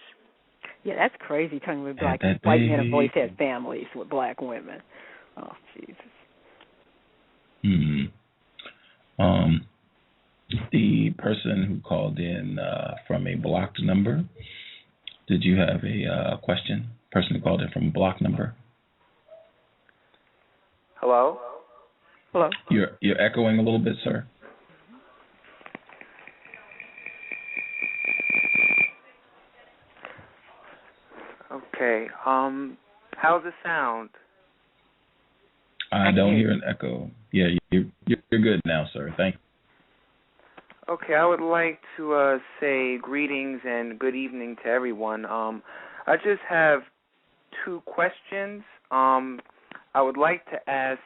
Yeah, that's crazy, talking about black white men have always had families with black women. Oh, Jesus. The person who called in from a blocked number, did you have a question? Person who called in from a blocked number. Hello? Hello? You're echoing a little bit, sir. Okay. How's it sound? I don't hear an echo. Yeah, you're good now, sir. Thank you. Okay, I would like to say greetings and good evening to everyone. I just have two questions. I would like to ask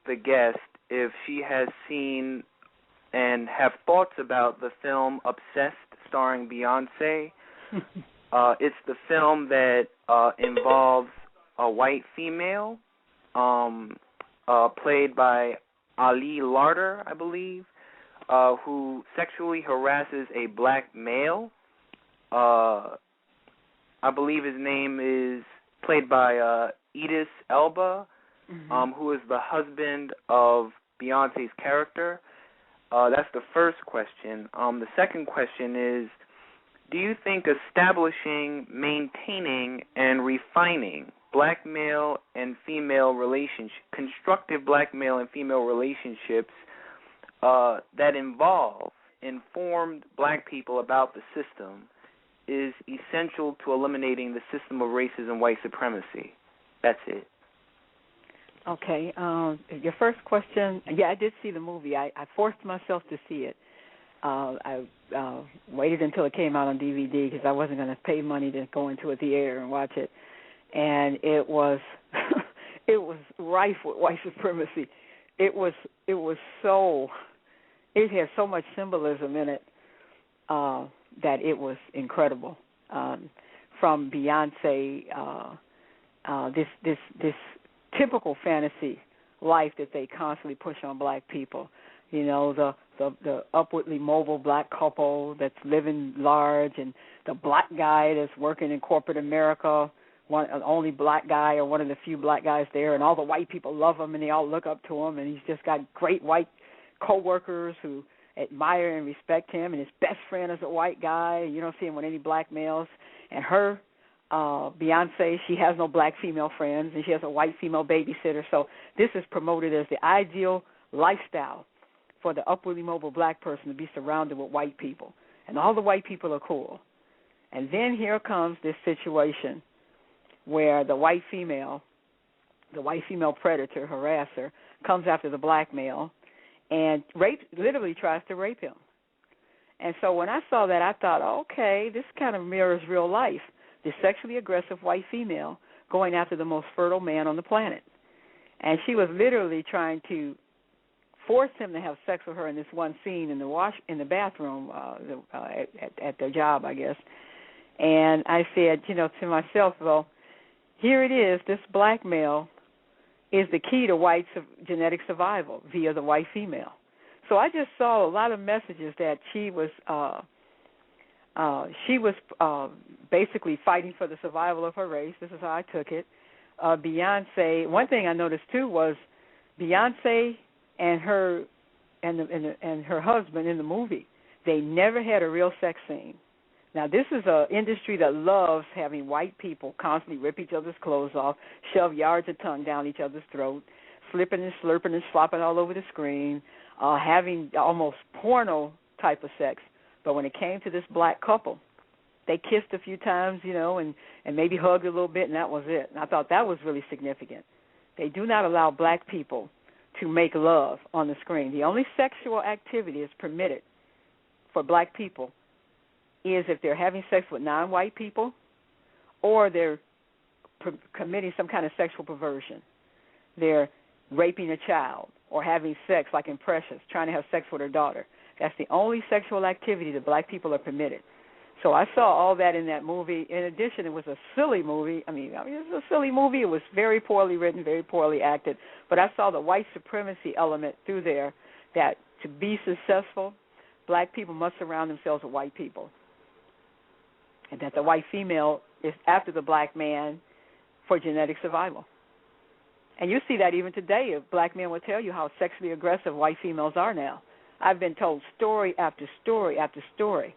the guest if she has seen and have thoughts about the film Obsessed starring Beyonce. It's the film that involves a white female played by Ali Larter, I believe, who sexually harasses a black male. I believe his name is played by Idris Elba, who is the husband of Beyonce's character. That's the first question. The second question is, do you think establishing, maintaining, and refining black male and female relationships, constructive black male and female relationships that involve informed black people about the system is essential to eliminating the system of racism, white supremacy? That's it. Okay. Your first question, yeah, I did see the movie. I forced myself to see it. I waited until it came out on DVD because I wasn't going to pay money to go into a theater and watch it. And it was it was rife with white supremacy. It had so much symbolism in it that it was incredible. From Beyonce, this typical fantasy life that they constantly push on black people. You know, the upwardly mobile black couple that's living large, and the black guy that's working in corporate America, only black guy or one of the few black guys there, and all the white people love him and they all look up to him, and he's just got great white co-workers who admire and respect him, and his best friend is a white guy. You don't see him with any black males. And her, Beyonce, she has no black female friends, and she has a white female babysitter. So this is promoted as the ideal lifestyle for the upwardly mobile black person to be surrounded with white people. And all the white people are cool. And then here comes this situation where the white female predator, harasser, comes after the black male and literally tries to rape him. And so when I saw that, I thought, okay, this kind of mirrors real life. The sexually aggressive white female going after the most fertile man on the planet. And she was literally trying to force him to have sex with her in this one scene in the bathroom at their job, I guess. And I said, to myself, well, here it is, this black male is the key to white genetic survival via the white female. So I just saw a lot of messages that she was basically fighting for the survival of her race. This is how I took it. Beyonce. One thing I noticed too was Beyonce and her husband in the movie. They never had a real sex scene. Now, this is an industry that loves having white people constantly rip each other's clothes off, shove yards of tongue down each other's throat, slipping and slurping and slopping all over the screen, having almost porno type of sex. But when it came to this black couple, they kissed a few times, and maybe hugged a little bit, and that was it. And I thought that was really significant. They do not allow black people to make love on the screen. The only sexual activity is permitted for black people is if they're having sex with non-white people or they're committing some kind of sexual perversion. They're raping a child or having sex, like in Precious, trying to have sex with her daughter. That's the only sexual activity that black people are permitted. So I saw all that in that movie. In addition, it was a silly movie. I mean, it was a silly movie. It was very poorly written, very poorly acted. But I saw the white supremacy element through there, that to be successful, black people must surround themselves with white people, and that the white female is after the black man for genetic survival. And you see that even today. If black men will tell you how sexually aggressive white females are now. I've been told story after story after story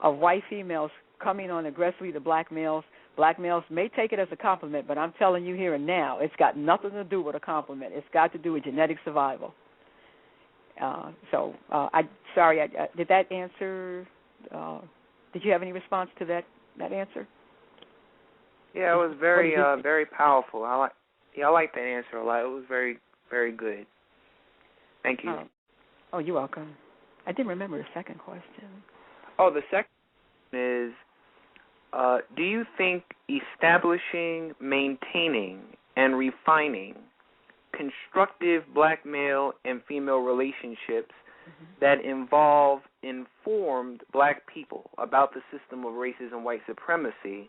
of white females coming on aggressively to black males. Black males may take it as a compliment, but I'm telling you here and now, it's got nothing to do with a compliment. It's got to do with genetic survival. Did that answer? Did you have any response to that answer? Yeah, it was very very powerful. I like that answer a lot. It was very, very good. Thank you. Oh, you're welcome. I didn't remember the second question. Oh, the second is, do you think establishing, maintaining, and refining constructive black male and female relationships that involve informed black people about the system of racism and white supremacy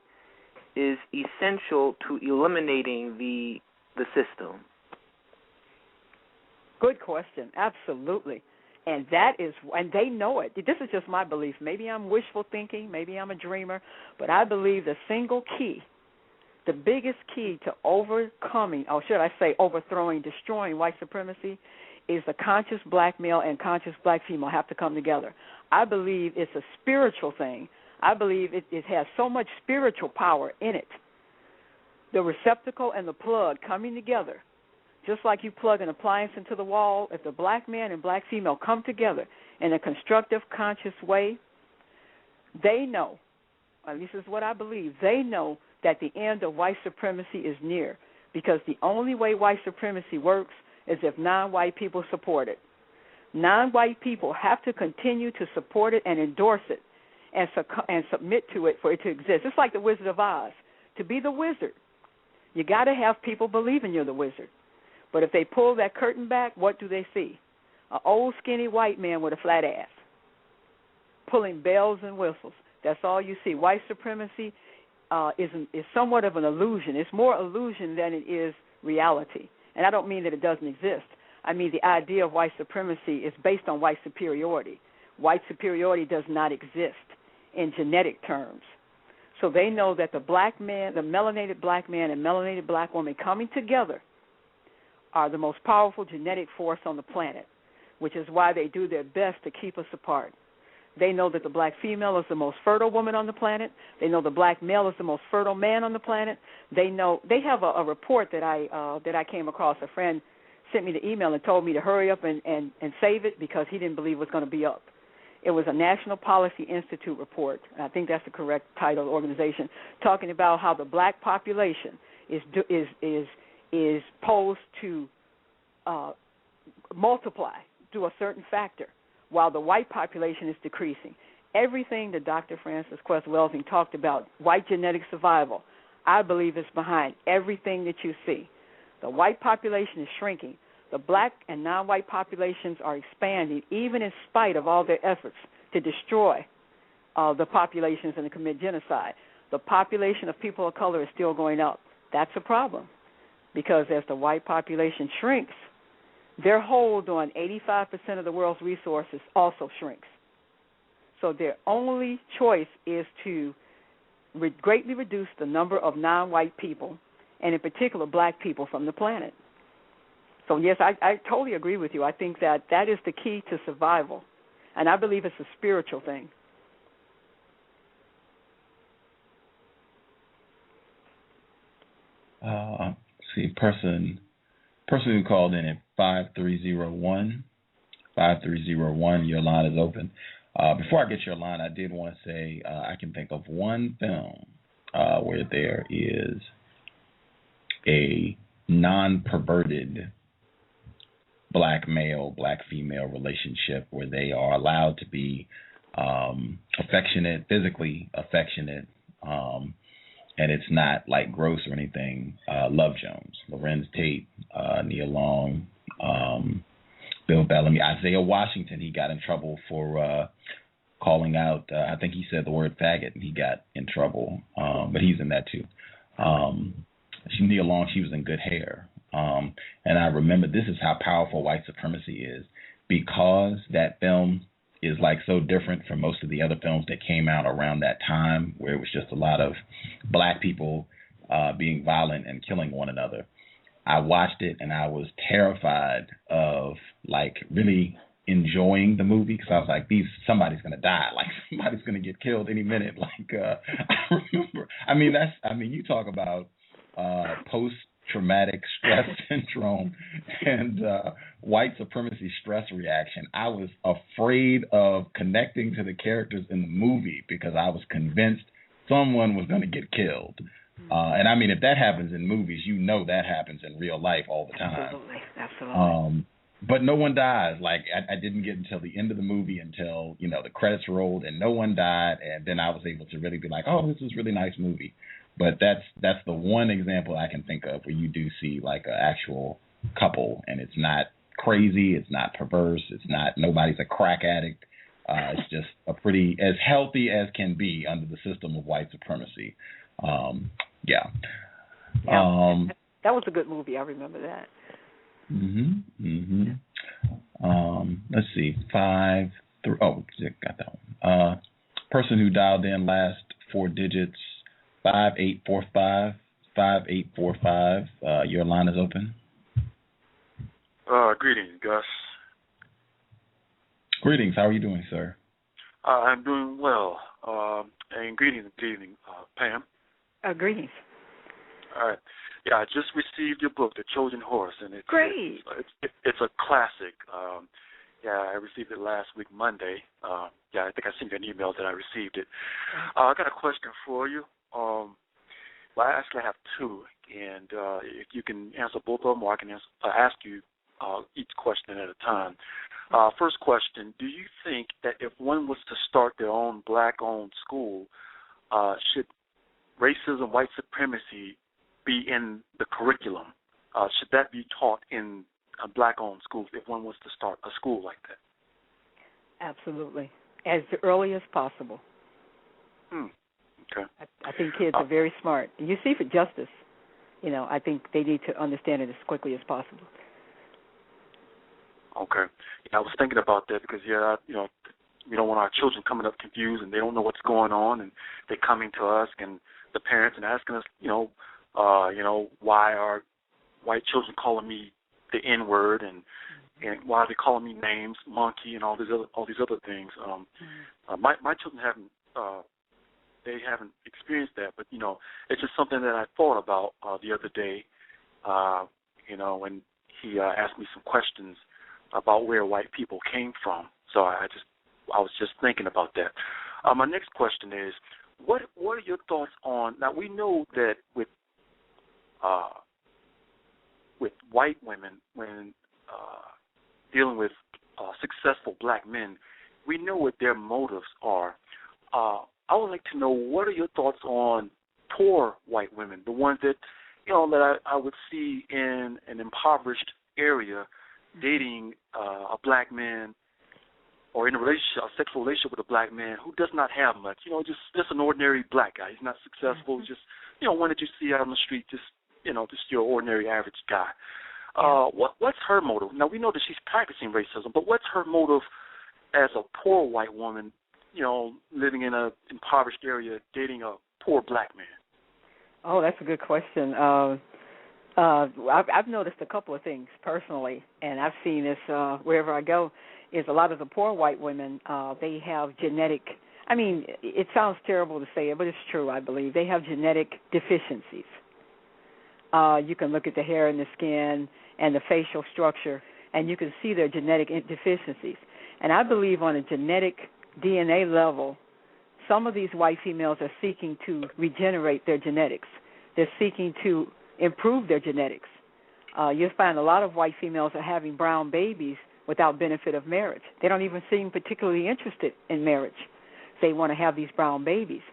is essential to eliminating the system? Good question. Absolutely. And they know it. This is just my belief. Maybe I'm wishful thinking, maybe I'm a dreamer, but I believe the single key, the biggest key to overcoming, or should I say overthrowing, destroying white supremacy, is the conscious black male and conscious black female have to come together. I believe it's a spiritual thing. I believe it has so much spiritual power in it. The receptacle and the plug coming together, just like you plug an appliance into the wall, if the black man and black female come together in a constructive, conscious way, they know, at least this is what I believe, they know that the end of white supremacy is near, because the only way white supremacy works is if non-white people support it. Non-white people have to continue to support it and endorse it and submit to it for it to exist. It's like the Wizard of Oz. To be the wizard, you got to have people believing you're the wizard. But if they pull that curtain back, what do they see? An old skinny white man with a flat ass pulling bells and whistles. That's all you see. White supremacy is somewhat of an illusion. It's more illusion than it is reality. And I don't mean that it doesn't exist. I mean the idea of white supremacy is based on white superiority. White superiority does not exist in genetic terms. So they know that the black man, the melanated black man and melanated black woman coming together are the most powerful genetic force on the planet, which is why they do their best to keep us apart. They know that the black female is the most fertile woman on the planet. They know the black male is the most fertile man on the planet. They know they have a report that I came across. A friend sent me the email and told me to hurry up and save it because he didn't believe it was going to be up. It was a National Policy Institute report. I think that's the correct title of the organization, talking about how the black population is posed to multiply through a certain factor, while the white population is decreasing. Everything that Dr. Francis Quest Welsing talked about, white genetic survival, I believe is behind everything that you see. The white population is shrinking. The black and non-white populations are expanding, even in spite of all their efforts to destroy the populations and to commit genocide. The population of people of color is still going up. that's a problem, because as the white population shrinks, their hold on 85% of the world's resources also shrinks. So their only choice is to greatly reduce the number of non-white people, and in particular black people, from the planet. So, yes, I totally agree with you. I think that is the key to survival, and I believe it's a spiritual thing. See, person who called in at 5301, your line is open. Before I get your line, I did want to say I can think of one film where there is a non-perverted black male, black female relationship where they are allowed to be affectionate, physically affectionate, and it's not like gross or anything. Love Jones, Lorenz Tate, Nia Long, Bill Bellamy, Isaiah Washington. He got in trouble for calling out, I think he said the word faggot, and he got in trouble, but he's in that too. Nia Long, she was in Good Hair. And I remember, this is how powerful white supremacy is, because that film is like so different from most of the other films that came out around that time, where it was just a lot of black people being violent and killing one another. I watched it and I was terrified of like really enjoying the movie, because I was like, somebody's gonna die, like somebody's gonna get killed any minute. Like I remember, you talk about post-traumatic stress syndrome and white supremacy stress reaction. I was afraid of connecting to the characters in the movie because I was convinced someone was going to get killed. And I mean, if that happens in movies, you know that happens in real life all the time. Absolutely. But no one dies. Like I didn't get until the end of the movie, until the credits rolled and no one died, and then I was able to really be like, oh, this is a really nice movie. But that's the one example I can think of where you do see like an actual couple, and it's not crazy, it's not perverse, nobody's a crack addict. It's just a pretty as healthy as can be under the system of white supremacy. Yeah. That was a good movie. I remember that. Let's see. Got that one. Person who dialed in last 4 digits, 5845. 5845. Your line is open. Greetings, Gus. Greetings. How are you doing, sir? I'm doing well. And greetings, good evening, Pam. Greetings. All right. Yeah, I just received your book, The Trojan Horse, and it's great. It's a classic. I received it last week, Monday. I think I sent you an email that I received it. I got a question for you. Well, I actually have two, and if you can answer both of them, or I can ask you each question at a time. First question, do you think that if one was to start their own black-owned school, should racism, white supremacy be in the curriculum? Should that be taught in black-owned schools if one was to start a school like that? Absolutely, as early as possible. Okay. I think kids are very smart. You see, for justice, I think they need to understand it as quickly as possible. Okay. I was thinking about that because, we don't want our children coming up confused and they don't know what's going on, and they're coming to us and the parents and asking us, why are white children calling me the N-word and why are they calling me names, monkey, and all these other things. My children haven't experienced that, but it's just something that I thought about the other day. When he asked me some questions about where white people came from. So I was just thinking about that. My next question is, what are your thoughts on? Now we know that with white women, when dealing with successful black men, we know what their motives are. I would like to know, what are your thoughts on poor white women, the ones that that I would see in an impoverished area, dating a black man, or in a sexual relationship with a black man who does not have much, just an ordinary black guy. He's not successful. Just one that you see out on the street, just just your ordinary average guy. What's her motive? Now, we know that she's practicing racism, but what's her motive as a poor white woman, living in a impoverished area, dating a poor black man? Oh, that's a good question. I've noticed a couple of things personally, and I've seen this wherever I go, is a lot of the poor white women, they have genetic, it sounds terrible to say it, but it's true, I believe. They have genetic deficiencies. You can look at the hair and the skin and the facial structure, and you can see their genetic deficiencies. And I believe on a genetic DNA level, some of these white females are seeking to regenerate their genetics. They're seeking to improve their genetics. You'll find a lot of white females are having brown babies without benefit of marriage. They don't even seem particularly interested in marriage. They want to have these brown babies.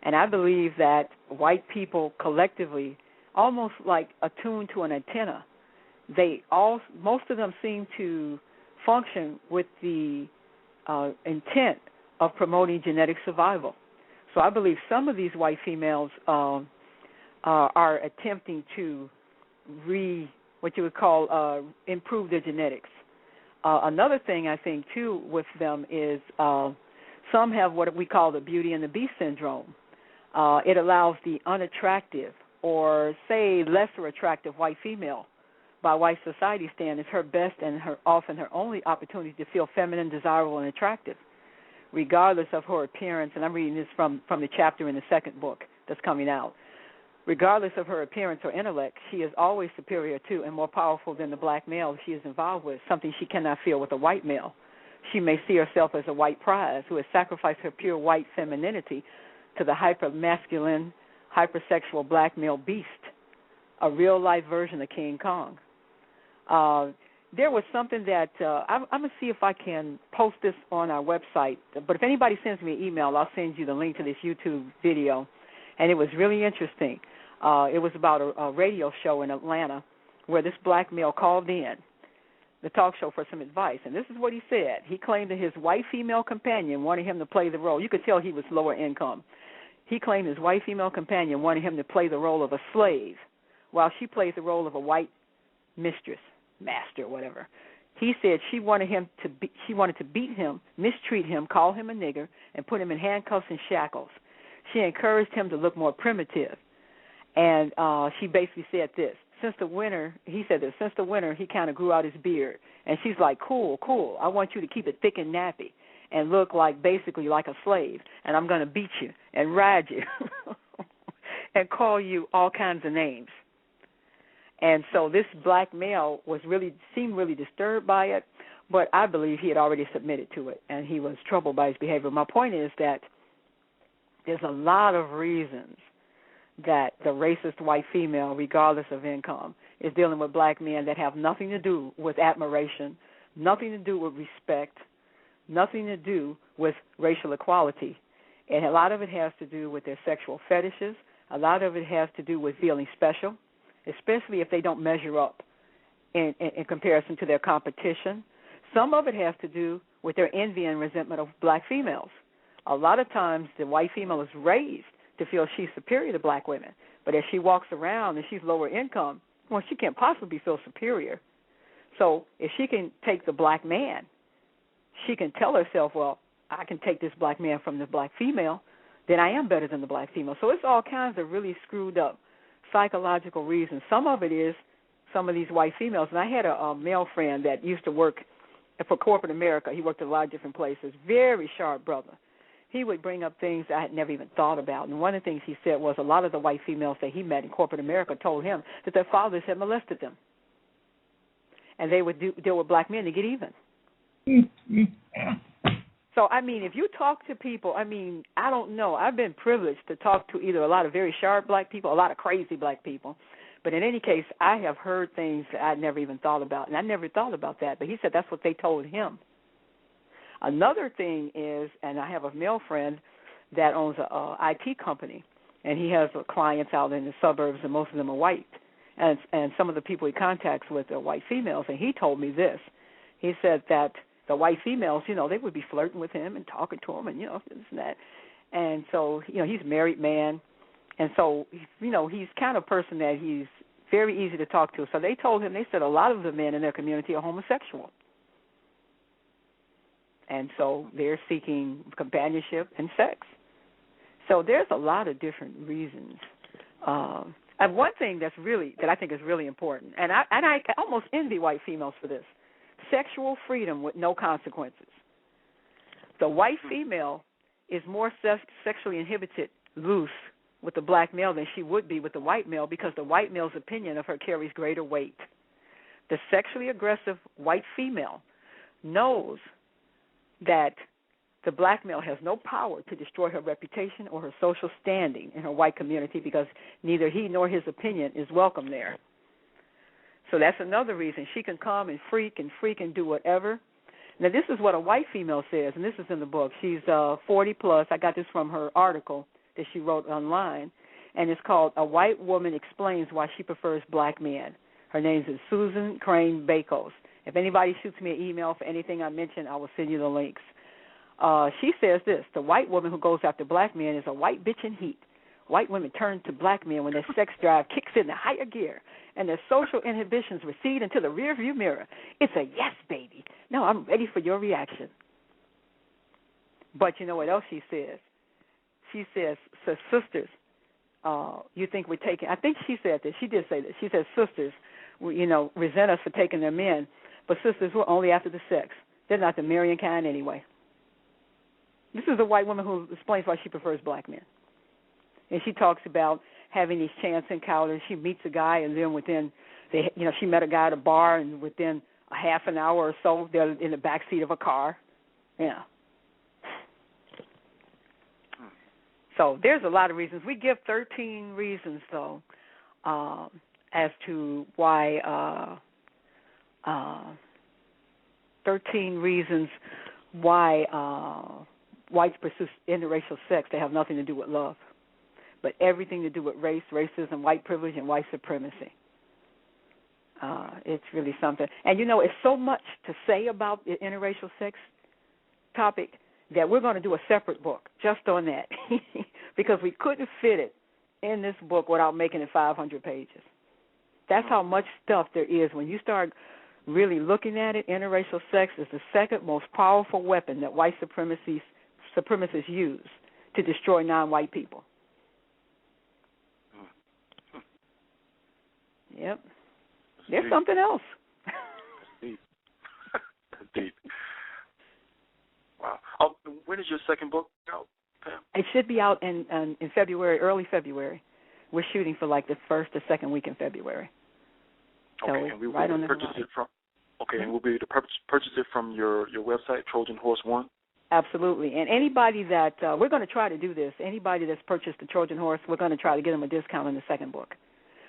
And I believe that white people collectively, almost like attuned to an antenna, most of them seem to function with the intent of promoting genetic survival. So I believe some of these white females are attempting to improve their genetics. Another thing I think, too, with them is some have what we call the Beauty and the Beast syndrome. It allows the unattractive or, say, lesser attractive white female, by white society standards, her best and often her only opportunity to feel feminine, desirable, and attractive, regardless of her appearance. And I'm reading this from the chapter in the second book that's coming out. Regardless of her appearance or intellect, she is always superior to and more powerful than the black male she is involved with, something she cannot feel with a white male. She may see herself as a white prize who has sacrificed her pure white femininity to the hyper-masculine, hypersexual black male beast, a real-life version of King Kong. There was something that I'm going to see if I can post this on our website. But if anybody sends me an email, I'll send you the link to this YouTube video. And it was really interesting. It was about a radio show in Atlanta where this black male called in the talk show for some advice. And this is what he said. He claimed that his white female companion wanted him to play the role. You could tell he was lower income. He claimed his white female companion wanted him to play the role of a slave while she plays the role of a white mistress, master, whatever. He said she wanted to beat him, mistreat him, call him a nigger, and put him in handcuffs and shackles. She encouraged him to look more primitive. And she basically said this. Since the winter, he kind of grew out his beard. And she's like, cool, I want you to keep it thick and nappy and look basically like a slave. And I'm going to beat you and ride you and call you all kinds of names. And so this black male seemed really disturbed by it, but I believe he had already submitted to it, and he was troubled by his behavior. My point is that there's a lot of reasons that the racist white female, regardless of income, is dealing with black men that have nothing to do with admiration, nothing to do with respect, nothing to do with racial equality. And a lot of it has to do with their sexual fetishes. A lot of it has to do with feeling special, especially if they don't measure up in comparison to their competition. Some of it has to do with their envy and resentment of black females. A lot of times the white female is raised to feel she's superior to black women, but as she walks around and she's lower income, well, she can't possibly feel superior. So if she can take the black man, she can tell herself, well, I can take this black man from the black female, then I am better than the black female. So it's all kinds of really screwed up psychological reasons. Some of it is some of these white females, and I had a male friend that used to work for corporate America. He worked at a lot of different places. Very sharp brother. He would bring up things I had never even thought about. And one of the things he said was a lot of the white females that he met in corporate America told him that their fathers had molested them. And they would deal with black men to get even. So, if you talk to people, I don't know. I've been privileged to talk to either a lot of very sharp black people, a lot of crazy black people. But in any case, I have heard things that I'd never even thought about. And I never thought about that. But he said that's what they told him. Another thing is, and I have a male friend that owns a IT company, and he has clients out in the suburbs, and most of them are white. And some of the people he contacts with are white females. And he told me this. He said that the white females, they would be flirting with him and talking to him and, this and that. And so, he's a married man. And so, he's kind of person that he's very easy to talk to. So they told him, they said a lot of the men in their community are homosexual. And so they're seeking companionship and sex. So there's a lot of different reasons. And one thing that I think is really important, and I almost envy white females for this, sexual freedom with no consequences. The white female is more sexually inhibited, loose with the black male than she would be with the white male, because the white male's opinion of her carries greater weight. The sexually aggressive white female knows that the black male has no power to destroy her reputation or her social standing in her white community, because neither he nor his opinion is welcome there. So that's another reason. She can come and freak and do whatever. Now, this is what a white female says, and this is in the book. She's 40 plus. I got this from her article that she wrote online, and it's called "A White Woman Explains Why She Prefers Black Men." Her name is Susan Crane Bakos. If anybody shoots me an email for anything I mention, I will send you the links. She says this: the white woman who goes after black men is a white bitch in heat. White women turn to black men when their sex drive kicks into higher gear and their social inhibitions recede into the rearview mirror. It's a yes, baby. No, I'm ready for your reaction. But you know what else she says? She says, so sisters, you think we're taking, I think she said this. She did say this. She says, sisters, resent us for taking their men, but sisters, we're only after the sex. They're not the marrying kind anyway. This is a white woman who explains why she prefers black men. And she talks about having these chance encounters. She meets a guy, and then she met a guy at a bar, and within a half an hour or so, they're in the back seat of a car. Yeah. So there's a lot of reasons. We give 13 reasons, though, as to why 13 reasons why whites pursue interracial sex. They have nothing to do with love, but everything to do with race, racism, white privilege, and white supremacy. It's really something. And, it's so much to say about the interracial sex topic that we're going to do a separate book just on that because we couldn't fit it in this book without making it 500 pages. That's how much stuff there is. When you start really looking at it, interracial sex is the second most powerful weapon that white supremacists use to destroy non-white people. Yep. There's something else. That's deep. Wow. When is your second book out, Pam? It should be out in February, early February. We're shooting for like the first or second week in February. So okay, and we will right on purchase it from. Okay, and we'll be able to purchase it from your website, Trojan Horse One. Absolutely, and anybody that we're going to try to do this. Anybody that's purchased the Trojan Horse, we're going to try to get them a discount on the second book,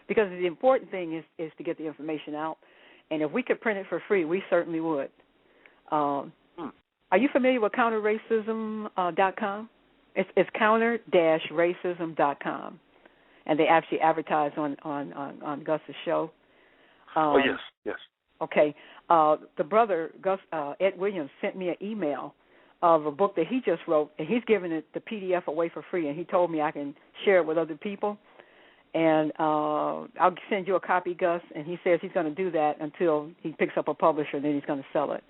because the important thing is to get the information out. And if we could print it for free, we certainly would. Are you familiar with counterracism.com? It's counter-racism.com, and they actually advertise on Gus's show. Yes. Okay. The brother, Gus, Ed Williams, sent me an email of a book that he just wrote, and he's giving it the PDF away for free, and he told me I can share it with other people. And I'll send you a copy, Gus, and he says he's going to do that until he picks up a publisher, and then he's going to sell it.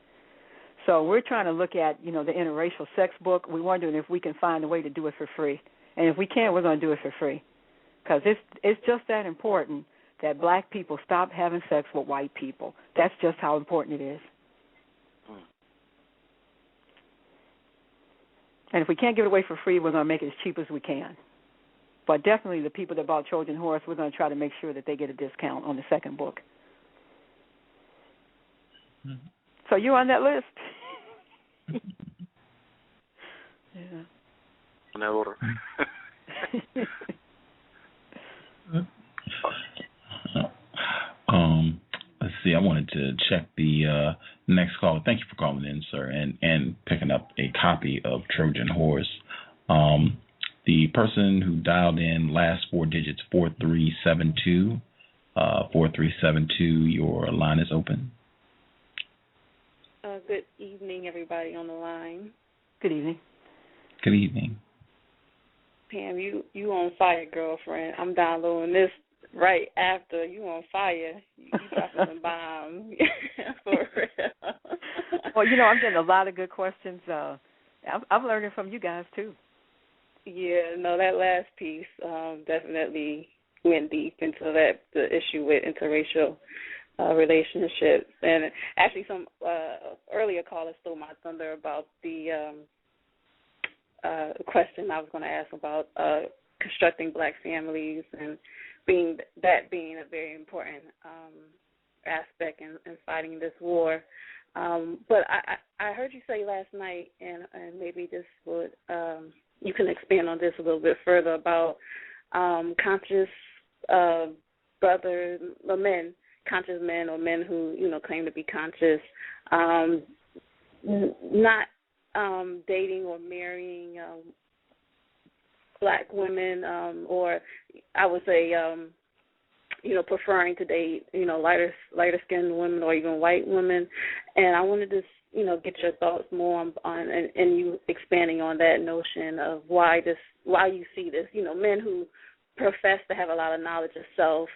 So we're trying to look at, the interracial sex book. We're wondering if we can find a way to do it for free. And if we can, we're going to do it for free, because it's just that important that black people stop having sex with white people. That's just how important it is. And if we can't give it away for free, we're going to make it as cheap as we can. But definitely the people that bought Trojan Horse, we're going to try to make sure that they get a discount on the second book. Mm-hmm. So you're on that list? Yeah. In that order. Let's see. I wanted to check the next call. Thank you for calling in, sir, and picking up a copy of Trojan Horse. The person who dialed in, last four digits, 4372. 4372, your line is open. Good evening, everybody on the line. Good evening. Good evening. Pam, you on fire, girlfriend. I'm downloading this right after you on fire, you dropping some bombs. For real. Well, I'm getting a lot of good questions. I'm learning from you guys too. Yeah, no, that last piece definitely went deep into the issue with interracial relationships. And actually, some earlier callers stole my thunder about the question I was going to ask about constructing black families and being a very important aspect in fighting this war. But I heard you say last night, and maybe this would you can expand on this a little bit further about conscious brothers or men, conscious men or men who claim to be conscious, not dating or marrying black women, or I would say preferring to date lighter skinned women or even white women. And I wanted to get your thoughts more on and you expanding on that notion of why you see this, men who profess to have a lot of knowledge of self,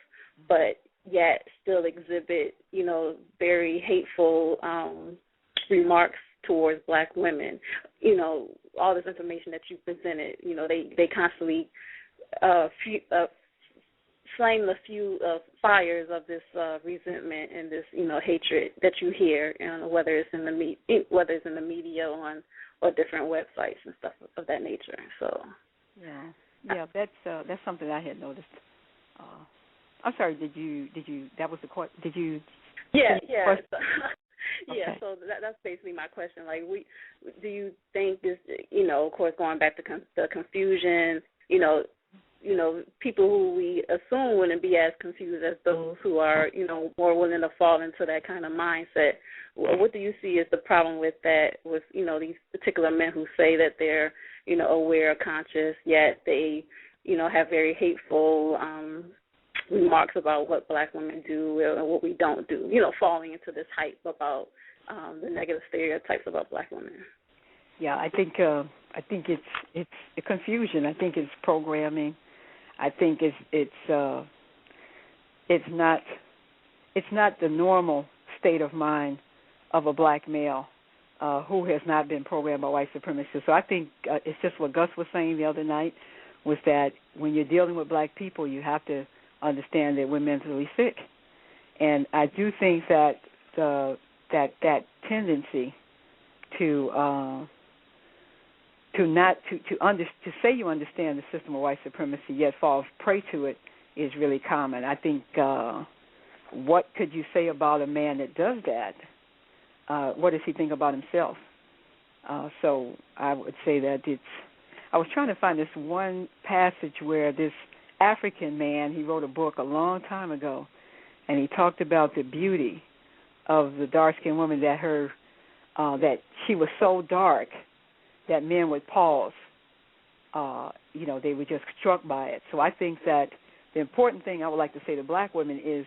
but yet still exhibit, very hateful remarks towards black women. All this information that you presented, they constantly flame the few fires of this resentment and this, hatred that you hear, whether it's in the media or different websites and stuff of that nature. So yeah, that's something I had noticed. I'm sorry. Did you? That was the question. Did you? Yeah. Okay. So that's basically my question. Like, do you think this? Of course, going back to the confusion. People who we assume wouldn't be as confused as those who are, more willing to fall into that kind of mindset. What do you see as the problem with that? With these particular men who say that they're, aware, conscious, yet they, have very hateful remarks about what black women do and what we don't do, falling into this hype about the negative stereotypes about black women. Yeah, I think it's a confusion. I think it's programming. I think it's not the normal state of mind of a black male who has not been programmed by white supremacy. So I think it's just what Gus was saying the other night, was that when you're dealing with black people, you have to understand that we're mentally sick. And I do think that that tendency to say you understand the system of white supremacy yet falls prey to it is really common. I think what could you say about a man that does that? What does he think about himself? So I would say that I was trying to find this one passage where this African man, he wrote a book a long time ago, and he talked about the beauty of the dark-skinned woman, that she was so dark that men would pause. They were just struck by it. So I think that the important thing I would like to say to black women is,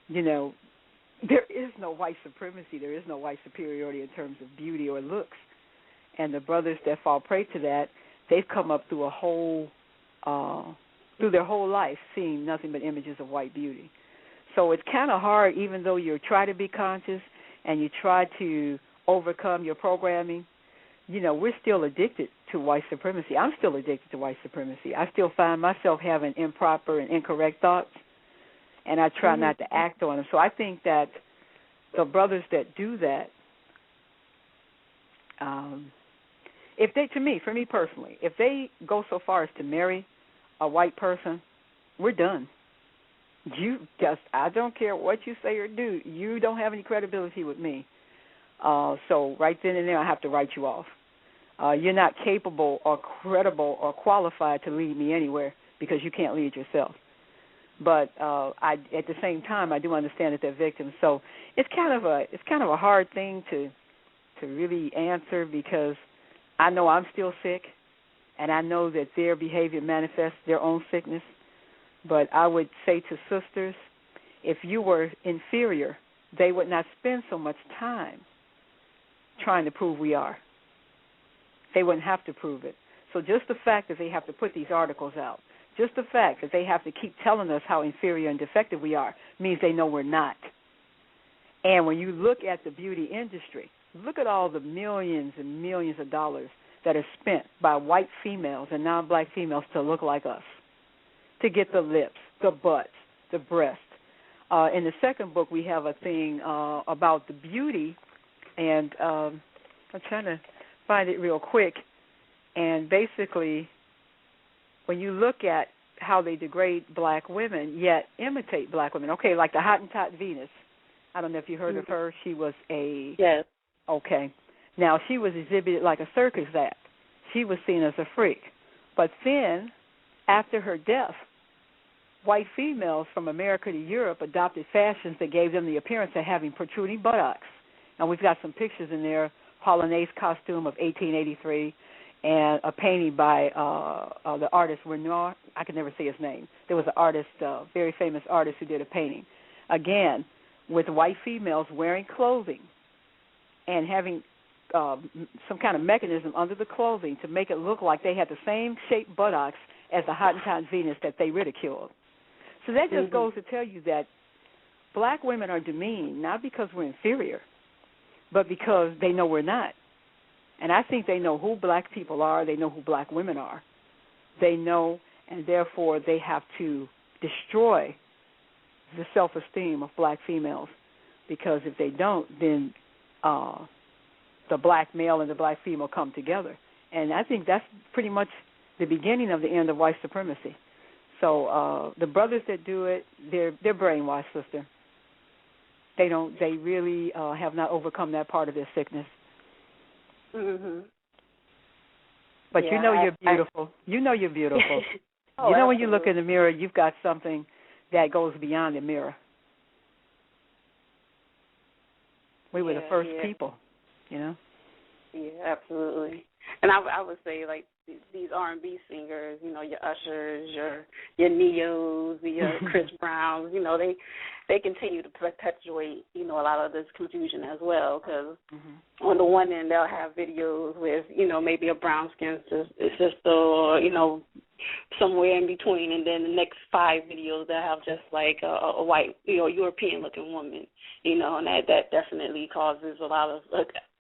there is no white supremacy. There is no white superiority in terms of beauty or looks. And the brothers that fall prey to that, they've come up through through their whole life seeing nothing but images of white beauty. So it's kind of hard, even though you try to be conscious and you try to overcome your programming. We're still addicted to white supremacy. I'm still addicted to white supremacy. I still find myself having improper and incorrect thoughts, and I try not to act on them. So I think that the brothers that do that, for me personally, if they go so far as to marry a white person, we're done. I don't care what you say or do. You don't have any credibility with me. So right then and there, I have to write you off. You're not capable or credible or qualified to lead me anywhere because you can't lead yourself. But at the same time, I do understand that they're victims. So it's kind of a hard thing to really answer, because I know I'm still sick, and I know that their behavior manifests their own sickness. But I would say to sisters, if you were inferior, they would not spend so much time trying to prove we are. They wouldn't have to prove it. So just the fact that they have to put these articles out, Just the fact that they have to keep telling us how inferior and defective we are means they know we're not. And when you look at the beauty industry, look at all the millions and millions of dollars that are spent by white females and non-black females to look like us, to get the lips, the butts, the breasts. In the second book, we have a thing about the beauty, and I'm trying to find it real quick. And basically, when you look at how they degrade black women, yet imitate black women. Okay, like the Hottentot Venus. I don't know if you heard of her. She was a... Yes. Okay. Now, she was exhibited like a circus act. She was seen as a freak. But then, after her death, white females from America to Europe adopted fashions that gave them the appearance of having protruding buttocks. And we've got some pictures in there, Polonais costume of 1883, and a painting by the artist Renoir. I can never say his name. There was an artist, very famous artist, who did a painting. Again, with white females wearing clothing and having some kind of mechanism under the clothing to make it look like they had the same shaped buttocks as the Hottentot Venus that they ridiculed. So that just goes to tell you that black women are demeaned, not because we're inferior, but because they know we're not. And I think they know who black people are. They know who black women are. They know, and therefore they have to destroy the self-esteem of black females, because if they don't, then the black male and the black female come together. And I think that's pretty much the beginning of the end of white supremacy. So the brothers that do it, they're brainwashed, sister. They really have not overcome that part of their sickness. But yeah, you know you're beautiful. You know you're beautiful. You know when you look in the mirror, you've got something that goes beyond the mirror. We were the first people, you know? Yeah, absolutely. And I would say, like, these R&B singers, you know, your Ushers, your Neos, your Chris Browns, you know, they continue to perpetuate, you know, a lot of this confusion as well, because on the one end they'll have videos with, you know, maybe a brown-skinned sister or, you know, somewhere in between, and then the next 5 videos they'll have just like a white, you know, European-looking woman, you know, and that definitely causes a lot of,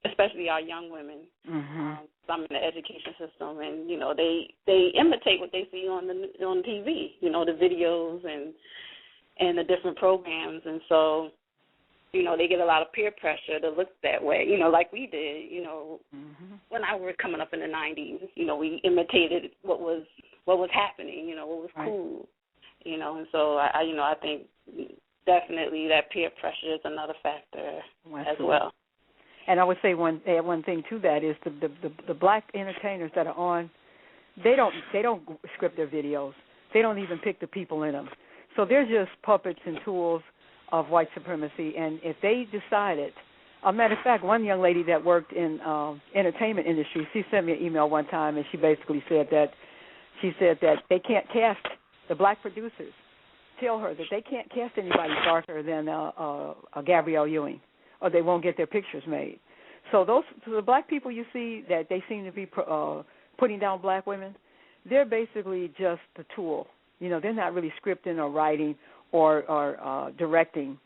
especially our young women. Some in the education system, and you know they imitate what they see on TV, you know, the videos and the different programs, and so you know they get a lot of peer pressure to look that way, you know, like we did, you know, when I was coming up in the 90s, you know, we imitated what was happening, you know, what was cool, you know, and so I think definitely that peer pressure is another factor as well. And I would say one thing to that is the black entertainers that are on, they don't script their videos. They don't even pick the people in them. So they're just puppets and tools of white supremacy. And if they decided, a matter of fact, one young lady that worked in entertainment industry, she sent me an email one time, and she basically said that they can't cast, the black producers tell her that they can't cast anybody darker than a Gabrielle Ewing, or they won't get their pictures made. So the black people you see that they seem to be putting down black women, they're basically just the tool. You know, they're not really scripting or writing or directing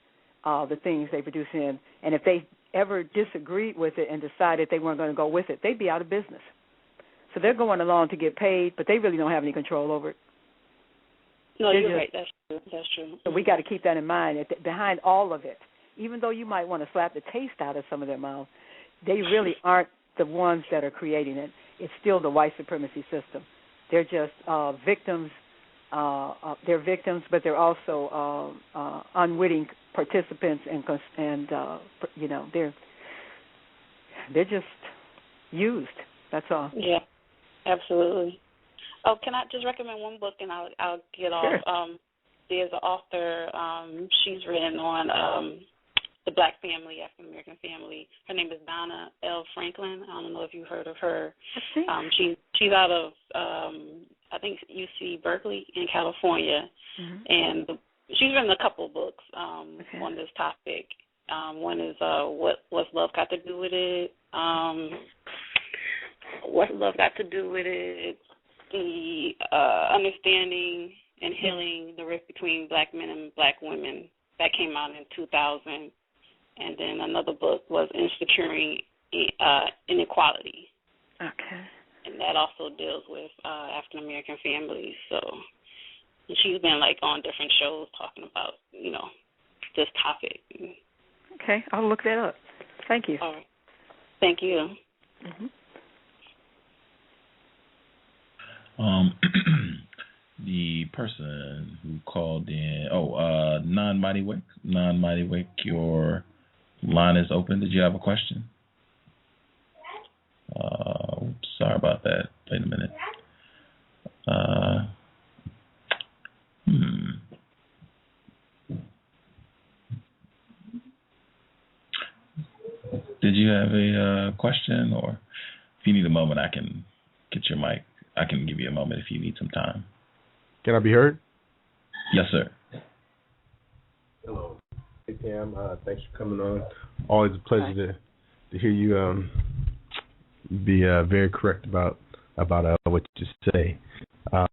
the things they produce in. And if they ever disagreed with it and decided they weren't going to go with it, they'd be out of business. So they're going along to get paid, but they really don't have any control over it. No, you're right. That's true. So we got to keep that in mind. Behind all of it, even though you might want to slap the taste out of some of their mouths, they really aren't the ones that are creating it. It's still the white supremacy system. They're just victims. They're victims, but they're also unwitting participants, and you know, they're just used. That's all. Yeah, absolutely. Oh, can I just recommend one book, and I'll get off. Sure. There's an author. She's written on the black family, African American family. Her name is Donna L. Franklin. I don't know if you've heard of her. She's out of I think UC Berkeley in California, and she's written a couple books on this topic. One is What's Love Got to Do with It? What's Love Got to Do with It? the Understanding and Healing the Rift Between Black Men and Black Women. That came out in 2000. And then another book was Insecurity Inequality. Okay. And that also deals with African American families. So she's been like on different shows talking about, this topic. Okay, I'll look that up. Thank you. All right. Thank you. Mm-hmm. The person who called in, Non-Mighty Wick, your line is open. Did you have a question? Sorry about that. Wait a minute. Did you have a question, or if you need a moment, I can get your mic. I can give you a moment if you need some time. Can I be heard? Yes, sir. Hello. Hey, Pam. Thanks for coming on. Always a pleasure to hear you be very correct about what you say. I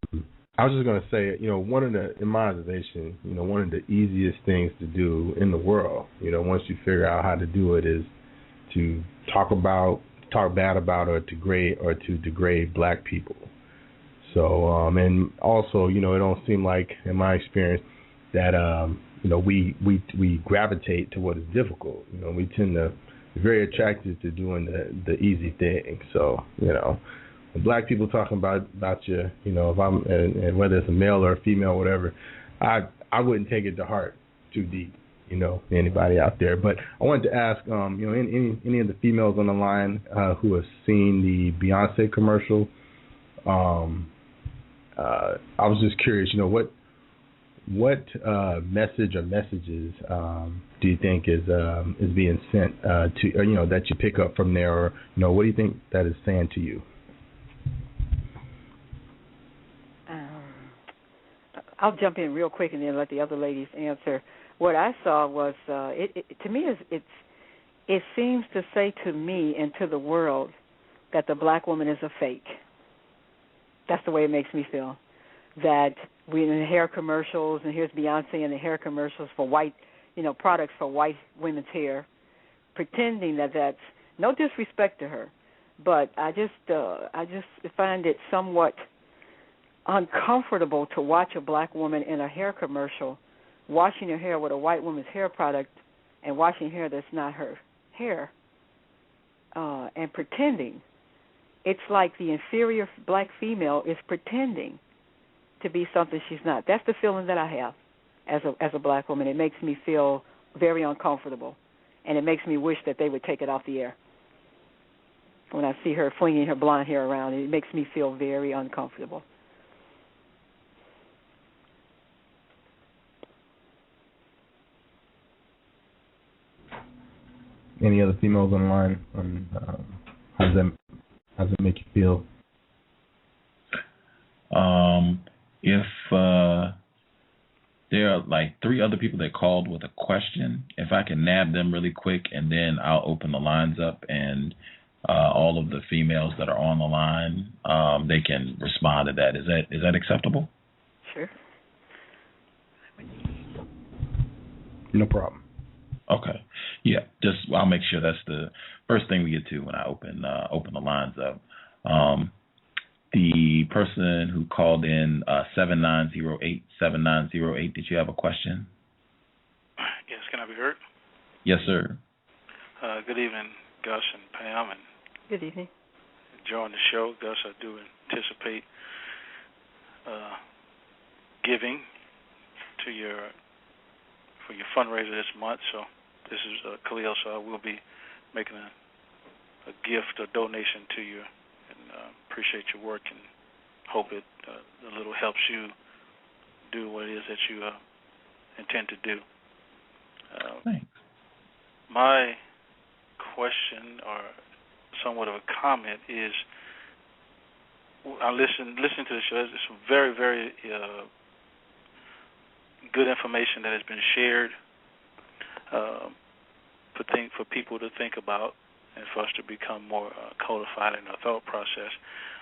was just going to say, in my observation, one of the easiest things to do in the world, once you figure out how to do it, is to talk bad about or to degrade black people. So, and also, it don't seem like, in my experience, that we gravitate to what is difficult. We tend to be very attracted to doing the easy thing. So, when black people talking about you, if I'm, and whether it's a male or a female, or whatever, I wouldn't take it to heart too deep. Anybody out there. But I wanted to ask, any of the females on the line who have seen the Beyonce commercial. I was just curious, what message or messages do you think is being sent to, or, that you pick up from there, or what do you think that is saying to you? I'll jump in real quick and then let the other ladies answer. What I saw was, to me, it seems to say to me and to the world that the black woman is a fake. That's the way it makes me feel. That we in the hair commercials, and here's Beyonce in the hair commercials for white, products for white women's hair, pretending that that's no disrespect to her, but I just find it somewhat uncomfortable to watch a black woman in a hair commercial washing her hair with a white woman's hair product and washing hair that's not her hair, and pretending. It's like the inferior black female is pretending to be something she's not. That's the feeling that I have as a black woman. It makes me feel very uncomfortable, and it makes me wish that they would take it off the air. When I see her flinging her blonde hair around, it makes me feel very uncomfortable. Any other females on the line? How does it make you feel? If there are like 3 other people that called with a question, if I can nab them really quick, and then I'll open the lines up, and all of the females that are on the line, they can respond to that. Is that acceptable? Sure. No problem. Okay. Yeah, I'll make sure that's the first thing we get to when I open the lines up. The person who called in 7908, did you have a question? Yes, can I be heard? Yes, sir. Good evening, Gus and Pam, and good evening. Enjoying the show. Gus, I do anticipate giving for your fundraiser this month. So this is Khalil, so I will be making a gift, a donation to you, and appreciate your work and hope it a little helps you do what it is that you intend to do. Thanks. My question, or somewhat of a comment, is I listen to the show. There's some very, very good information that has been shared for people to think about and for us to become more codified in our thought process.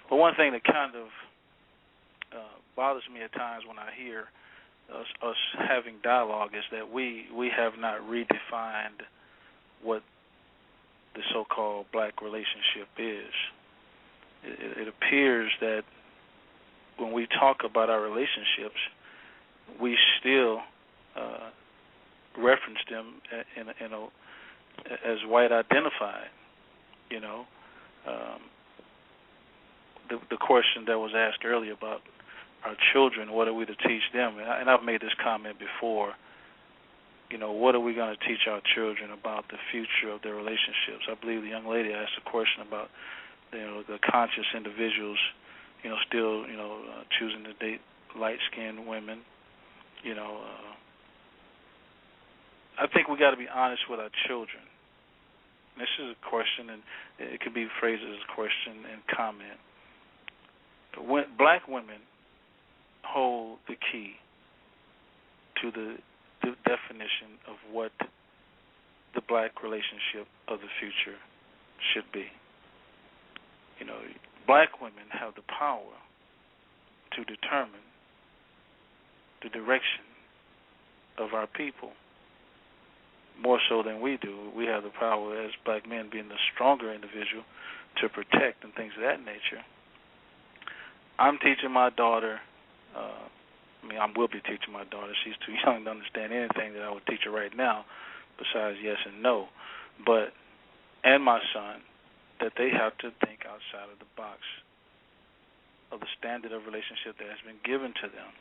But one thing that kind of bothers me at times when I hear us having dialogue is that we have not redefined what the so-called black relationship is. It appears that when we talk about our relationships, we still reference them as white identified. You know, the question that was asked earlier about our children, what are we to teach them? And I've made this comment before. You know, what are we going to teach our children about the future of their relationships? I believe the young lady asked a question about, the conscious individuals, still, choosing to date light-skinned women. I think we got to be honest with our children. This is a question, and it could be phrased as a question and comment. When black women hold the key to the definition of what the black relationship of the future should be. Black women have the power to determine the direction of our people more so than we do. We have the power as black men, being the stronger individual, to protect and things of that nature. I'm teaching my daughter, I will be teaching my daughter. She's too young to understand anything that I would teach her right now besides yes and no. And my son, that they have to think outside of the box of the standard of relationship that has been given to them.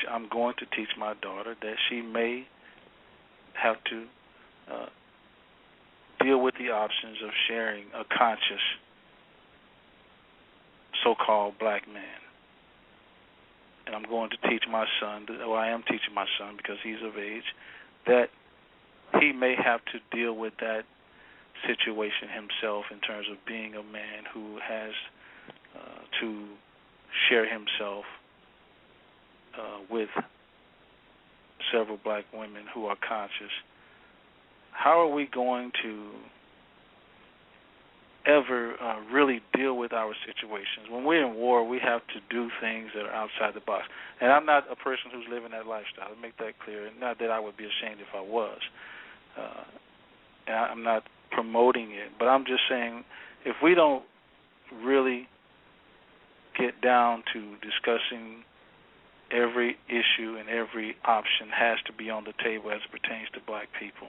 I'm going to teach my daughter that she may have to deal with the options of sharing a conscious so-called black man. And I'm going to teach my son, I am teaching my son because he's of age, that he may have to deal with that situation himself in terms of being a man who has to share himself with several black women who are conscious. How are we going to ever really deal with our situations? When we're in war, we have to do things that are outside the box. And I'm not a person who's living that lifestyle. Let me make that clear. Not that I would be ashamed if I was. And I'm not promoting it, but I'm just saying if we don't really get down to discussing every issue and every option has to be on the table as it pertains to black people.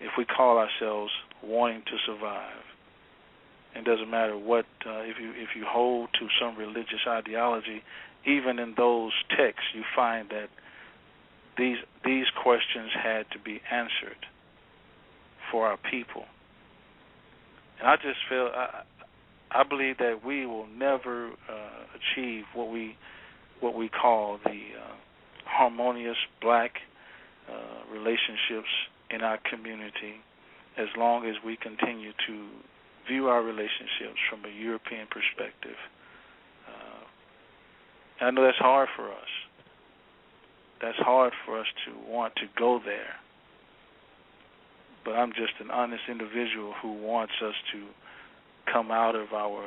If we call ourselves wanting to survive, it doesn't matter what, if you hold to some religious ideology, even in those texts you find that these questions had to be answered for our people. And I just feel, I believe that we will never achieve what we call the harmonious black relationships in our community as long as we continue to view our relationships from a European perspective. I know that's hard for us. That's hard for us to want to go there. But I'm just an honest individual who wants us to come out of our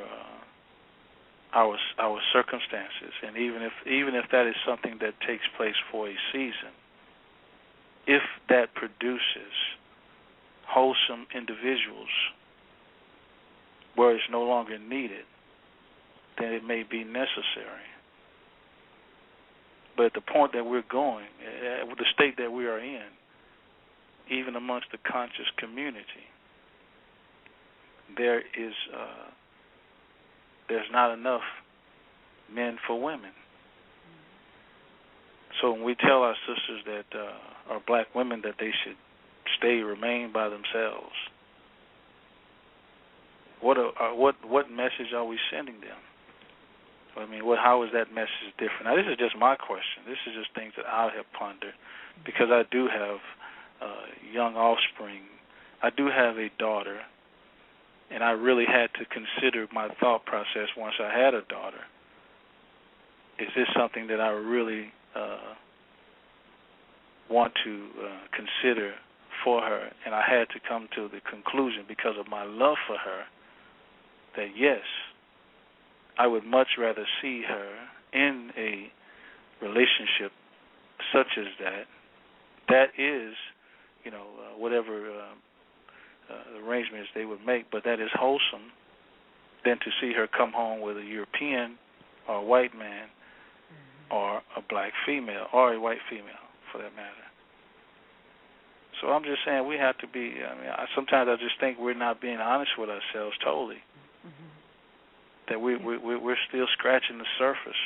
circumstances, and even if that is something that takes place for a season, if that produces wholesome individuals where it's no longer needed, then it may be necessary. But at the point that we're going, with the state that we are in, even amongst the conscious community, there's not enough men for women. So when we tell our sisters that are black women that they should remain by themselves, what message are we sending them? I mean, how is that message different? Now, this is just my question. This is just things that I have pondered because I do have young offspring. I do have a daughter, and I really had to consider my thought process once I had a daughter. Is this something that I really want to consider for her? And I had to come to the conclusion, because of my love for her, that yes, I would much rather see her in a relationship such as that. That is, whatever arrangements they would make, but that is wholesome, than to see her come home with a European or a white man or a black female or a white female, for that matter. So I'm just saying we have to be, sometimes I just think we're not being honest with ourselves totally. That we're still scratching the surface,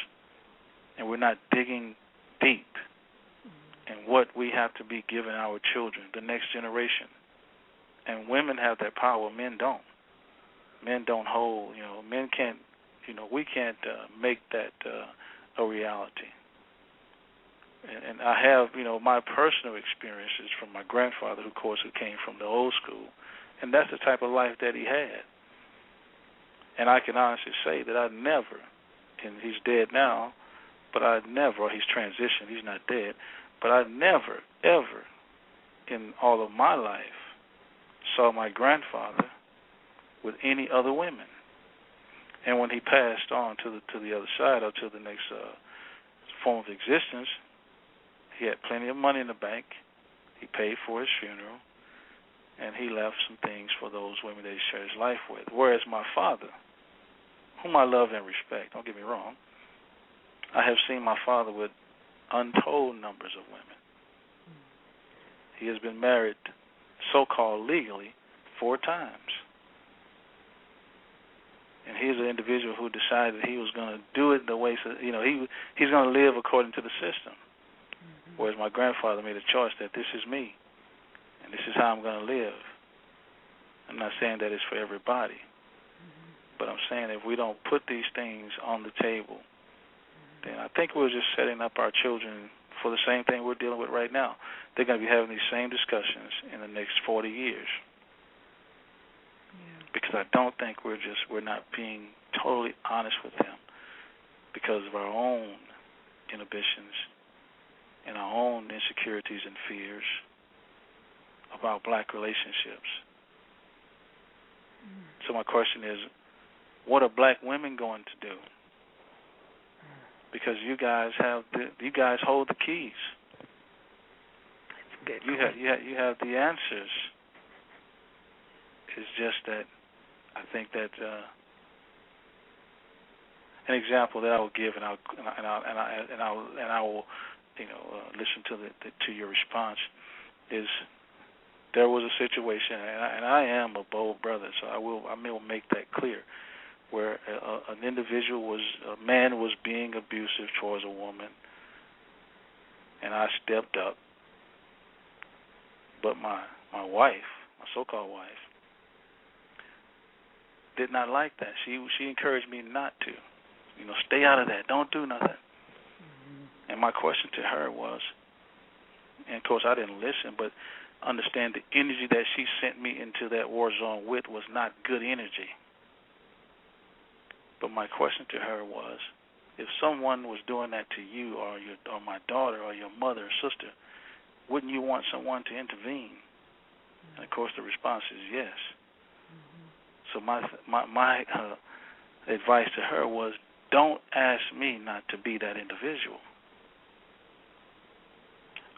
and we're not digging deep in what we have to be giving our children, the next generation. And women have that power, men don't. Men don't hold, men can't, we can't make that a reality. And I have, my personal experiences from my grandfather, who, of course, who came from the old school, and that's the type of life that he had. And I can honestly say that I never, and he's dead now, but I never, or he's transitioned, he's not dead, but I never, ever, in all of my life, saw my grandfather with any other women. And when he passed on to the other side, or to the next form of existence, he had plenty of money in the bank. He paid for his funeral, and he left some things for those women that he shared his life with. Whereas my father, whom I love and respect, don't get me wrong, I have seen my father with untold numbers of women. He has been married, so-called legally, 4 times. And he's an individual who decided he was going to do it the way, he's going to live according to the system. Whereas my grandfather made a choice that this is me, and this is how I'm going to live. I'm not saying that it's for everybody, but I'm saying if we don't put these things on the table, then I think we're just setting up our children for the same thing we're dealing with right now. They're going to be having these same discussions in the next 40 years. Because I don't think we're not being totally honest with them because of our own inhibitions and our own insecurities and fears about black relationships. So my question is, what are black women going to do? Because you guys hold the keys. You have the answers. It's just that I think that an example that I will give, and I will listen to your response, is there was a situation, and I am a bold brother, so I will make that clear, where a man was being abusive towards a woman, and I stepped up, but my wife, my so-called wife, did not like that. She encouraged me not to. Stay out of that. Don't do nothing. And my question to her was, and of course I didn't listen, but understand the energy that she sent me into that war zone with was not good energy. But my question to her was, if someone was doing that to you or my daughter or your mother or sister, wouldn't you want someone to intervene? And of course the response is yes. So my advice to her was, don't ask me not to be that individual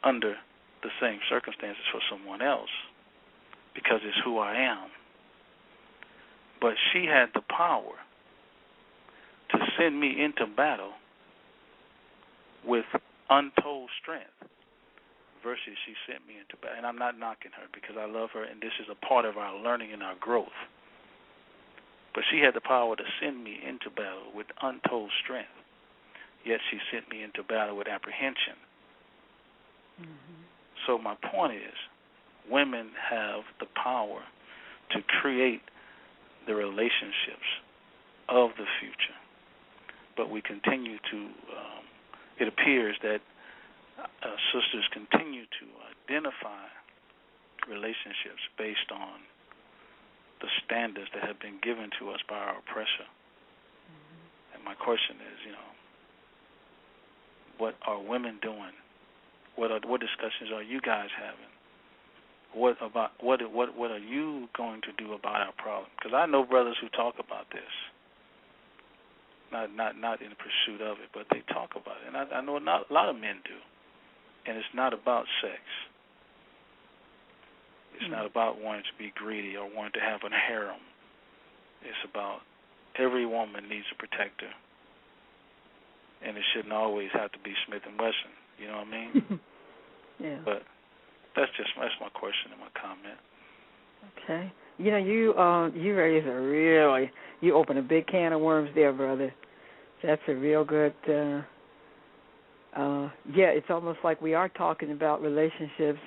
under the same circumstances for someone else, because it's who I am. But she had the power to send me into battle with untold strength versus she sent me into battle. And I'm not knocking her because I love her, and this is a part of our learning and our growth. But she had the power to send me into battle with untold strength, yet she sent me into battle with apprehension. So my point is, women have the power to create the relationships of the future. But we continue to, it appears that sisters continue to identify relationships based on the standards that have been given to us by our oppressor. And my question is, what are women doing? What discussions are you guys having? What are you going to do about our problem? Because I know brothers who talk about this, not in the pursuit of it, but they talk about it. And I know a lot of men do. And it's not about sex. It's not about wanting to be greedy or wanting to have a harem. It's about every woman needs a protector. And it shouldn't always have to be Smith & Wesson. You know what I mean? Yeah. But that's my question and my comment. Okay. You know, you raised you opened a big can of worms there, brother. That's a real good. It's almost like we are talking about relationships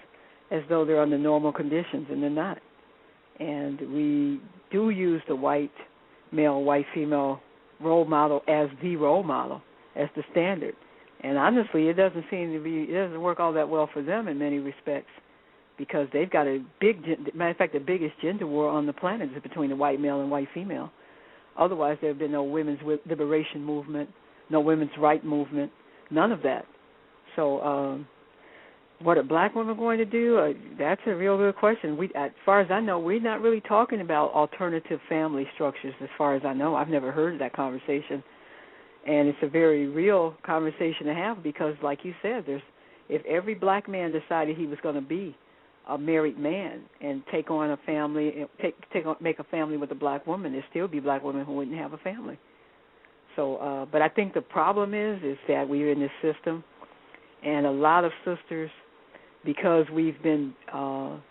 as though they're under normal conditions, and they're not. And we do use the white male, white female role model as the role model, as the standard. And honestly, it doesn't work all that well for them in many respects, because they've got a matter of fact, the biggest gender war on the planet is between the white male and white female. Otherwise, there have been no women's liberation movement, no women's right movement, none of that. So what are black women going to do? That's a real good question. As far as I know, we're not really talking about alternative family structures, as far as I know. I've never heard of that conversation. And it's a very real conversation to have because, like you said, if every black man decided he was going to be a married man and take on a family, make a family with a black woman, there'd still be black women who wouldn't have a family. So, but I think the problem is that we're in this system, and a lot of sisters, because we've been so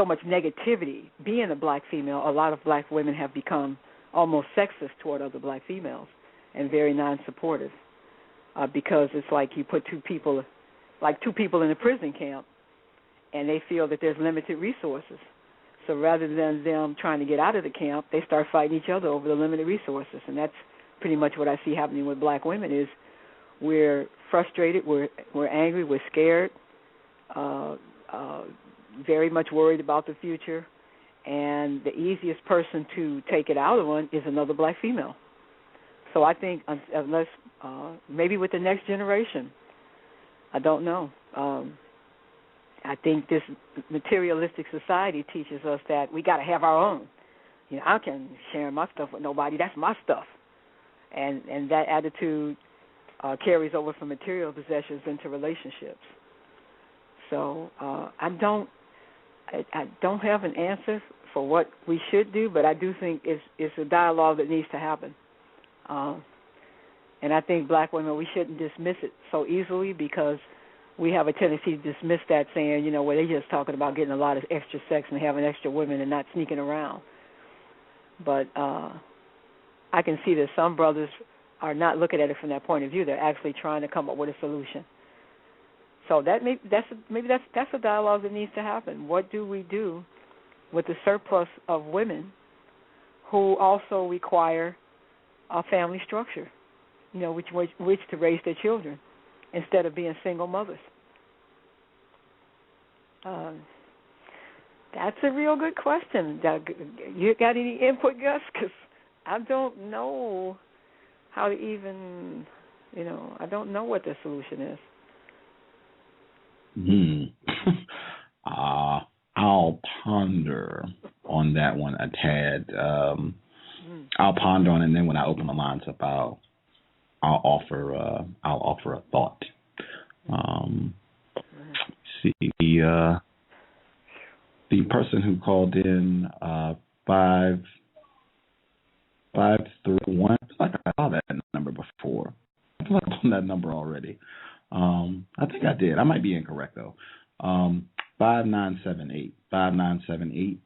much negativity being a black female, a lot of black women have become almost sexist toward other black females and very non-supportive because it's like you put two people in a prison camp and they feel that there's limited resources. So rather than them trying to get out of the camp, they start fighting each other over the limited resources. And that's pretty much what I see happening with black women is we're frustrated, we're angry, we're scared, very much worried about the future. And the easiest person to take it out on is another black female. So I think unless maybe with the next generation, I don't know. I think this materialistic society teaches us that we got to have our own. You know, I can share my stuff with nobody. That's my stuff. And that attitude carries over from material possessions into relationships. So I don't have an answer for what we should do, but I do think it's a dialogue that needs to happen. And I think black women, we shouldn't dismiss it so easily because we have a tendency to dismiss that saying, you know, well, they're just talking about getting a lot of extra sex and having extra women and not sneaking around. But I can see that some brothers are not looking at it from that point of view. They're actually trying to come up with a solution. So that's a dialogue that needs to happen. What do we do with the surplus of women who also require a family structure, you know, which to raise their children instead of being single mothers? That's a real good question. You got any input, Gus? Because I don't know how to even, you know, I don't know what the solution is. I'll ponder on that one a tad. I'll ponder on it, and then when I open the lines up, I'll offer a thought. See the person who called in 531. I feel like I saw that number before. I feel like I found that number already. I think I did. I might be incorrect though. 5978.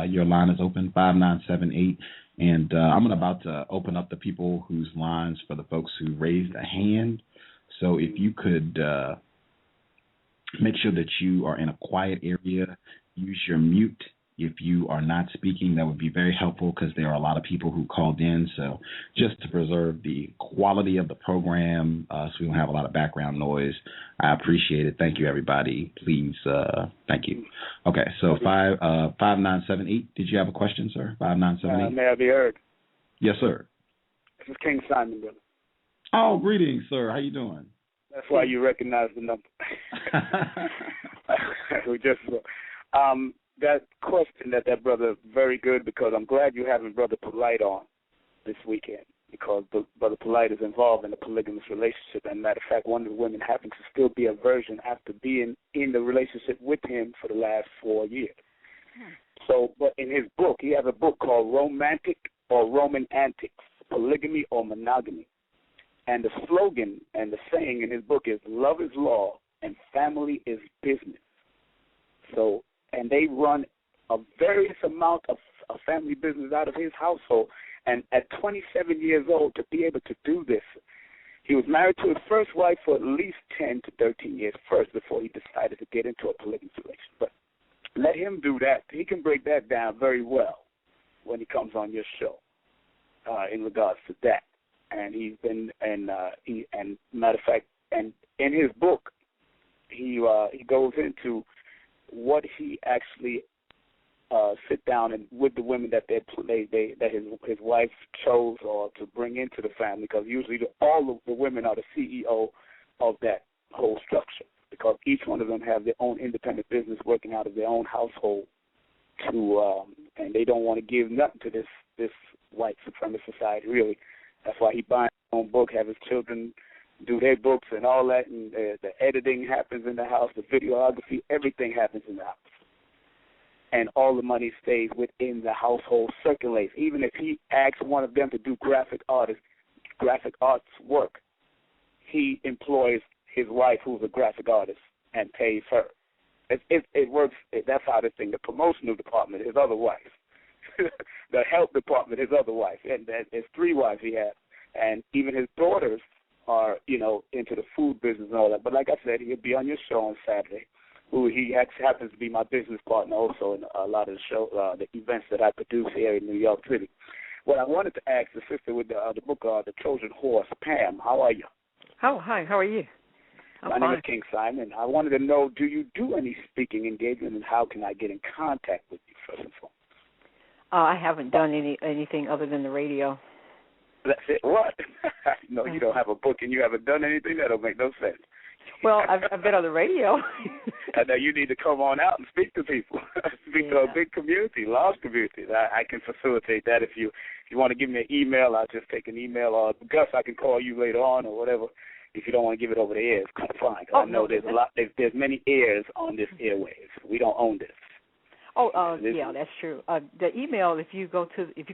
Your line is open. 5978. And I'm about to open up the people whose lines for the folks who raised a hand. So if you could make sure that you are in a quiet area, use your mute. If you are not speaking, that would be very helpful because there are a lot of people who called in. So just to preserve the quality of the program so we don't have a lot of background noise, I appreciate it. Thank you, everybody. Please, thank you. Okay, so 5978, did you have a question, sir? 5978? May I be heard? Yes, sir. This is King Simon, brother. Oh, greetings, sir. How you doing? That's why you recognize the number. That question that brother, very good, because I'm glad you're having Brother Polite on this weekend. because Brother Polite is involved in a polygamous relationship. And matter of fact, one of the women happens to still be a virgin after being in the relationship with him for the last 4 years. So, but in his book, he has a book called Romantic or Roman Antics, Polygamy or Monogamy. And the slogan and the saying in his book is, love is law and family is business. So, and they run a various amount of family business out of his household. And at 27 years old, to be able to do this, he was married to his first wife for at least 10 to 13 years first before he decided to get into a polygamous relationship. But let him do that. He can break that down very well when he comes on your show in regards to that. And he's been, and matter of fact, and in his book, he goes into what he actually sit down and with the women that that his wife chose or to bring into the family, because usually all of the women are the CEO of that whole structure, because each one of them have their own independent business working out of their own household and they don't want to give nothing to this white supremacist society, really. That's why he buys his own book, have his children do their books and all that, and the editing happens in the house, the videography, everything happens in the house. And all the money stays within the household, circulates. Even if he asks one of them to do graphic arts work, he employs his wife, who's a graphic artist, and pays her. It works. That's how this thing. The promotional department, his other wife. The health department, his other wife. And there's 3 wives he has. And even his daughters are, into the food business and all that. But like I said, he'll be on your show on Saturday. He happens to be my business partner also in a lot of the events that I produce here in New York City. What I wanted to ask the sister with the book, The Trojan Horse, Pam, how are you? Oh, hi, how are you? My name is King Simon. I wanted to know, do you do any speaking engagement, and how can I get in contact with you, first and foremost? I haven't done anything other than the radio. That's it? What? No, you don't have a book and you haven't done anything? That don't make no sense. Well, I've been on the radio. I know you need to come on out and speak to people. Speak to a big community, large community. I can facilitate that. If you want to give me an email, I'll just take an email. Or Gus, I can call you later on or whatever. If you don't want to give it over the air, it's kind of fine. Cause I know there's many ears on this airwaves. We don't own this. Yeah, that's true. The email, if you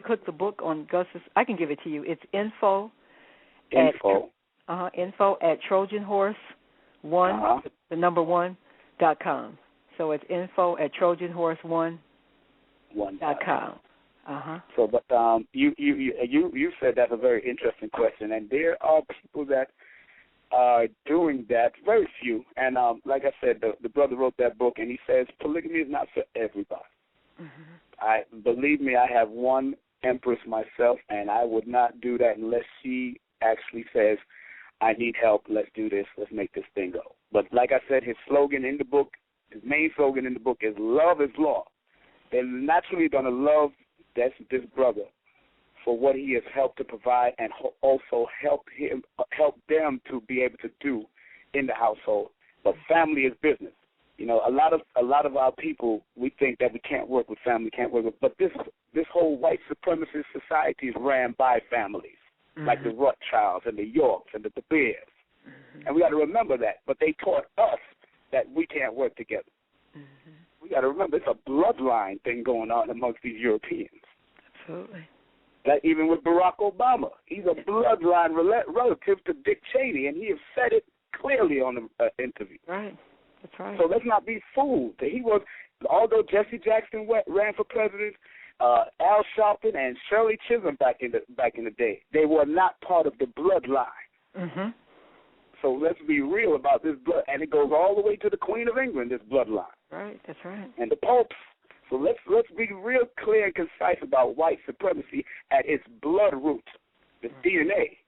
click the book on Gus's, I can give it to you. It's info at TrojanHorse1, the number 1.com. So it's info at TrojanHorse1.com. So, but you said that's a very interesting question, and there are people that are doing that, very few. And like I said, the brother wrote that book, and he says polygamy is not for everybody. Believe me, I have one empress myself, and I would not do that unless she actually says, I need help, let's do this, let's make this thing go. But like I said, his slogan in the book, his main slogan in the book is love is law. They're naturally going to love this brother for what he has helped to provide, and also help them to be able to do in the household. But family is business. A lot of our people, we think that we can't work with family, but this whole white supremacist society is ran by families, like the Rothschilds and the Yorks and the Bears. And we got to remember that. But they taught us that we can't work together. We got to remember it's a bloodline thing going on amongst these Europeans. Absolutely. Like even with Barack Obama, he's a bloodline relative to Dick Cheney, and he has said it clearly on the interview. Right, that's right. So let's not be fooled. Although Jesse Jackson ran for president, Al Sharpton and Shirley Chisholm back in the day, they were not part of the bloodline. So let's be real about this blood, and it goes all the way to the Queen of England. This bloodline. Right, that's right. And the popes. So let's be real clear and concise about white supremacy at its blood roots, the DNA.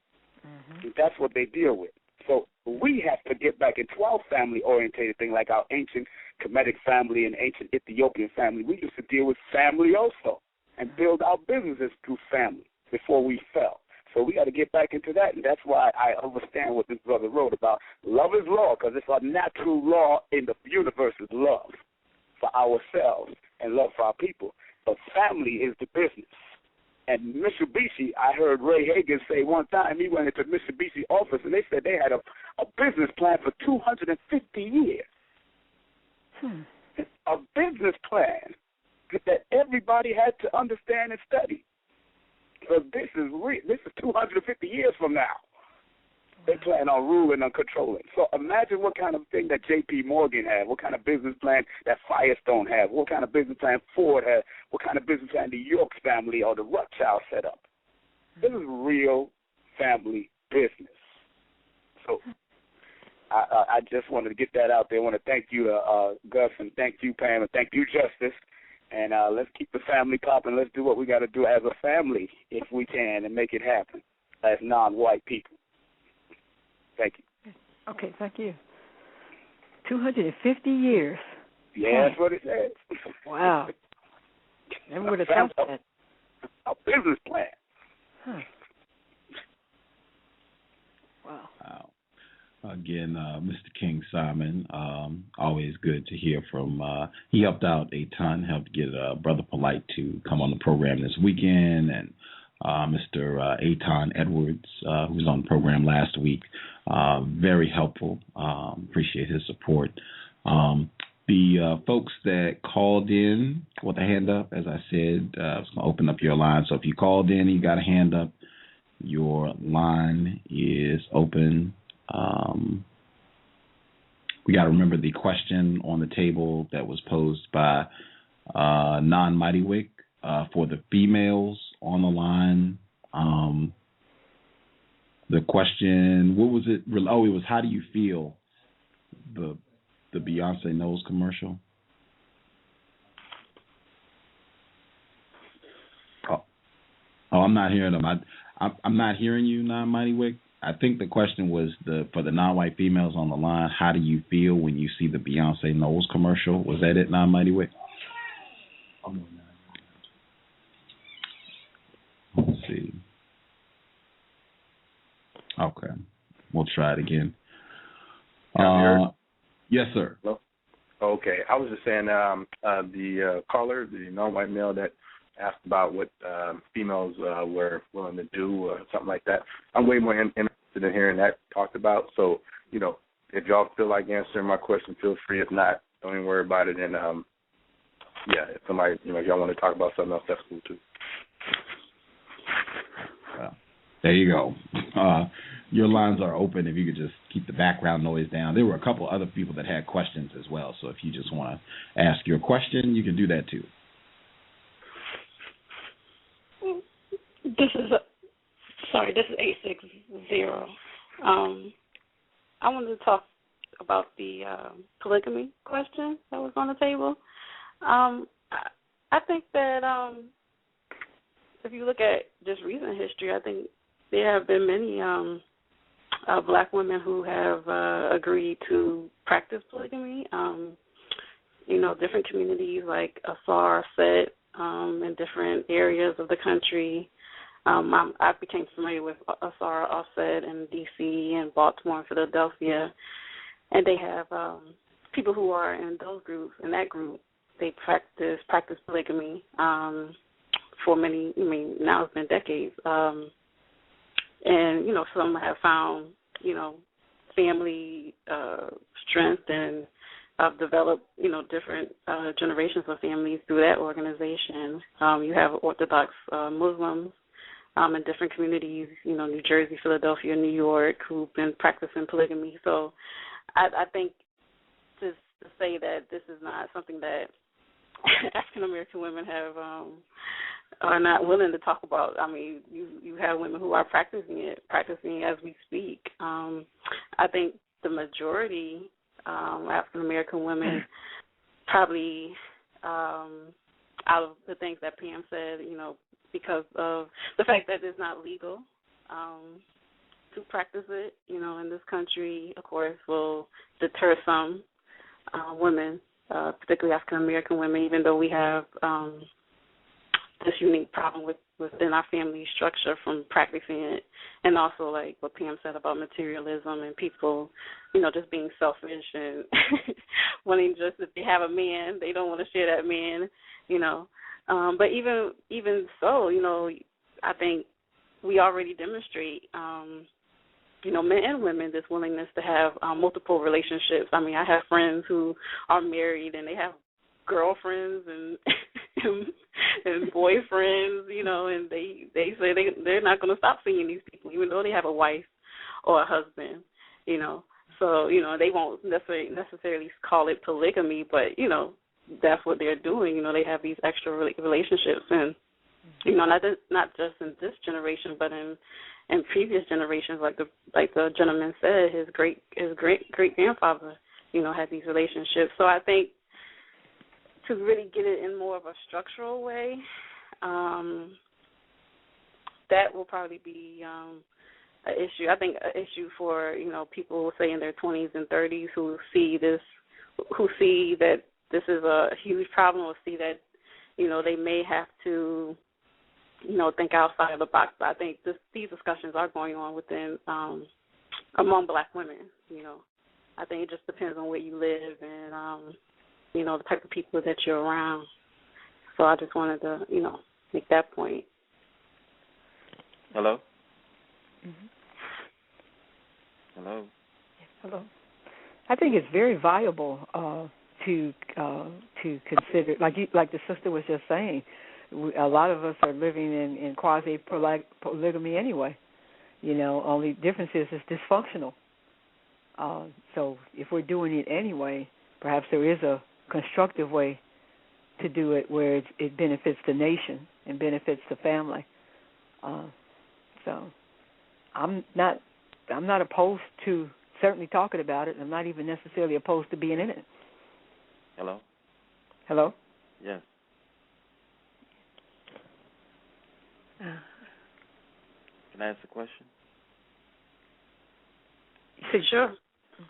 That's what they deal with. So we have to get back into our family-orientated thing, like our ancient Kemetic family and ancient Ethiopian family. We used to deal with family also and build our businesses through family before we fell. So we got to get back into that, and that's why I understand what this brother wrote about. Love is law, because it's a natural law in the universe is love for ourselves and love for our people. But family is the business. And Mitsubishi, I heard Ray Hagan say one time he went into Mitsubishi office and they said they had a business plan for 250 years. A business plan that everybody had to understand and study. So this is 250 years from now. They plan on ruling and controlling. So imagine what kind of thing that J.P. Morgan had, what kind of business plan that Firestone had, what kind of business plan Ford had, what kind of business plan the Yorks family or the Rothschild set up. This is real family business. So I just wanted to get that out there. I want to thank you, Gus, and thank you, Pam, and thank you, Justice. And let's keep the family popping. Let's do what we got to do as a family if we can and make it happen as non-white people. Thank you. Okay, thank you. 250 years. Yeah, that's what it says. Wow. Never would have thought that. A business plan. Huh. Wow. Again, Mr. King Simon, always good to hear from. He helped out a ton, helped get Brother Polite to come on the program this weekend, and Mr. Aton Edwards, who was on the program last week. Very helpful. Appreciate his support. The folks that called in with a hand up, as I said, I was going to open up your line. So if you called in and you got a hand up, your line is open. We got to remember the question on the table that was posed by Non-Mighty Wick for the females on the line. The question, what was it? Oh, it was how do you feel the Beyonce Knowles commercial? Oh, I'm not hearing them. I'm not hearing you, Non-Mighty Wick. I think the question was for the non-white females on the line, how do you feel when you see the Beyonce Knowles commercial? Was that it, Non-Mighty Wick? Let's see. Okay. We'll try it again. Yes, sir. Hello? Okay. I was just saying the caller, the non-white male that asked about what females were willing to do or something like that. I'm way more interested in hearing that talked about. So, if y'all feel like answering my question, feel free. If not, don't even worry about it. And, if somebody, if y'all want to talk about something else, that's cool too. There you go. Your lines are open if you could just keep the background noise down. There were a couple other people that had questions as well. So if you just want to ask your question, you can do that too. This is 860. I wanted to talk about the polygamy question that was on the table. I think that if you look at just recent history, I think there have been many black women who have agreed to practice polygamy. Different communities like Asar, Set, in different areas of the country. I became familiar with Asar, Offset in D.C. and Baltimore and Philadelphia, and they have people who are in those groups. In that group, they practice polygamy for many. Now it's been decades, and some have found family strength and have developed different generations of families through that organization. You have Orthodox Muslims. In different communities, New Jersey, Philadelphia, New York, who've been practicing polygamy. So I think just to say that this is not something that African-American women are not willing to talk about. You have women who are practicing as we speak. I think the majority African-American women probably, out of the things that Pam said, because of the fact that it's not legal to practice it, in this country, of course, will deter some women, particularly African-American women, even though we have this unique problem within our family structure from practicing it, and also like what Pam said about materialism and people, just being selfish and wanting just if they have a man, they don't want to share that man, But even so, I think we already demonstrate, men and women, this willingness to have multiple relationships. I mean, I have friends who are married and they have girlfriends and and boyfriends, and they say they're not going to stop seeing these people, even though they have a wife or a husband, So, they won't necessarily call it polygamy, but, that's what they're doing. They have these extra relationships. And, not just in this generation, but in previous generations, like the gentleman said, his great grandfather, had these relationships. So I think to really get it in more of a structural way, that will probably be an issue. I think an issue for people, say in their 20s and 30s, who see that this is a huge problem, or see that they may have to think outside of the box. But I think these discussions are going on within among Black women. I think it just depends on where you live and the type of people that you're around. So I just wanted to make that point. Hello. Mm-hmm. Hello. Hello. I think it's very viable to consider, like the sister was just saying. A lot of us are living in quasi polygamy anyway. Only difference is it's dysfunctional. So if we're doing it anyway, perhaps there is a constructive way to do it where it benefits the nation and benefits the family. So I'm not opposed to certainly talking about it. I'm not even necessarily opposed to being in it. Hello? Hello? Yes. Can I ask a question? Sure.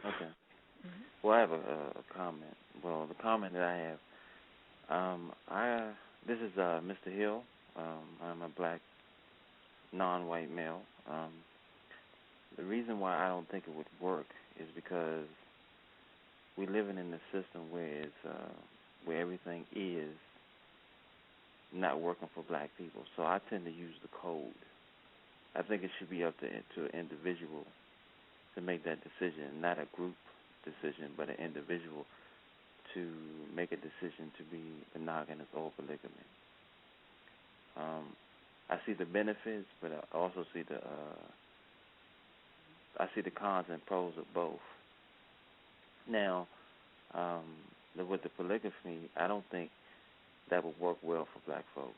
Okay. Well, I have a comment. Well, the comment that I have, this is Mr. Hill. I'm a Black, non-white male. The reason why I don't think it would work is because we're living in a system where where everything is not working for Black people. So I tend to use the code. I think it should be up to an individual to make that decision, not a group decision, but an individual to make a decision to be monogamous or polygamy. I see the benefits, but I also see the cons and pros of both. Now, with the polygamy, I don't think that would work well for Black folks,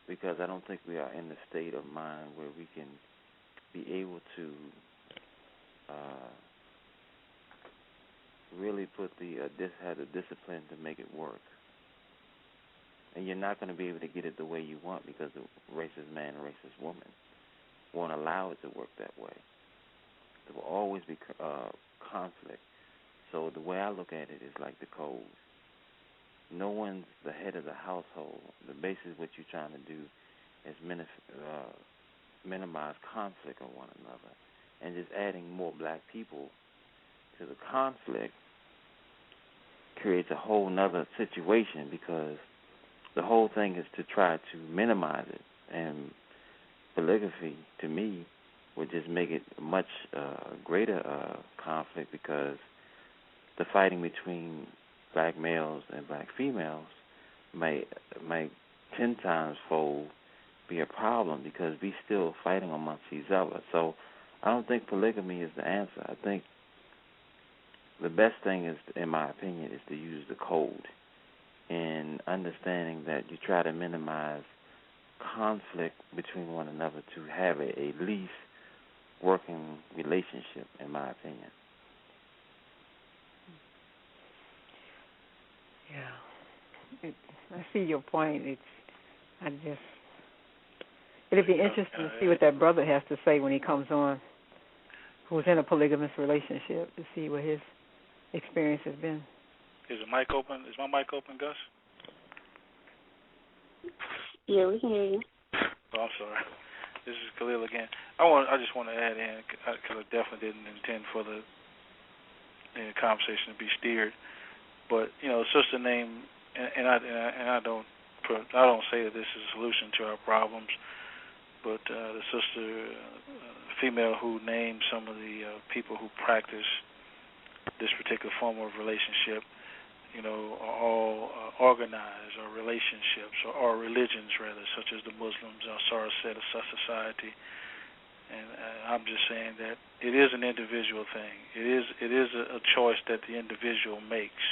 because I don't think we are in the state of mind where we can be able to really have the discipline to make it work. And you're not going to be able to get it the way you want, because the racist man and racist woman won't allow it to work that way. There will always be conflict. So the way I look at it is like the code. No one's the head of the household. The basis of what you're trying to do is minimize conflict on one another. And just adding more Black people to the conflict creates a whole nother situation, because the whole thing is to try to minimize it. And polygamy, to me, would just make it a much greater conflict, because the fighting between Black males and Black females might 10 times fold be a problem, because we still fighting amongst each other. So I don't think polygamy is the answer. I think the best thing is, in my opinion, is to use the code, and understanding that you try to minimize conflict between one another to have a least working relationship, in my opinion. Yeah, I see your point. It'll be interesting to see what that brother has to say when he comes on, who's in a polygamous relationship, to see what his experience has been. Is the mic open? Is my mic open, Gus? Yeah, we can hear you. Oh, I'm sorry. This is Khalil again. I just want to add in, because I definitely didn't intend for the conversation to be steered. But sister named, and I don't I don't say that this is a solution to our problems, but the sister, female who named some of the people who practice this particular form of relationship, are all organized, or relationships, or religions rather, such as the Muslims, Sarah said, a society. And I'm just saying that it is an individual thing. It is a choice that the individual makes.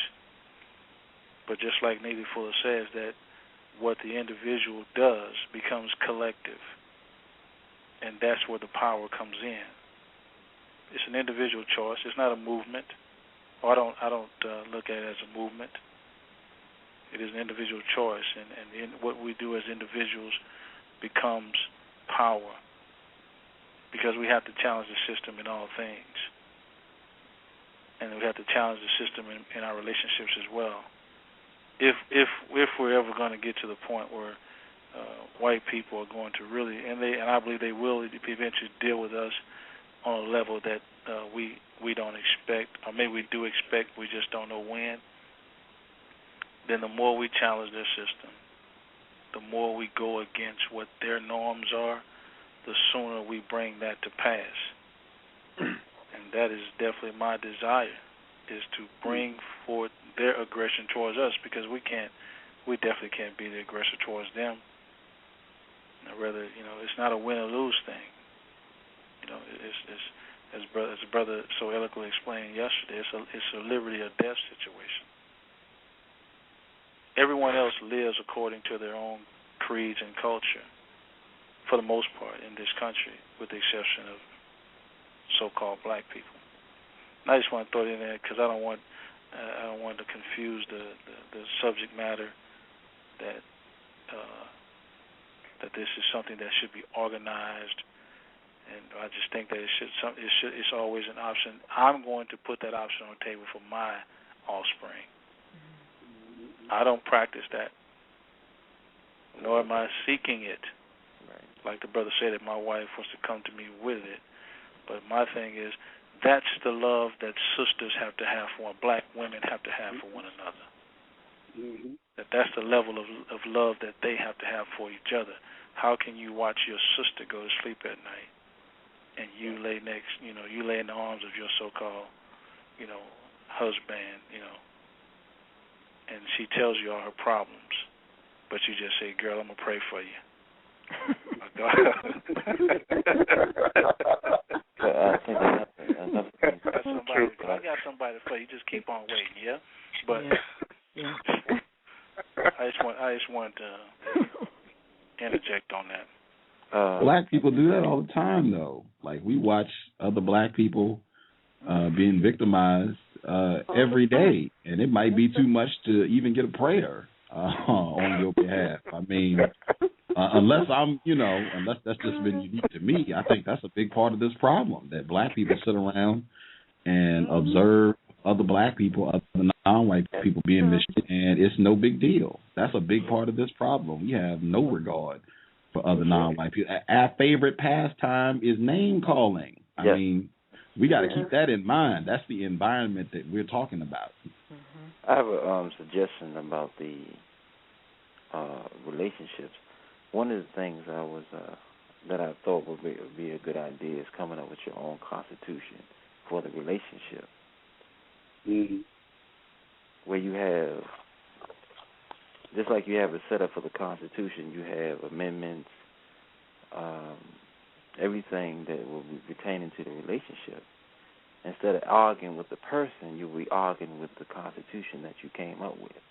But just like Navy Fuller says, that what the individual does becomes collective, and that's where the power comes in. It's an individual choice. It's not a movement. I don't look at it as a movement. It is an individual choice, and what we do as individuals becomes power, because we have to challenge the system in all things, and we have to challenge the system in our relationships as well. If we're ever going to get to the point where white people are going to really, and I believe they will eventually deal with us on a level that we don't expect, or maybe we do expect, we just don't know when, then the more we challenge their system, the more we go against what their norms are, the sooner we bring that to pass. And that is definitely my desire, is to bring forth their aggression towards us, because we definitely can't be the aggressor towards them. Rather, it's not a win or lose thing. It's as the brother so eloquently explained yesterday, it's a liberty or death situation. Everyone else lives according to their own creeds and culture, for the most part, in this country, with the exception of so-called black people. And I just want to throw it in there because I don't want to confuse the subject matter that this is something that should be organized, and I just think that it's always an option. I'm going to put that option on the table for my offspring. I don't practice that, nor am I seeking it. Right. Like the brother said, that my wife was to come to me with it. But my thing is, that's the love that sisters have to have for one, black women have to have for one another. Mm-hmm. That's the level of love that they have to have for each other. How can you watch your sister go to sleep at night, and you lay next, you lay in the arms of your so-called, husband, and she tells you all her problems, but you just say, "Girl, I'm gonna pray for you." I got somebody for you. Just keep on waiting, yeah. But yeah. I just want to interject on that. Black people do that all the time, though. Like, we watch other black people being victimized every day, and it might be too much to even get a prayer on your behalf. I mean, unless that's just been unique to me, I think that's a big part of this problem, that black people sit around and observe other black people, other non-white people being mistreated, and it's no big deal. That's a big part of this problem. We have no regard for other non-white people. Our favorite pastime is name-calling. I mean, we got to keep that in mind. That's the environment that we're talking about. I have a suggestion about the relationships. One of the things that I thought would be a good idea is coming up with your own constitution for the relationship, where you have, just like you have a setup for the Constitution, you have amendments, everything that will be pertaining to the relationship. Instead of arguing with the person, you'll be arguing with the Constitution that you came up with.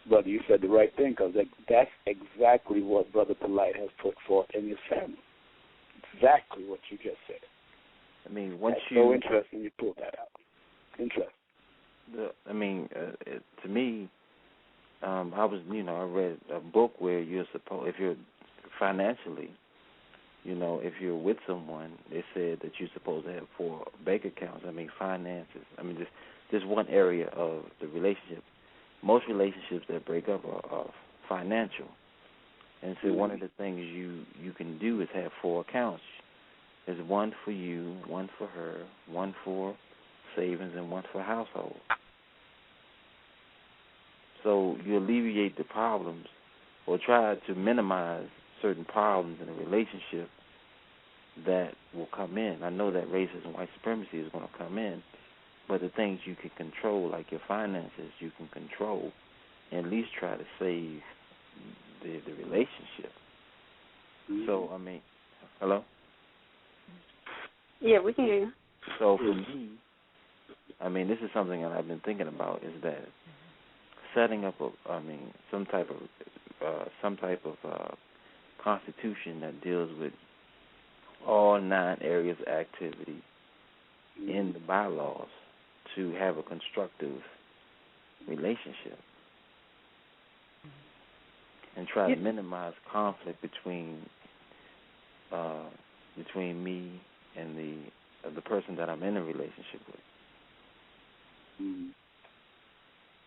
Brother, you said the right thing, because that's exactly what Brother Polite has put forth in his family. Exactly what you just said. I mean, so interesting you pulled that out. Interesting. To me, I read a book where you're supposed, if you're financially, if you're with someone, they said that you're supposed to have 4 bank accounts. Finances. Just one area of the relationship. Most relationships that break up are financial. And so one of the things you can do is have 4 accounts. There's one for you, one for her, one for savings, and one for household. So you alleviate the problems or try to minimize certain problems in a relationship that will come in. I know that racism, white supremacy is going to come in, but the things you can control, like your finances, you can control, and at least try to save the relationship. So, I mean, hello? Yeah, we can hear you. So for me, I mean, this is something that I've been thinking about, is that setting up some type of constitution that deals with all 9 areas of activity in the bylaws to have a constructive relationship and try to minimize conflict between me and the person that I'm in a relationship with.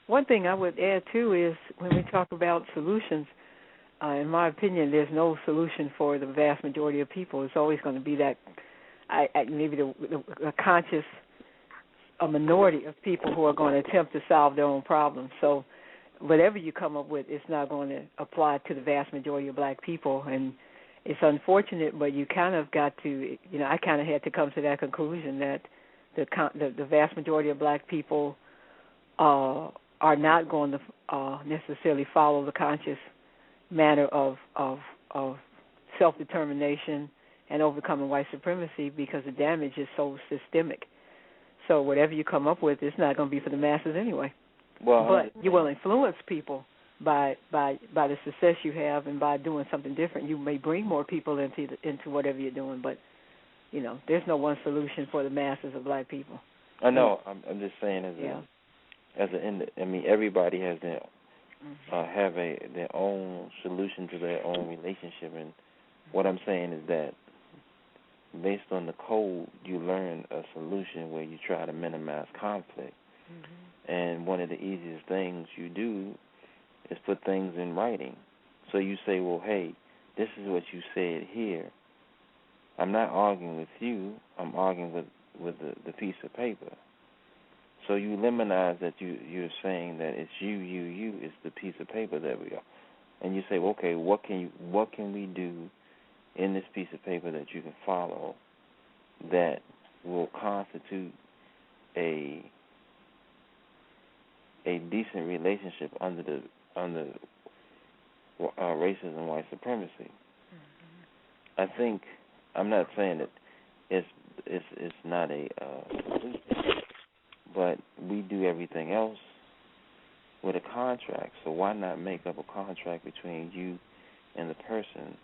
One thing I would add, too, is when we talk about solutions, in my opinion, there's no solution for the vast majority of people. It's always going to be that maybe a conscious minority of people who are going to attempt to solve their own problems. So whatever you come up with, it's not going to apply to the vast majority of black people. And it's unfortunate, but you kind of got to, I kind of had to come to that conclusion that the vast majority of black people are not going to necessarily follow the conscious manner of self-determination and overcoming white supremacy, because the damage is so systemic. So whatever you come up with, it's not going to be for the masses anyway. But you will influence people by the success you have, and by doing something different. You may bring more people into whatever you're doing, but there's no one solution for the masses of black people. I know. I'm just saying everybody has their their own solution to their own relationship, and what I'm saying is that based on the code, you learn a solution where you try to minimize conflict. And one of the easiest things you do is put things in writing. So you say, well, hey, this is what you said here. I'm not arguing with you. I'm arguing with the piece of paper. So you limitize that you're saying that it's you, it's the piece of paper that we are. And you say, well, okay, what can we do in this piece of paper that you can follow that will constitute a decent relationship under racism, white supremacy? I think, I'm not saying that it's not a solution, but we do everything else with a contract. So why not make up a contract between you and the person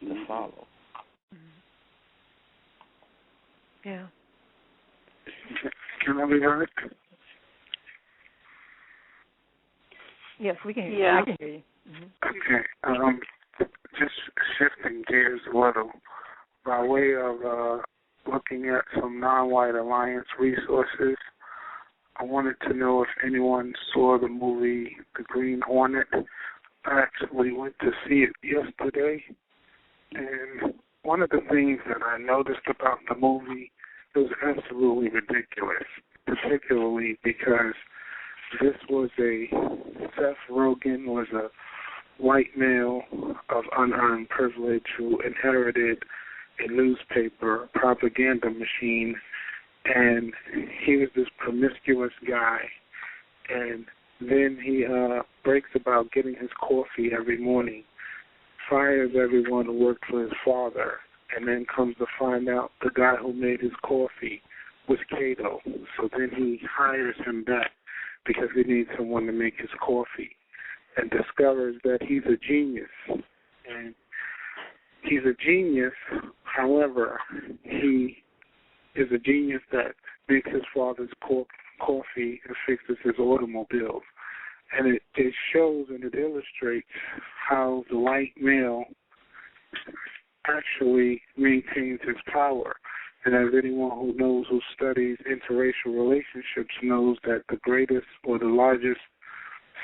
to follow? Yeah. Can I be heard? Yes, we can hear you. I can hear you. Okay. Just shifting gears a little, by way of looking at some non-white alliance resources, I wanted to know if anyone saw the movie The Green Hornet. I actually went to see it yesterday, and one of the things that I noticed about the movie, it was absolutely ridiculous, particularly because Seth Rogen was a white male of unearned privilege who inherited a newspaper propaganda machine, and he was this promiscuous guy, and then he breaks about getting his coffee every morning, fires everyone who worked for his father, and then comes to find out the guy who made his coffee was Cato. So then he hires him back because he needs someone to make his coffee, and discovers that he's a genius. And he's a genius, however, he is a genius that makes his father's coffee and fixes his automobiles. And it shows and it illustrates how the white male actually maintains his power. And as anyone who studies interracial relationships knows, that the greatest or the largest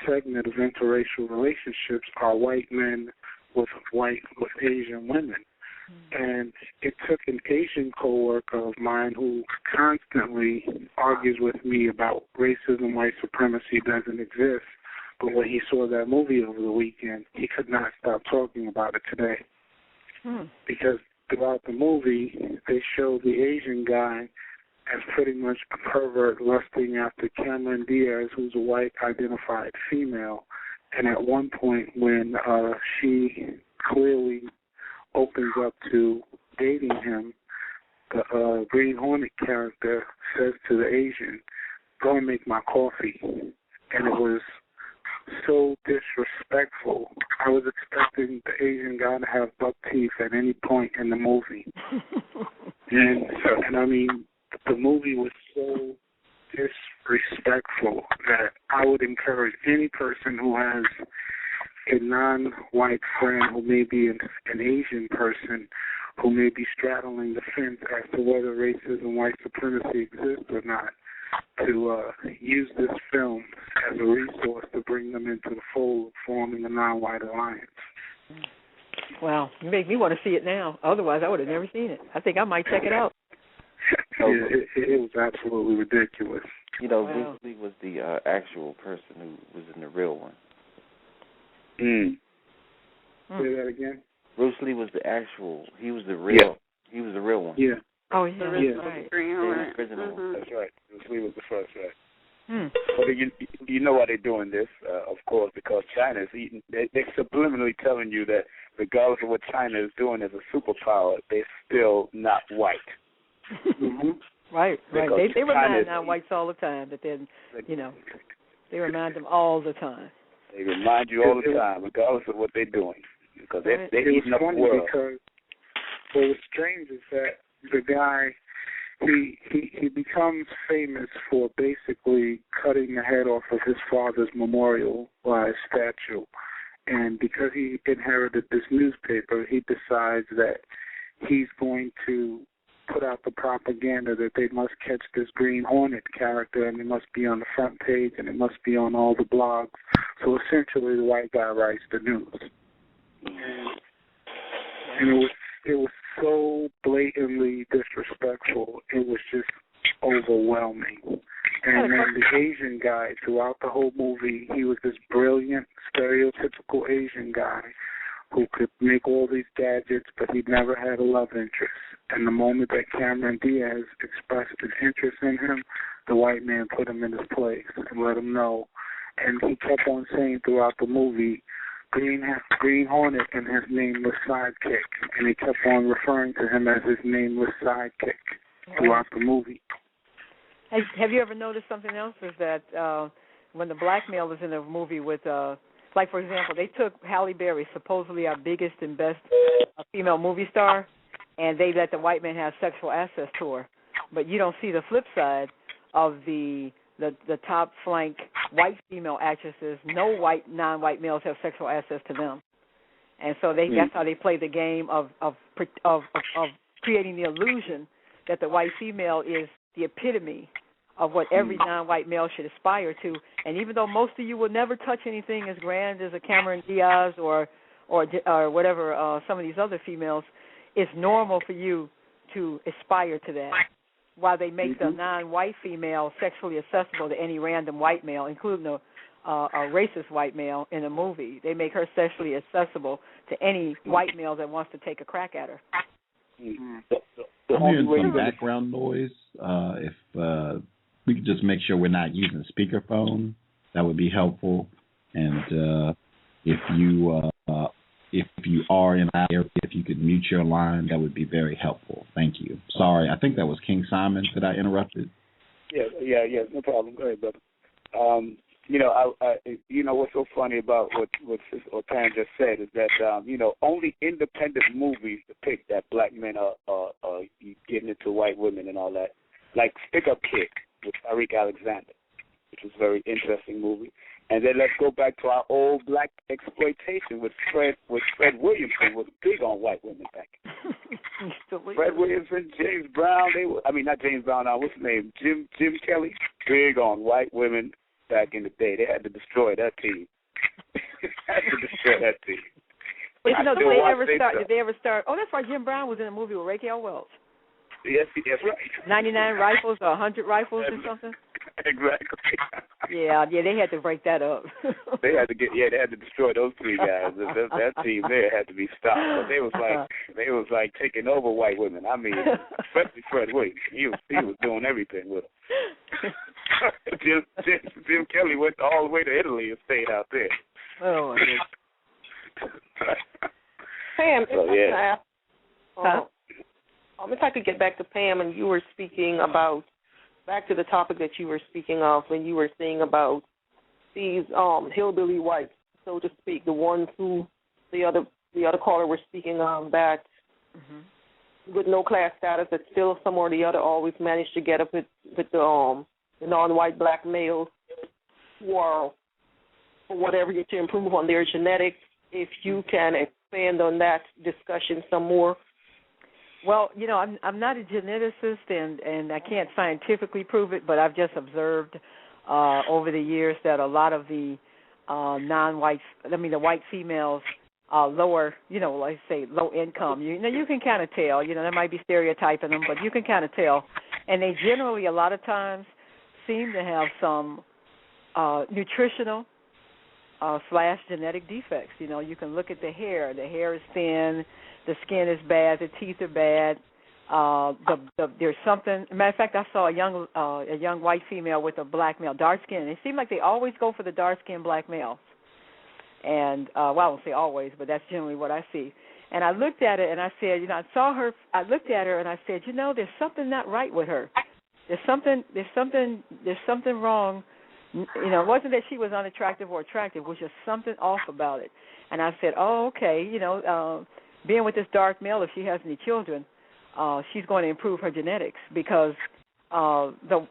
segment of interracial relationships are white men with Asian women. And it took an Asian coworker of mine who constantly argues with me about racism, white supremacy doesn't exist, But when he saw that movie over the weekend, he could not stop talking about it today. Because throughout the movie, they show the Asian guy as pretty much a pervert lusting after Cameron Diaz, who's a white identified female. And at one point when she clearly opens up to dating him, the Green Hornet character says to the Asian, "Go and make my coffee." And it was so disrespectful. I was expecting the Asian guy to have buck teeth at any point in the movie. and I mean, the movie was so disrespectful that I would encourage any person who has a non-white friend who may be an Asian person who may be straddling the fence as to whether racism, white supremacy exists or not, to use this film as a resource to bring them into the fold of forming a non-white alliance. Wow, you make me want to see it now. Otherwise, I would have never seen it. I think I might check it out. It was absolutely ridiculous. You know, Bruce Lee was the actual person who was in the real one. Say that again? Bruce Lee was the actual. He was the real. He was the real one. Yeah. Oh, yeah. Right. That's right. Bruce Lee was the first, right? But you know why they're doing this, of course, because China is eating. They're subliminally telling you that regardless of what China is doing as a superpower, they're still not white. Right. They remind non-whites all the time that they're, they remind them all the time. They remind you all the time, regardless of what they're doing, because they're eating up the world. Because what was strange is that the guy, he becomes famous for basically cutting the head off of his father's memorial statue, and because he inherited this newspaper, he decides that he's going to put out the propaganda that they must catch this Green Hornet character and it must be on the front page and it must be on all the blogs. So essentially the white guy writes the news. And it was so blatantly disrespectful. It was just overwhelming. And then the Asian guy, throughout the whole movie, he was this brilliant, stereotypical Asian guy who could make all these gadgets, but he never had a love interest. And the moment that Cameron Diaz expressed an interest in him, the white man put him in his place and let him know. And he kept on saying throughout the movie, Green Hornet and his nameless sidekick. And he kept on referring to him as his nameless sidekick throughout the movie. Have you ever noticed something else? Is that when the black male was in the movie with, like, for example, they took Halle Berry, supposedly our biggest and best female movie star, and they let the white man have sexual access to her. But you don't see the flip side of the top flank white female actresses. No non-white males have sexual access to them, and so that's how they play the game of creating the illusion that the white female is the epitome of what every non-white male should aspire to. And even though most of you will never touch anything as grand as a Cameron Diaz or whatever, some of these other females, it's normal for you to aspire to that, while they make the non-white female sexually accessible to any random white male, including a racist white male in a movie. They make her sexually accessible to any white male that wants to take a crack at her. I'm hearing some background noise. If we could just make sure we're not using speakerphone, that would be helpful. And if you are in that area, if you could mute your line, that would be very helpful. Thank you. Sorry, I think that was King Simon that I interrupted. Yeah, no problem. Go ahead, brother. What's so funny about what Pam just said is that only independent movies depict that black men are getting into white women and all that, like Stick Up Kid with Tariq Alexander, which was a very interesting movie. And then let's go back to our old black exploitation with Fred Williamson was big on white women back. Fred Williamson, James Brown, not James Brown, what's his name? Jim Kelly, big on white women back in the day. They had to destroy that team. But did they ever start? Oh, that's why Jim Brown was in a movie with Raquel Welch. Yes, that's right. 99 rifles or 100 rifles or something? Exactly. Yeah, they had to break that up. They had to destroy those three guys. That team there had to be stopped. But they was like taking over white women. I mean, especially Fred Williams. He was doing everything with them. Jim Kelly went all the way to Italy and stayed out there. Oh, Pam, if I could get back to Pam, and you were speaking about, back to the topic that you were speaking of when you were saying about these hillbilly whites, so to speak, the ones who the other caller was speaking of, that with no class status, that still some or the other always manage to get up with the non-white black males who are, for whatever, to improve on their genetics. If you can expand on that discussion some more. Well, I'm not a geneticist, and I can't scientifically prove it, but I've just observed over the years that a lot of the the white females, lower, like say low income, you can kind of tell, there might be stereotyping them, but you can kind of tell, and they generally a lot of times seem to have some nutritional / genetic defects. You can look at the hair. The hair is thin. The skin is bad. The teeth are bad. There's something. Matter of fact, I saw a young white female with a black male, dark skin. It seemed like they always go for the dark skinned black males. And I won't say always, but that's generally what I see. And I looked at it and I said, I saw her. I looked at her and I said, there's something not right with her. There's something wrong. It wasn't that she was unattractive or attractive. It was just something off about it. And I said, oh, okay, being with this dark male, if she has any children, she's going to improve her genetics, because the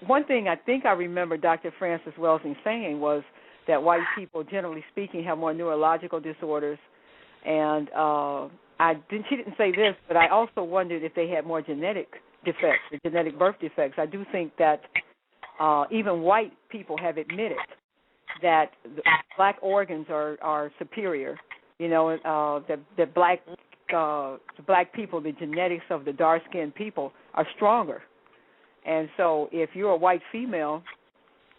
one thing I think I remember Dr. Frances Welsing saying was that white people, generally speaking, have more neurological disorders. And she didn't say this, but I also wondered if they had more genetic defects, or genetic birth defects. I do think that even white people have admitted that the black organs are superior. That black people, the genetics of the dark-skinned people are stronger. And so if you're a white female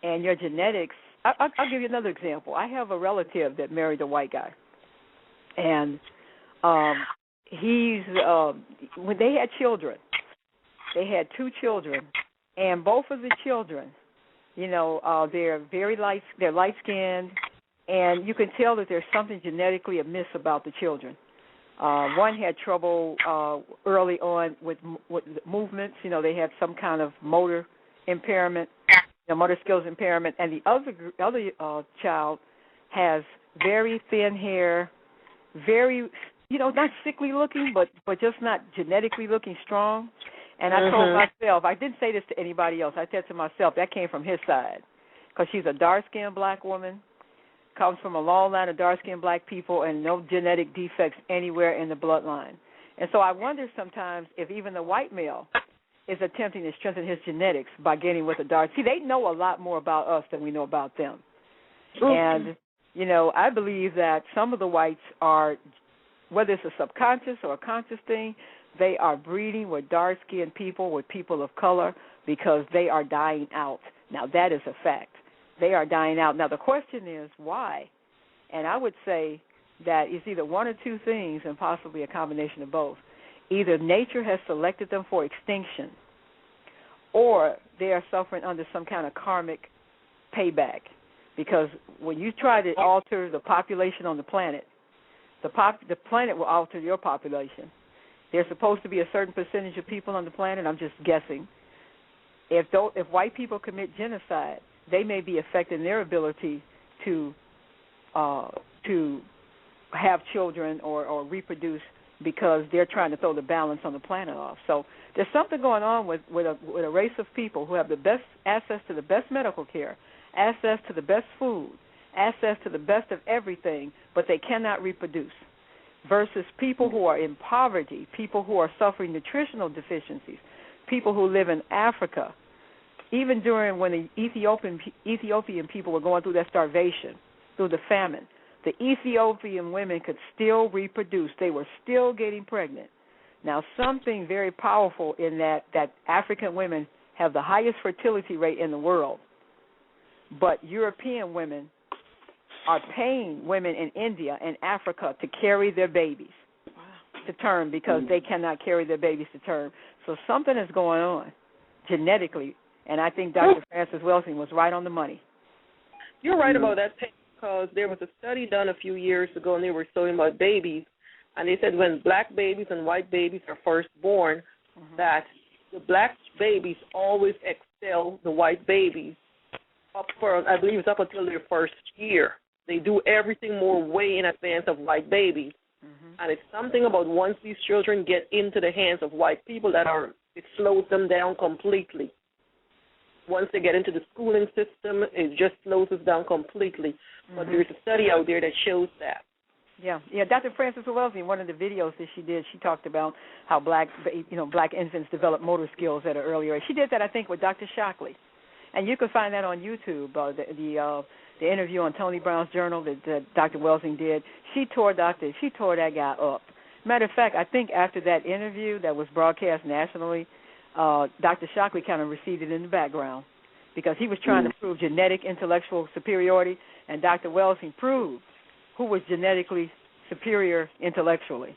and your genetics, I'll give you another example. I have a relative that married a white guy. And when they had children, they had 2 children, and both of the children, they're they're light-skinned, and you can tell that there's something genetically amiss about the children. One had trouble early on with movements. They had some kind of motor impairment, motor skills impairment, and the other child has very thin hair, very, not sickly looking, but just not genetically looking strong. And I told myself, I didn't say this to anybody else. I said to myself, that came from his side, because she's a dark-skinned black woman, comes from a long line of dark-skinned black people, and no genetic defects anywhere in the bloodline. And so I wonder sometimes if even the white male is attempting to strengthen his genetics by getting with a dark. See, they know a lot more about us than we know about them. And, I believe that some of the whites are, whether it's a subconscious or a conscious thing, they are breeding with dark-skinned people, with people of color, because they are dying out. Now, that is a fact. They are dying out. Now, the question is why? And I would say that it's either one or two things, and possibly a combination of both. Either nature has selected them for extinction, or they are suffering under some kind of karmic payback. Because when you try to alter the population on the planet, the planet will alter your population. There's supposed to be a certain percentage of people on the planet, I'm just guessing. If white people commit genocide, they may be affecting their ability to have children or reproduce, because they're trying to throw the balance on the planet off. So there's something going on with a race of people who have the best access to the best medical care, access to the best food, access to the best of everything, but they cannot reproduce, versus people who are in poverty, people who are suffering nutritional deficiencies, people who live in Africa. Even during when the Ethiopian people were going through their starvation, through the famine, the Ethiopian women could still reproduce. They were still getting pregnant. Now, something very powerful in that African women have the highest fertility rate in the world, but European women are paying women in India and Africa to carry their babies to term because they cannot carry their babies to term. So something is going on genetically, and I think Dr. Frances Welsing was right on the money. You're right about that, because there was a study done a few years ago, and they were talking about babies, and they said when black babies and white babies are first born, that the black babies always excel the white babies up for, I believe it's up until their first year. They do everything more way in advance of white babies. And it's something about once these children get into the hands of white people it slows them down completely. Once they get into the schooling system, it just slows us down completely. But there's a study out there that shows that. Yeah. Dr. Frances Welsing, one of the videos that she did, she talked about how black infants develop motor skills at an earlier age. She did that, I think, with Dr. Shockley, and you can find that on YouTube. The interview on Tony Brown's Journal that Dr. Welsing did. She tore that guy up. Matter of fact, I think after that interview that was broadcast nationally, Dr. Shockley kind of receded in the background because he was trying to prove genetic intellectual superiority, and Dr. Welsing proved who was genetically superior intellectually.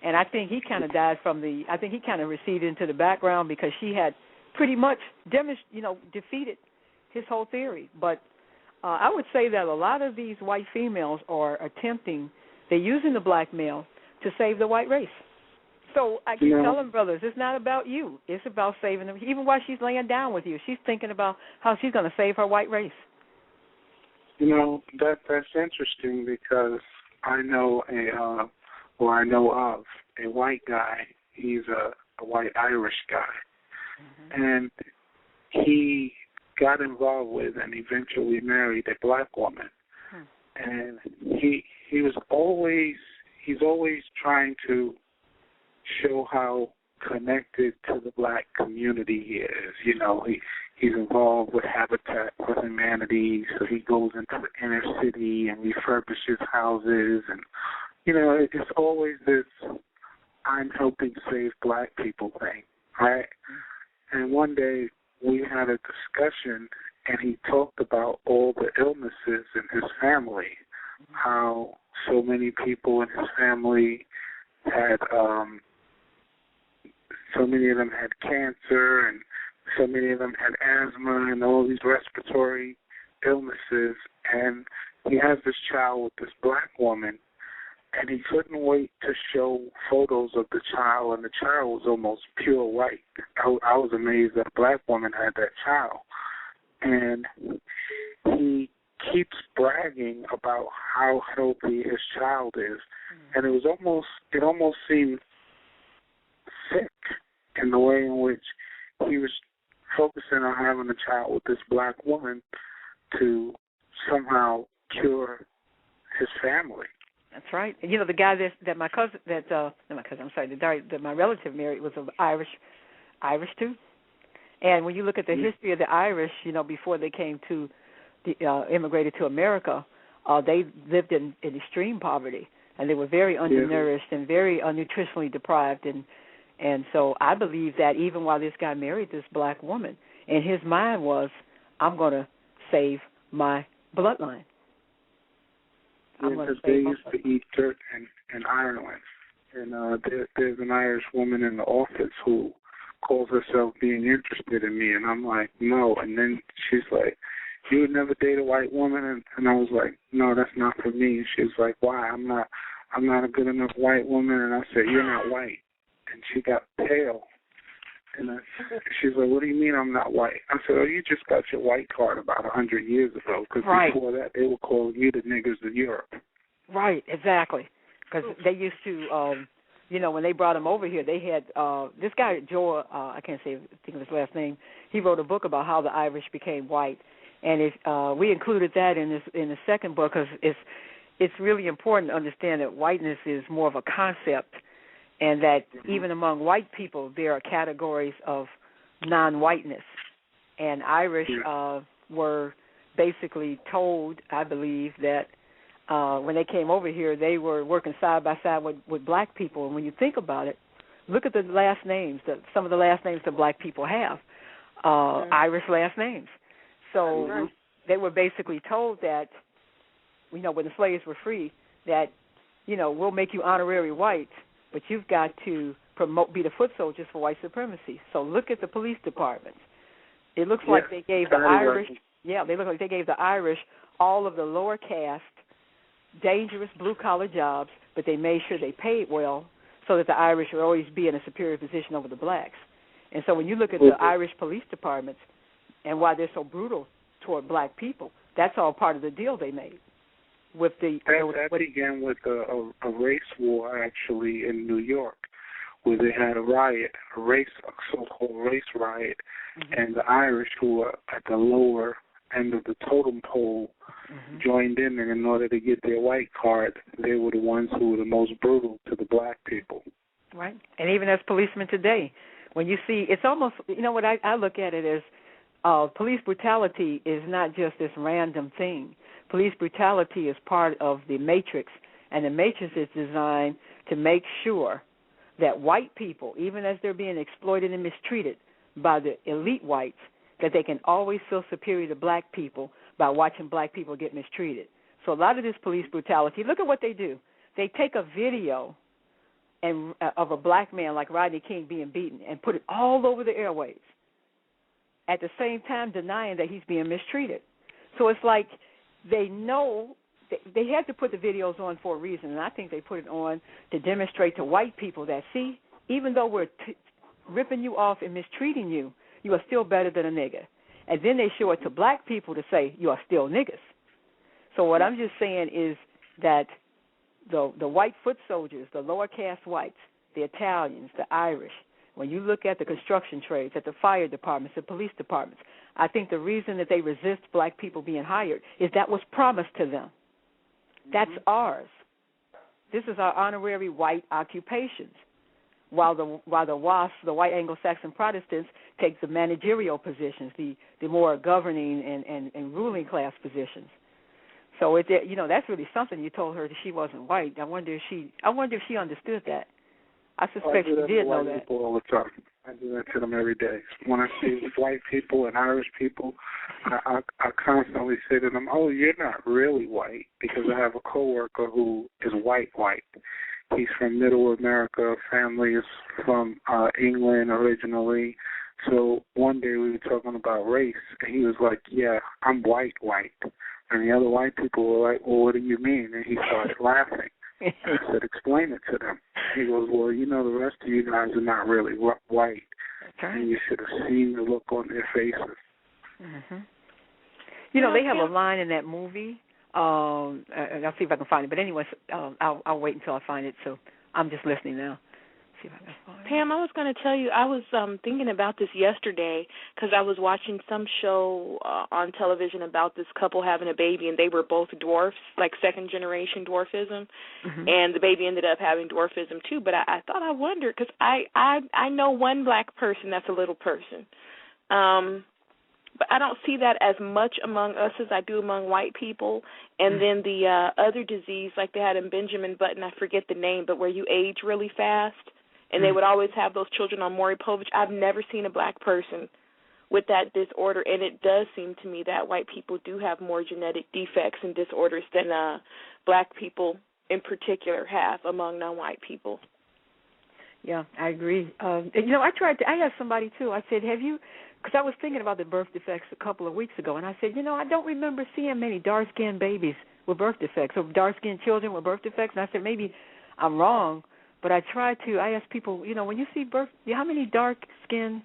And I think he kind of he kind of receded into the background because she had pretty much defeated his whole theory. But I would say that a lot of these white females are they're using the black male to save the white race. So I keep telling brothers, it's not about you. It's about saving them. Even while she's laying down with you, she's thinking about how she's going to save her white race. That's interesting because I know of a white guy. He's a white Irish guy. And he got involved with and eventually married a black woman. And he's always trying to show how connected to the black community he is. He's involved with Habitat for Humanity, so he goes into the inner city and refurbishes houses, and it's always this I'm helping save black people thing, right? And one day we had a discussion, and he talked about all the illnesses in his family, how so many people in his family had, so many of them had cancer, and so many of them had asthma and all these respiratory illnesses. And he has this child with this black woman, and he couldn't wait to show photos of the child, and the child was almost pure white. I was amazed that a black woman had that child. And he keeps bragging about how healthy his child is. And it almost seemed sick in the way in which he was focusing on having a child with this black woman to somehow cure his family. That's right. And the guy that my cousin, that my relative married was Irish too. And when you look at the history of the Irish, before they came to immigrated to America, they lived in extreme poverty, and they were very undernourished and very nutritionally deprived. And so I believe that even while this guy married this black woman, in his mind was, I'm going to save my bloodline. Because they used to eat dirt in Ireland. And there's an Irish woman in the office who calls herself being interested in me, and I'm like, no. And then she's like, you would never date a white woman? And I was like, no, that's not for me. And she was like, why? I'm not a good enough white woman. And I said, you're not white. And she got pale. And she's like, what do you mean I'm not white? I said, oh, you just got your white card about 100 years ago, because before that they were calling you the niggers of Europe. Right, exactly. Because they used to, when they brought him over here, they had this guy, Joel, I can't think of his last name, he wrote a book about how the Irish became white. And we included that in the second book because it's really important to understand that whiteness is more of a concept, and that even among white people there are categories of non-whiteness. And Irish were basically told, I believe, that when they came over here, they were working side by side with black people. And when you think about it, look at the last names, some of the last names that black people have. Irish last names. So they were basically told that, when the slaves were free, that, we'll make you honorary whites, but you've got to be the foot soldiers for white supremacy. So look at the police departments. It looks like they gave the Irish, they look like they gave the Irish all of the lower caste, dangerous blue-collar jobs, but they made sure they paid well so that the Irish would always be in a superior position over the blacks. And so when you look at the Irish police departments and why they're so brutal toward black people, that's all part of the deal they made. That began with a race war, actually, in New York, where they had a riot, a so-called race riot, and the Irish, who were at the lower end of the totem pole, joined in, and in order to get their white card, they were the ones who were the most brutal to the black people. Right, and even as policemen today, when you see, it's almost, what I look at it as, police brutality is not just this random thing. Police brutality is part of the matrix, and the matrix is designed to make sure that white people, even as they're being exploited and mistreated by the elite whites, that they can always feel superior to black people by watching black people get mistreated. So a lot of this police brutality, look at what they do. They take a video of a black man like Rodney King being beaten and put it all over the airwaves, at the same time denying that he's being mistreated. So it's like they know they had to put the videos on for a reason, and I think they put it on to demonstrate to white people that, see, even though we're ripping you off and mistreating you, you are still better than a nigger. And then they show it to black people to say, you are still niggers. So what I'm just saying is that the white foot soldiers, the lower caste whites, the Italians, the Irish, when you look at the construction trades, at the fire departments, the police departments, I think the reason that they resist black people being hired is that was promised to them. That's ours. This is our honorary white occupations, while the WASP, the white Anglo-Saxon Protestants, take the managerial positions, the more governing and ruling class positions. So that's really something. You told her that she wasn't white. I wonder if she understood that. I suspect she did know that. People all the time. I do that to them every day. When I see white people and Irish people, I constantly say to them, "Oh, you're not really white," because I have a coworker who is white. He's from Middle America. Family is from England originally. So one day we were talking about race, and he was like, "Yeah, I'm white." And the other white people were like, "Well, what do you mean?" And he started laughing. I said, "Explain it to them." He goes, "Well, the rest of you guys are not really white, and you should have seen the look on their faces." Mm-hmm. They have a line in that movie. I'll see if I can find it. But anyway, I'll wait until I find it. So I'm just listening now. See if I can find it. Pam, I was going to tell you, I was thinking about this yesterday because I was watching some show on television about this couple having a baby, and they were both dwarfs, like second-generation dwarfism, and the baby ended up having dwarfism too. But I thought I wondered, because I know one black person that's a little person, but I don't see that as much among us as I do among white people. And then the other disease, like they had in Benjamin Button, I forget the name, but where you age really fast, and they would always have those children on Maury Povich. I've never seen a black person with that disorder, and it does seem to me that white people do have more genetic defects and disorders than black people in particular have among non-white people. Yeah, I agree. I asked somebody, too. I said, have you, because I was thinking about the birth defects a couple of weeks ago, and I said, I don't remember seeing many dark-skinned babies with birth defects or dark-skinned children with birth defects. And I said, maybe I'm wrong, but I asked people, when you see how many dark-skinned,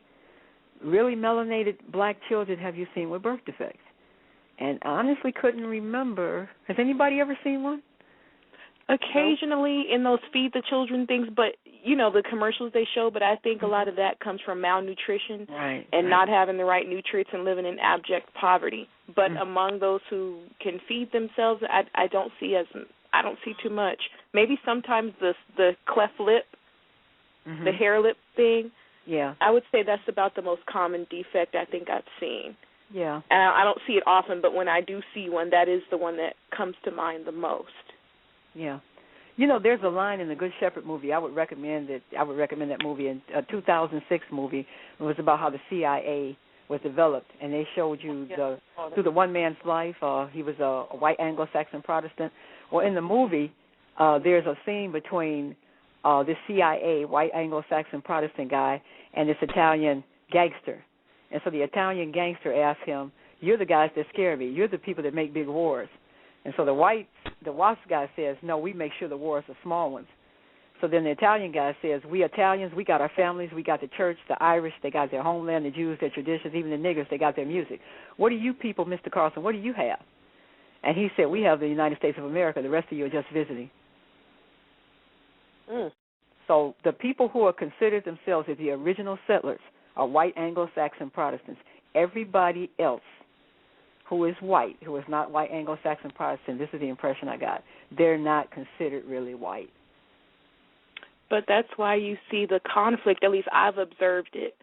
really melanated black children have you seen with birth defects? And I honestly couldn't remember. Has anybody ever seen one? Occasionally in those feed the children things, but the commercials they show, but I think a lot of that comes from malnutrition and not having the right nutrients and living in abject poverty. But among those who can feed themselves, I don't see too much. Maybe sometimes the cleft lip, the hair lip thing. Yeah. I would say that's about the most common defect I think I've seen. Yeah. And I don't see it often, but when I do see one, that is the one that comes to mind the most. Yeah. There's a line in the Good Shepherd movie. I would recommend that movie, in a 2006 movie. It was about how the CIA was developed, and they showed you through the one man's life. He was a white Anglo-Saxon Protestant. Well, in the movie, there's a scene between this CIA white Anglo-Saxon Protestant guy and this Italian gangster. And so the Italian gangster asked him, "You're the guys that scare me. You're the people that make big wars." And so the WASP guy says, "No, we make sure the wars are small ones." So then the Italian guy says, "We Italians, we got our families, we got the church, the Irish, they got their homeland, the Jews, their traditions, even the niggers, they got their music. What do you people, Mr. Carlson, what do you have?" And he said, "We have the United States of America. The rest of you are just visiting." So the people who are considered themselves as the original settlers are white Anglo-Saxon Protestants. Everybody else who is white, who is not white Anglo-Saxon Protestant, this is the impression I got, they're not considered really white. But that's why you see the conflict, at least I've observed it,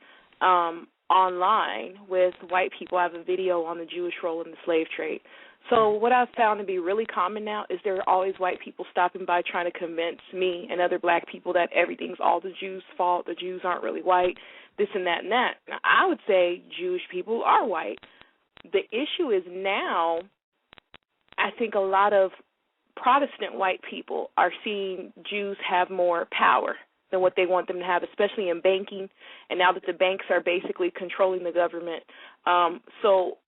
online with white people. I have a video on the Jewish role in the slave trade. So what I've found to be really common now is there are always white people stopping by trying to convince me and other black people that everything's all the Jews' fault, the Jews aren't really white, this and that and that. Now, I would say Jewish people are white. The issue is now I think a lot of Protestant white people are seeing Jews have more power than what they want them to have, especially in banking, and now that the banks are basically controlling the government. So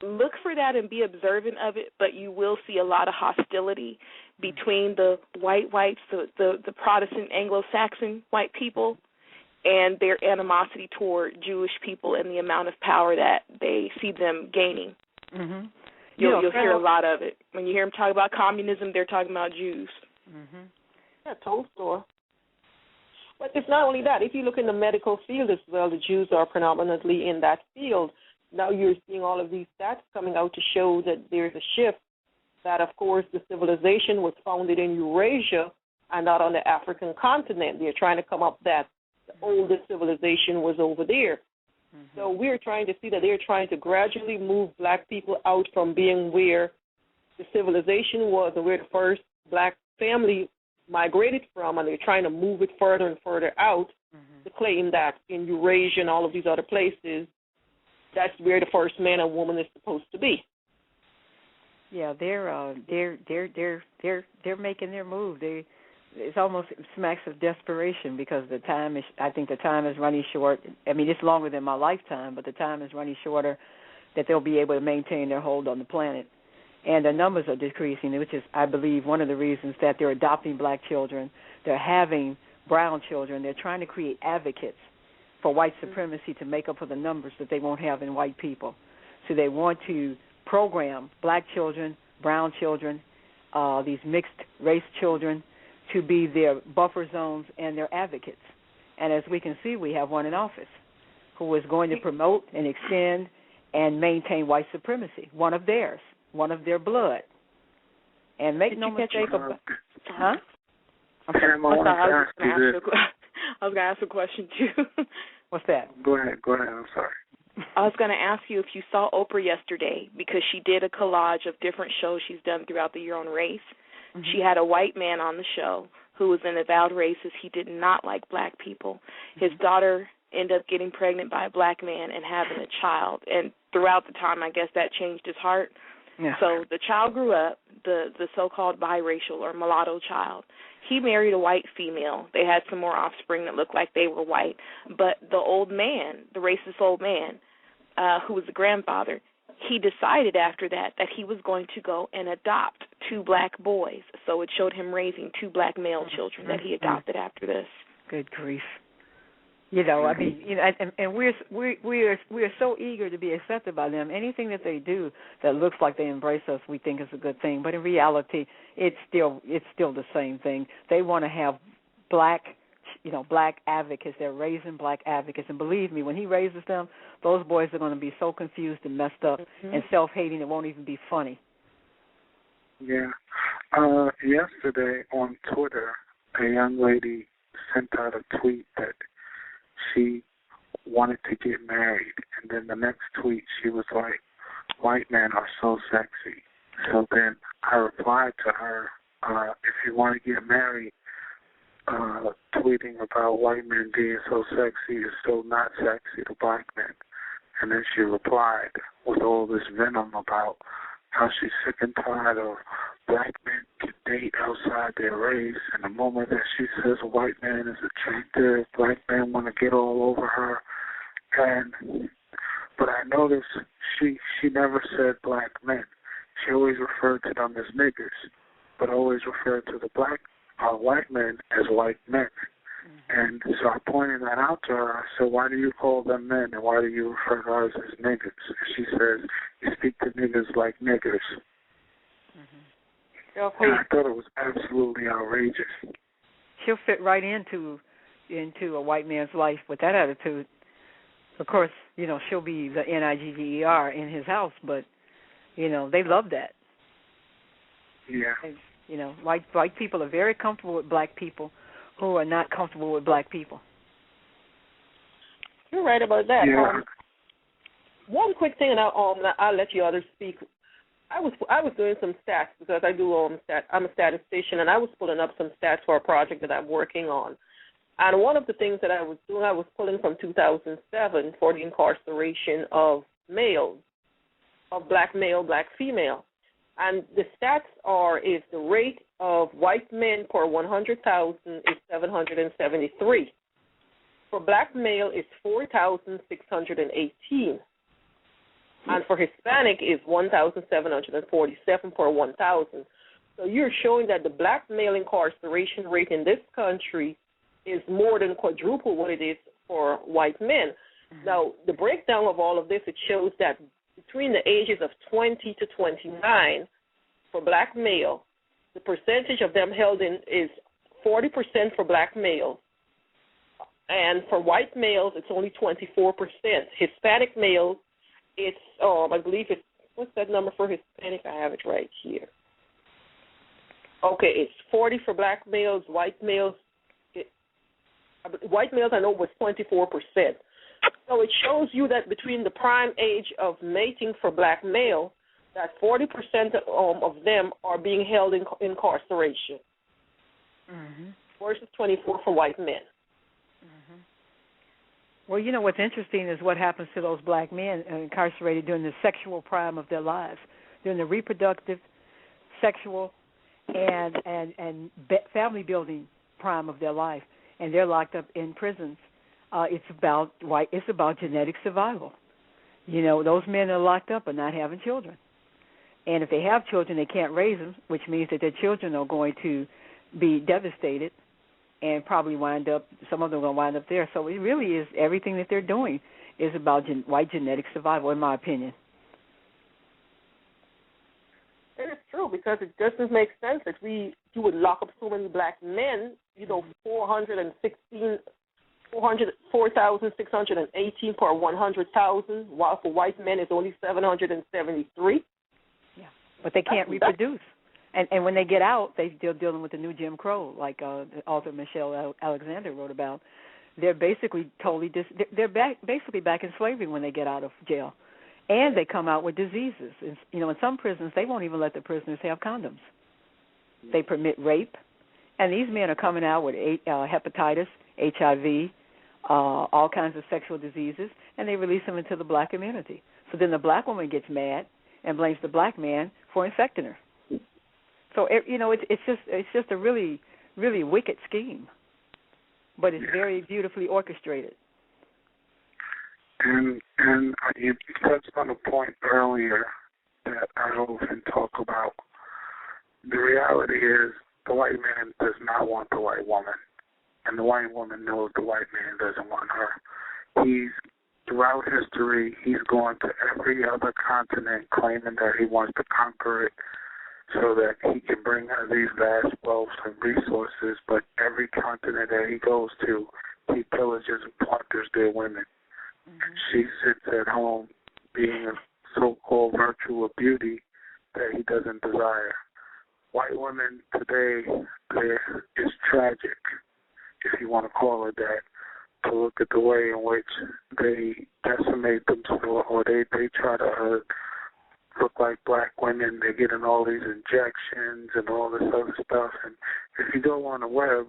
look for that and be observant of it, but you will see a lot of hostility between the whites, the Protestant Anglo-Saxon white people, and their animosity toward Jewish people and the amount of power that they see them gaining. Mm-hmm. You'll hear a lot of it. When you hear them talk about communism, they're talking about Jews. Mm-hmm. Yeah, Tolstoy. But it's not only that. If you look in the medical field as well, the Jews are predominantly in that field. Now you're seeing all of these stats coming out to show that there's a shift, that, of course, the civilization was founded in Eurasia and not on the African continent. They're trying to come up that the oldest civilization was over there. Mm-hmm. So we're trying to see that they're trying to gradually move black people out from being where the civilization was and where the first black family migrated from, and they're trying to move it further and further out to claim that in Eurasia and all of these other places, that's where the first man and woman is supposed to be. Yeah, they're making their move. It's almost smacks of desperation because I think the time is running short. I mean, it's longer than my lifetime, but the time is running shorter that they'll be able to maintain their hold on the planet. And the numbers are decreasing, which is, I believe, one of the reasons that they're adopting black children. They're having brown children. They're trying to create advocates for white supremacy to make up for the numbers that they won't have in white people. So they want to program black children, brown children, these mixed race children, to be their buffer zones and their advocates. And as we can see, we have one in office who is going to promote and extend and maintain white supremacy, one of theirs, one of their blood. And make no mistake about huh? I was going to ask a question, too. What's that? Go ahead. I'm sorry. I was going to ask you if you saw Oprah yesterday, because she did a collage of different shows she's done throughout the year on race. Mm-hmm. She had a white man on the show who was an avowed racist. He did not like black people. His daughter ended up getting pregnant by a black man and having a child. And throughout the time, I guess that changed his heart. Yeah. So the child grew up, the so-called biracial or mulatto child. He married a white female. They had some more offspring that looked like they were white. But the old man, the racist old man, who was the grandfather, he decided after that he was going to go and adopt 2 black boys. So it showed him raising 2 black male children that he adopted after this. Good grief. You know, I mean, you know, and we're so eager to be accepted by them. Anything that they do that looks like they embrace us, we think is a good thing. But in reality, it's still the same thing. They want to have black advocates. They're raising black advocates, and believe me, when he raises them, those boys are going to be so confused and messed up and self-hating it won't even be funny. Yeah. Yesterday on Twitter, a young lady sent out a tweet that she wanted to get married, and then the next tweet she was like, "White men are so sexy." So then I replied to her, if you want to get married, tweeting about white men being so sexy is so not sexy to black men. And then she replied with all this venom about how she's sick and tired of black men to date outside their race. And the moment that she says a white man is attractive, black men want to get all over her. But I noticed she never said black men. She always referred to them as niggers, but always referred to the white men as white men. And so I pointed that out to her. I said, why do you call them men and why do you refer to us as niggers? She says, you speak to niggers like niggers. And I thought it was absolutely outrageous. She'll fit right into a white man's life with that attitude. Of course, she'll be the Nigger in his house, but, they love that. Yeah. And, white people are very comfortable with black people who are not comfortable with black people. You're right about that. Yeah. One quick thing, and I'll let you others speak. I was doing some stats because I do I'm a statistician, and I was pulling up some stats for a project that I'm working on. And one of the things that I was doing, I was pulling from 2007 for the incarceration of males, of black male, black female. And the stats is the rate of white men per 100,000 is 773. For black male, it's 4,618. And for Hispanic, it's 1,747 per 1,000. So you're showing that the black male incarceration rate in this country is more than quadruple what it is for white men. Now, the breakdown of all of this, it shows that between the ages of 20 to 29, for black male, the percentage of them held in is 40% for black males. And for white males, it's only 24%. Hispanic males, it's, I believe it's, what's that number for Hispanic? I have it right here. Okay, it's 40 for black males. White males, I know, was 24%. So it shows you that between the prime age of mating for black male, that 40% of them are being held in incarceration, versus 24 for white men. Well, what's interesting is what happens to those black men incarcerated during the sexual prime of their lives, during the reproductive, sexual, and family building prime of their life, and they're locked up in prisons. It's about genetic survival. Those men are locked up and not having children. And if they have children, they can't raise them, which means that their children are going to be devastated and probably some of them are going to wind up there. So it really is, everything that they're doing is about white genetic survival, in my opinion. It is true, because it doesn't make sense that you would lock up so many black men, 4,618 per 100,000, while for white men it's only 773. Yeah, but they can't reproduce. And when they get out, they're dealing with the new Jim Crow, like the author Michelle Alexander wrote about. They're basically they're basically back in slavery when they get out of jail, and they come out with diseases. In some prisons, they won't even let the prisoners have condoms. They permit rape, and these men are coming out with hepatitis, HIV, all kinds of sexual diseases, and they release them into the black community. So then the black woman gets mad and blames the black man for infecting her. So it's just a really, really wicked scheme, but it's very beautifully orchestrated. And you touched on a point earlier that I often talk about. The reality is the white man does not want the white woman, and the white woman knows the white man doesn't want her. Throughout history, he's gone to every other continent claiming that he wants to conquer it, so that he can bring her these vast wealths and resources, but every continent that he goes to, he pillages and plunders their women. She sits at home being a so-called virtue of beauty that he doesn't desire. White women today, it's tragic, if you want to call it that, to look at the way in which they decimate themselves, or they try to look like black women. They're getting all these injections and all this other stuff. And if you go on the web,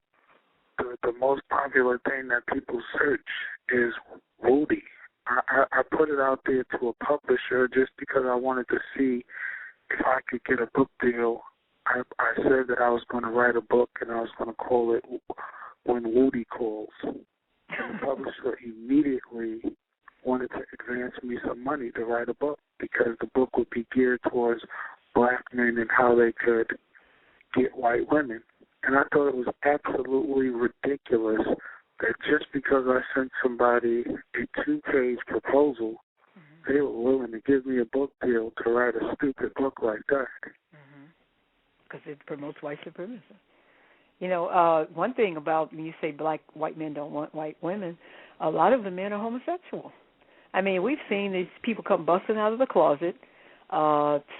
the most popular thing that people search is Rudy. I put it out there to a publisher just because I wanted to see if I could get a book deal. I said that I was going to write a book and I was going to call it When Woody Calls. And the publisher immediately wanted to advance me some money to write a book because the book would be geared towards black men and how they could get white women. And I thought it was absolutely ridiculous that just because I sent somebody a 2-page proposal, they were willing to give me a book deal to write a stupid book like that. Because it promotes white supremacy. You know, one thing about when you say white men don't want white women, a lot of the men are homosexual. I mean, we've seen these people come busting out of the closet,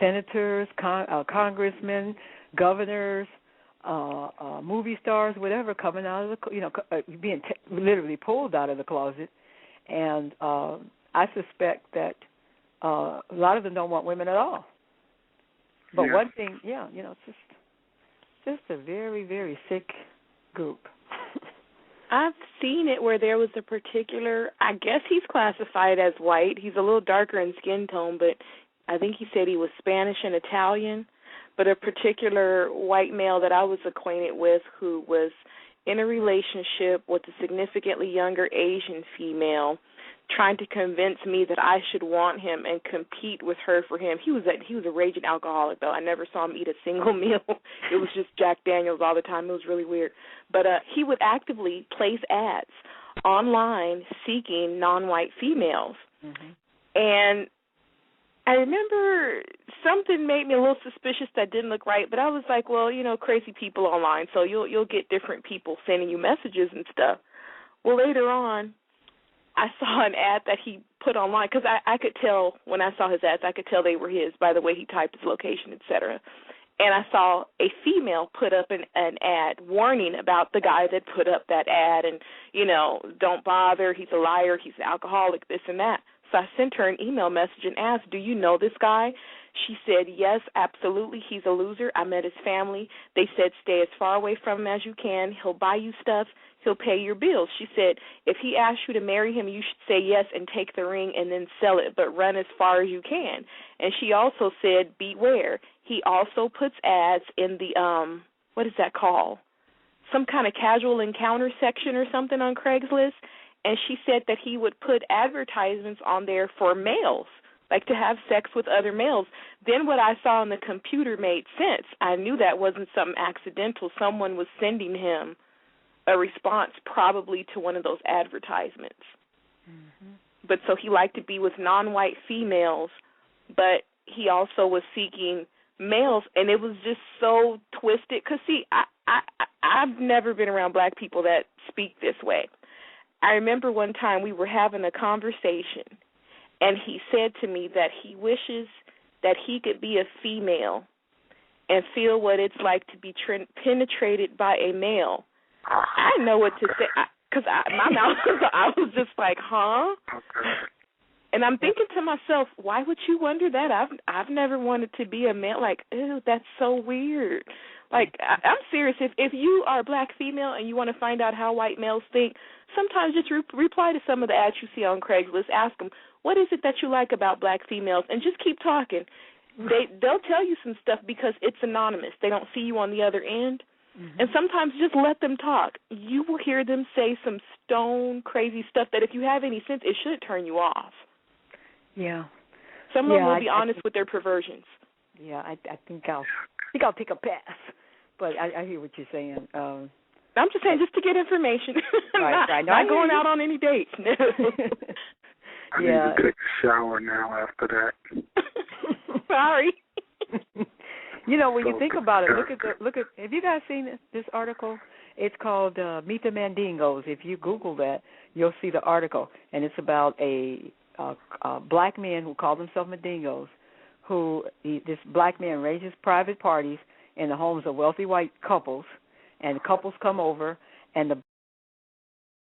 senators, congressmen, governors, movie stars, whatever, coming out of the, being literally pulled out of the closet. And I suspect that a lot of them don't want women at all. But one thing, it's just a very, very sick group. I've seen it where there was a particular, I guess he's classified as white. He's a little darker in skin tone, but I think he said he was Spanish and Italian. But a particular white male that I was acquainted with who was in a relationship with a significantly younger Asian female, trying to convince me that I should want him and compete with her for him. He was a raging alcoholic, though. I never saw him eat a single meal. It was just Jack Daniels all the time. It was really weird. But he would actively place ads online seeking non-white females. And I remember something made me a little suspicious that didn't look right, but I was like, well, crazy people online, so you'll get different people sending you messages and stuff. Well, later on, I saw an ad that he put online, because I could tell when I saw his ads, I could tell they were his by the way he typed his location, etc. And I saw a female put up an ad warning about the guy that put up that ad and, don't bother, he's a liar, he's an alcoholic, this and that. So I sent her an email message and asked, do you know this guy? She said, yes, absolutely, he's a loser. I met his family. They said, stay as far away from him as you can. He'll buy you stuff. He'll pay your bills. She said, if he asks you to marry him, you should say yes and take the ring and then sell it, but run as far as you can. And she also said, beware. He also puts ads in the, what is that called? Some kind of casual encounter section or something on Craigslist. And she said that he would put advertisements on there for males, like to have sex with other males. Then what I saw on the computer made sense. I knew that wasn't something accidental. Someone was sending him a response probably to one of those advertisements. But so he liked to be with non-white females, but he also was seeking males, and it was just so twisted. Because, see, I've never been around black people that speak this way. I remember one time we were having a conversation, and he said to me that he wishes that he could be a female and feel what it's like to be penetrated by a male. I didn't know what to say, because my mouth, I was just like, huh? And I'm thinking to myself, why would you wonder that? I've never wanted to be a male. Like, ew, that's so weird. Like, I'm serious. If you are a black female and you want to find out how white males think, sometimes just reply to some of the ads you see on Craigslist. Ask them, what is it that you like about black females? And just keep talking. They'll tell you some stuff because it's anonymous. They don't see you on the other end. And sometimes just let them talk. You will hear them say some stone crazy stuff that if you have any sense, it should turn you off. Yeah. Someone will be honest with their perversions. Yeah, I think I'll take a pass. But I hear what you're saying. I'm just saying, just to get information. Right. Not going out on any dates. I need to take a shower now after that. Sorry. When you think about it, look at. Have you guys seen this article? It's called "Meet the Mandingos." If you Google that, you'll see the article, and it's about a black men who call themselves Mandingos. This black man arranges private parties in the homes of wealthy white couples, and the couples come over, and